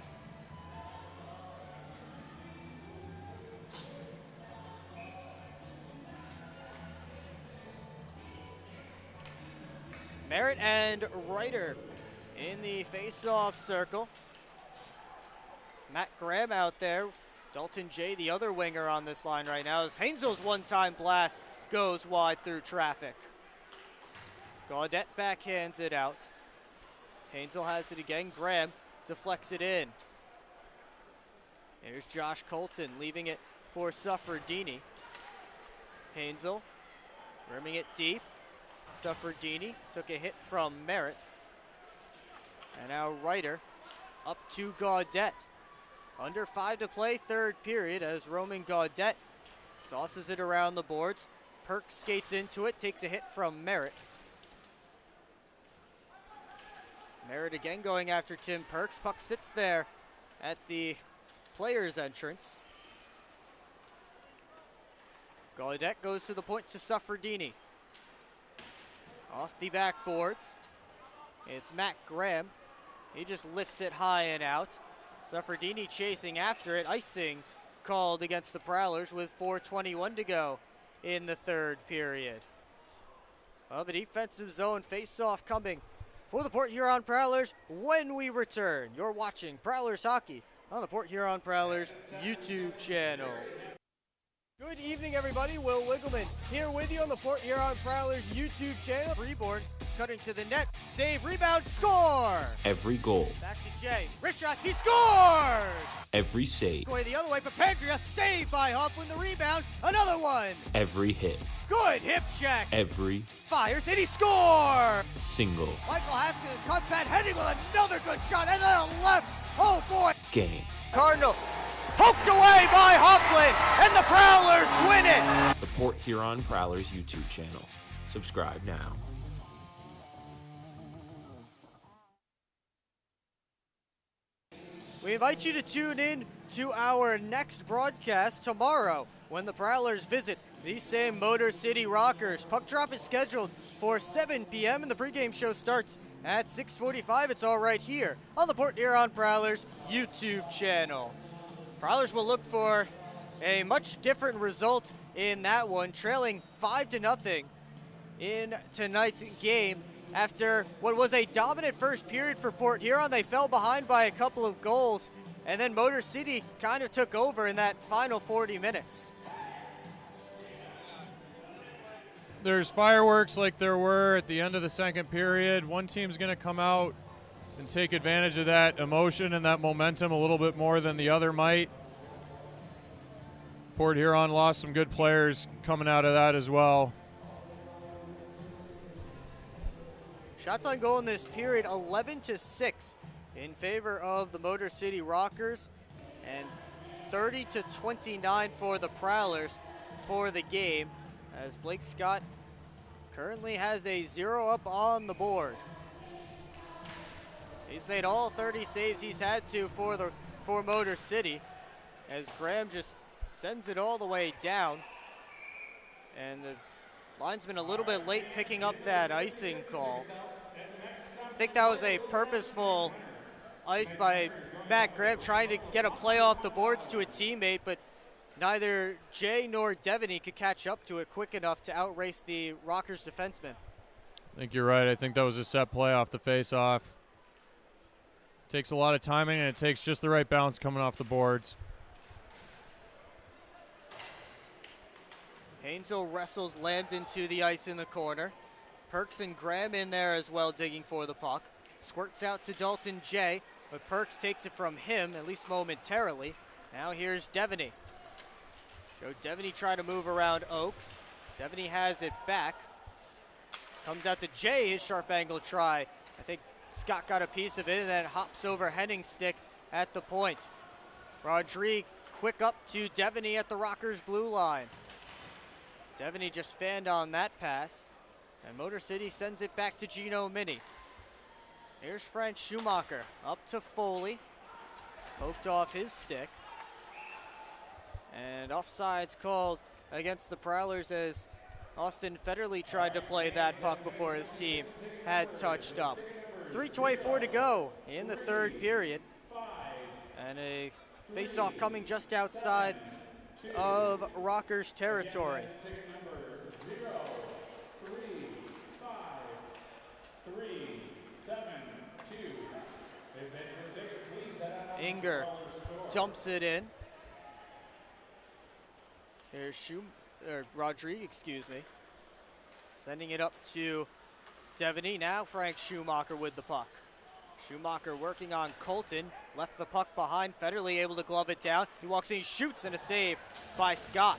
Merritt and Ryder in the face-off circle. Matt Graham out there. Dalton Jay, the other winger on this line right now, as Hainzel's one-time blast goes wide through traffic. Gaudette backhands it out. Hainzel has it again. Graham deflects it in. There's Josh Colton leaving it for Suffredini. Hainzel rimming it deep. Suffredini took a hit from Merritt. And now Ryder up to Gaudette. Under 5 to play, third period, as Roman Gaudette sauces it around the boards. Perks skates into it, takes a hit from Merritt. Merritt again going after Tim Perks. Puck sits there at the player's entrance. Gaudette goes to the point to Suffredini. Off the backboards, it's Matt Graham. He just lifts it high and out. Suffredini chasing after it. Icing called against the Prowlers with 4:21 to go in the third period. Of a defensive zone face-off coming for the Port Huron Prowlers when we return. You're watching Prowlers Hockey on the Port Huron Prowlers YouTube channel. Good evening, everybody. Will Wiggleman here with you on the Port Huron Prowlers YouTube channel. Freeborn cutting to the net. Save, rebound, score! Every goal, Back to Jay. Wrist shot, he scores! every save, Going the other way, Papandrea, saved by Hoffman, the rebound, another one! every hit. Good! Good hip check. Every Fires and he scores! single Michael Haskins, cut back, heading with another good shot, and then a left. Oh boy! game. Cardinal poked away by Hopland, and the Prowlers win it! The Port Huron Prowlers YouTube channel. Subscribe now. We invite you to tune in to our next broadcast tomorrow when the Prowlers visit these same Motor City Rockers. Puck drop is scheduled for 7 p.m. and the pregame show starts at 6:45. It's all right here on the Port Huron Prowlers YouTube channel. Prowlers will look for a much different result in that one, trailing 5-0 in tonight's game. After what was a dominant first period for Port Huron, they fell behind by a couple of goals, and then Motor City kind of took over in that final 40 minutes. There's fireworks like there were at the end of the second period. One team's going to come out and take advantage of that emotion and that momentum a little bit more than the other might. Port Huron lost some good players coming out of that as well. Shots on goal in this period, 11-6 in favor of the Motor City Rockers, and 30-29 for the Prowlers for the game, as Blake Scott currently has a 0 up on the board. He's made all 30 saves he's had to for Motor City, as Graham just sends it all the way down, and the linesman a little bit late picking up that icing call. I think that was a purposeful ice by Matt Graham, trying to get a play off the boards to a teammate, but neither Jay nor Devaney could catch up to it quick enough to outrace the Rockers defenseman. I think you're right. I think that was a set play off the face-off. Takes a lot of timing, and it takes just the right bounce coming off the boards. Haynesville wrestles Lambden to the ice in the corner. Perks and Graham in there as well, digging for the puck. Squirts out to Dalton Jay, but Perks takes it from him, at least momentarily. Now here's Devaney. Joe Devaney trying to move around Oaks. Devaney has it back. Comes out to Jay, his sharp angle try. I think Scott got a piece of it and then hops over Henning's stick at the point. Rodrigue quick up to Devaney at the Rockers blue line. Devaney just fanned on that pass, and Motor City sends it back to Gino Mini. Here's Frank Schumacher up to Foley, poked off his stick, and offsides called against the Prowlers as Austin Federley tried to play that puck before his team had touched up. 3:24 to go in the third period, and a face-off coming just outside of Rockers territory. Inger dumps it in. Here's Rodrigue, excuse me. Sending it up to Devaney. Now Frank Schumacher with the puck. Schumacher working on Colton. Left the puck behind. Federley able to glove it down. He walks in, he shoots, and a save by Scott.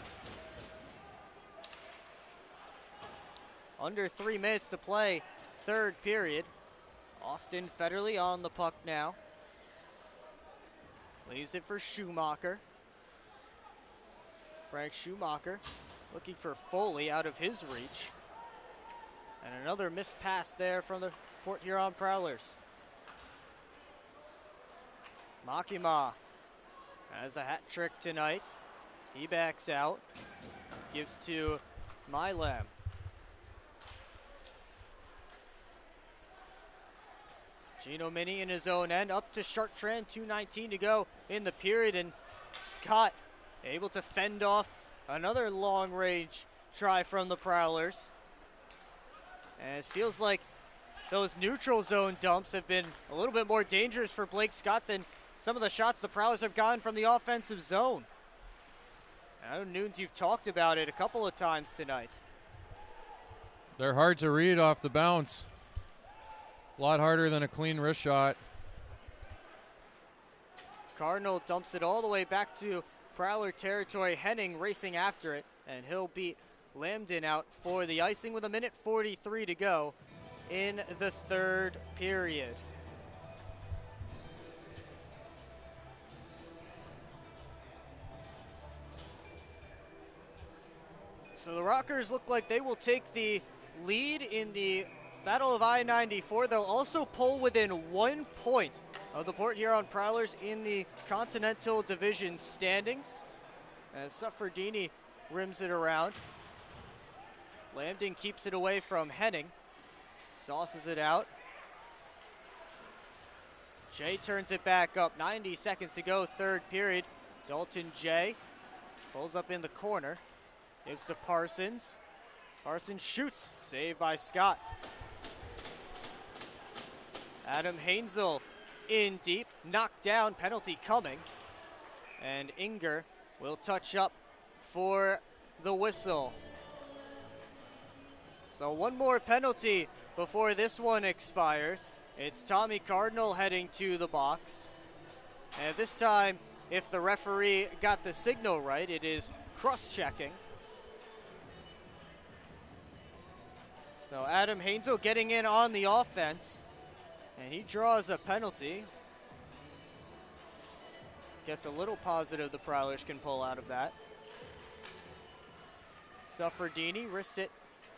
Under 3 minutes to play, third period. Austin Federley on the puck now. Leaves it for Schumacher. Frank Schumacher looking for Foley out of his reach. And another missed pass there from the Port Huron Prowlers. Makima has a hat trick tonight. He backs out. Gives to Milam. Gino Mini in his own end, up to Chartrand, 2:19 to go in the period, and Scott able to fend off another long-range try from the Prowlers. And it feels like those neutral zone dumps have been a little bit more dangerous for Blake Scott than some of the shots the Prowlers have gotten from the offensive zone. I know, Nunes, you've talked about it a couple of times tonight. They're hard to read off the bounce. A lot harder than a clean wrist shot. Cardinal dumps it all the way back to Prowler territory. Henning racing after it, and he'll beat Lambden out for the icing with 1:43 to go in the third period. So the Rockers look like they will take the lead in the Battle of I-94. They'll also pull within 1 point of the Port Huron Prowlers in the Continental Division standings, as Suffredini rims it around. Lambden keeps it away from Henning, sauces it out. Jay turns it back up, 90 seconds to go, third period. Dalton Jay pulls up in the corner, gives to Parsons. Parsons shoots, saved by Scott. Adam Hainsel in deep, knocked down, penalty coming. And Inger will touch up for the whistle. So one more penalty before this one expires. It's Tommy Cardinal heading to the box. And this time, if the referee got the signal right, it is cross-checking. So Adam Hainsel getting in on the offense, and he draws a penalty. Guess a little positive the Prowlers can pull out of that. Suffredini risks it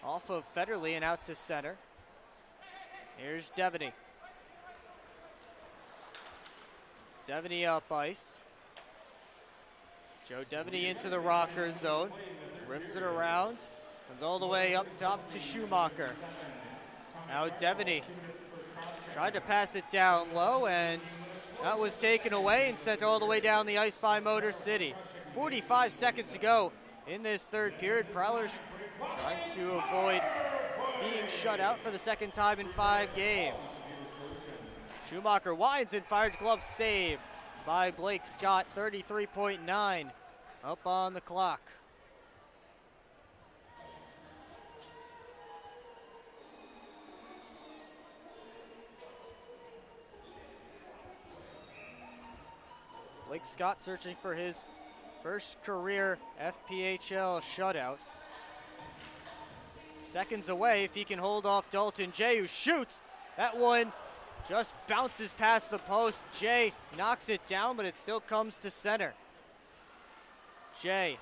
off of Federley and out to center. Here's Devaney. Devaney up ice. Joe Devaney into the Rocker zone. Rims it around. Comes all the way up top to Schumacher. Now Devaney tried to pass it down low, and that was taken away and sent all the way down the ice by Motor City. 45 seconds to go in this third period. Prowlers trying to avoid being shut out for the second time in 5 games. Schumacher winds and fires glove save by Blake Scott. 33.9 up on the clock. Blake Scott searching for his first career FPHL shutout. Seconds away if he can hold off Dalton Jay, who shoots. That one just bounces past the post. Jay knocks it down, but it still comes to center. Jay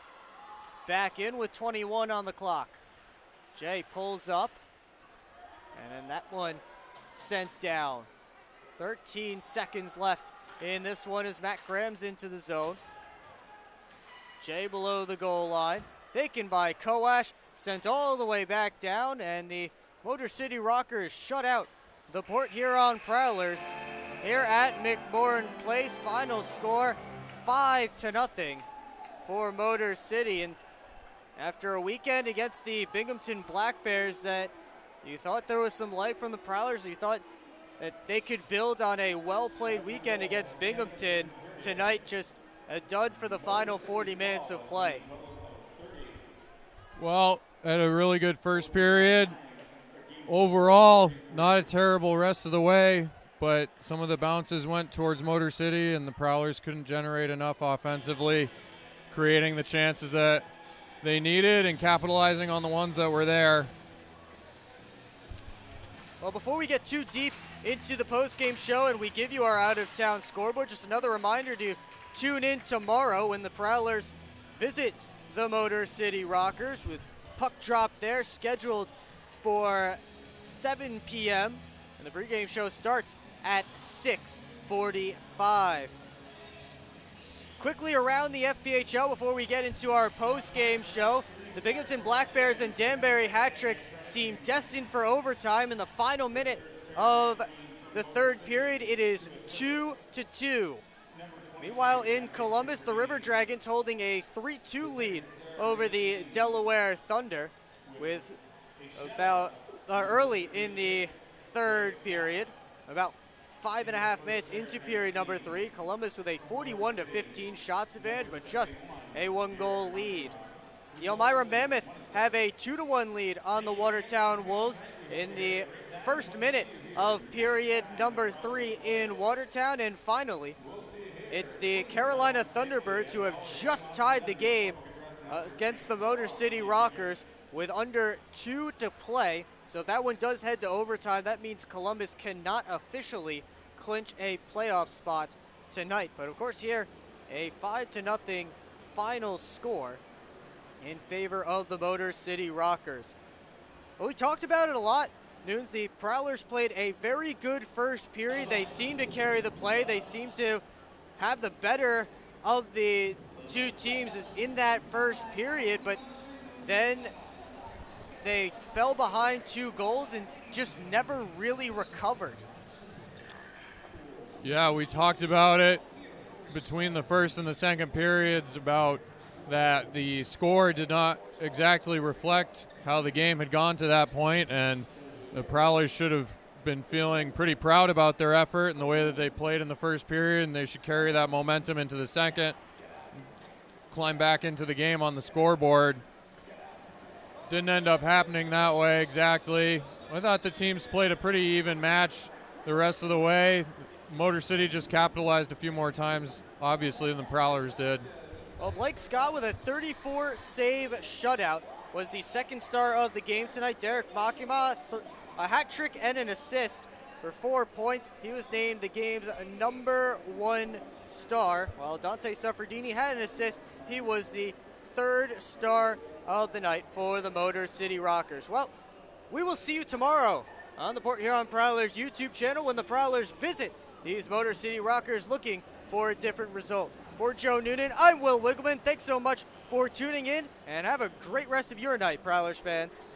back in with 21 on the clock. Jay pulls up, and then that one sent down. 13 seconds left in this one as Matt Graham's into the zone. Jay below the goal line, taken by Koash, sent all the way back down, and the Motor City Rockers shut out the Port Huron Prowlers here at McMorran Place. Final score 5-0 for Motor City. And after a weekend against the Binghamton Black Bears that you thought there was some life from the Prowlers, you thought that they could build on a well-played weekend against Binghamton, tonight just a dud for the final 40 minutes of play. Well, had a really good first period. Overall, not a terrible rest of the way, but some of the bounces went towards Motor City, and the Prowlers couldn't generate enough offensively, creating the chances that they needed and capitalizing on the ones that were there. Well, before we get too deep into the post-game show and we give you our out-of-town scoreboard, just another reminder to tune in tomorrow when the Prowlers visit the Motor City Rockers, with puck drop there scheduled for 7 p.m. and the pregame show starts at 6:45. Quickly around the FPHL before we get into our post-game show, the Binghamton Black Bears and Danbury Hat-Tricks seem destined for overtime in the final minute of the third period. It is 2-2. Meanwhile, in Columbus, the River Dragons holding a 3-2 lead over the Delaware Thunder with about early in the third period, about 5.5 minutes into period number 3. Columbus with a 41-15 shots advantage, but just a 1-goal lead. The Elmira Mammoth have a 2-1 lead on the Watertown Wolves in the first minute of period number 3 in Watertown. And finally, it's the Carolina Thunderbirds, who have just tied the game against the Motor City Rockers with under 2 to play. So if that one does head to overtime, that means Columbus cannot officially clinch a playoff spot tonight. But of course here, a 5-0 final score in favor of the Motor City Rockers. Well, we talked about it a lot. Nunes, the Prowlers played a very good first period. They seemed to carry the play. They seemed to have the better of the two teams in that first period, but then they fell behind 2 goals and just never really recovered. Yeah, we talked about it between the first and the second periods about that the score did not exactly reflect how the game had gone to that point, and the Prowlers should have been feeling pretty proud about their effort and the way that they played in the first period, and they should carry that momentum into the second, climb back into the game on the scoreboard. Didn't end up happening that way exactly. I thought the teams played a pretty even match the rest of the way. Motor City just capitalized a few more times, obviously, than the Prowlers did. Well, Blake Scott with a 34-save shutout was the second star of the game tonight. Derek Makima, a hat trick and an assist for 4 points. He was named the game's #1 star, while Dante Suffredini had an assist. He was the 3rd star of the night for the Motor City Rockers. Well, we will see you tomorrow on the Port Huron Prowlers YouTube channel when the Prowlers visit these Motor City Rockers looking for a different result. For Joe Noonan, I'm Will Wiggleman. Thanks so much for tuning in, and have a great rest of your night, Prowlers fans.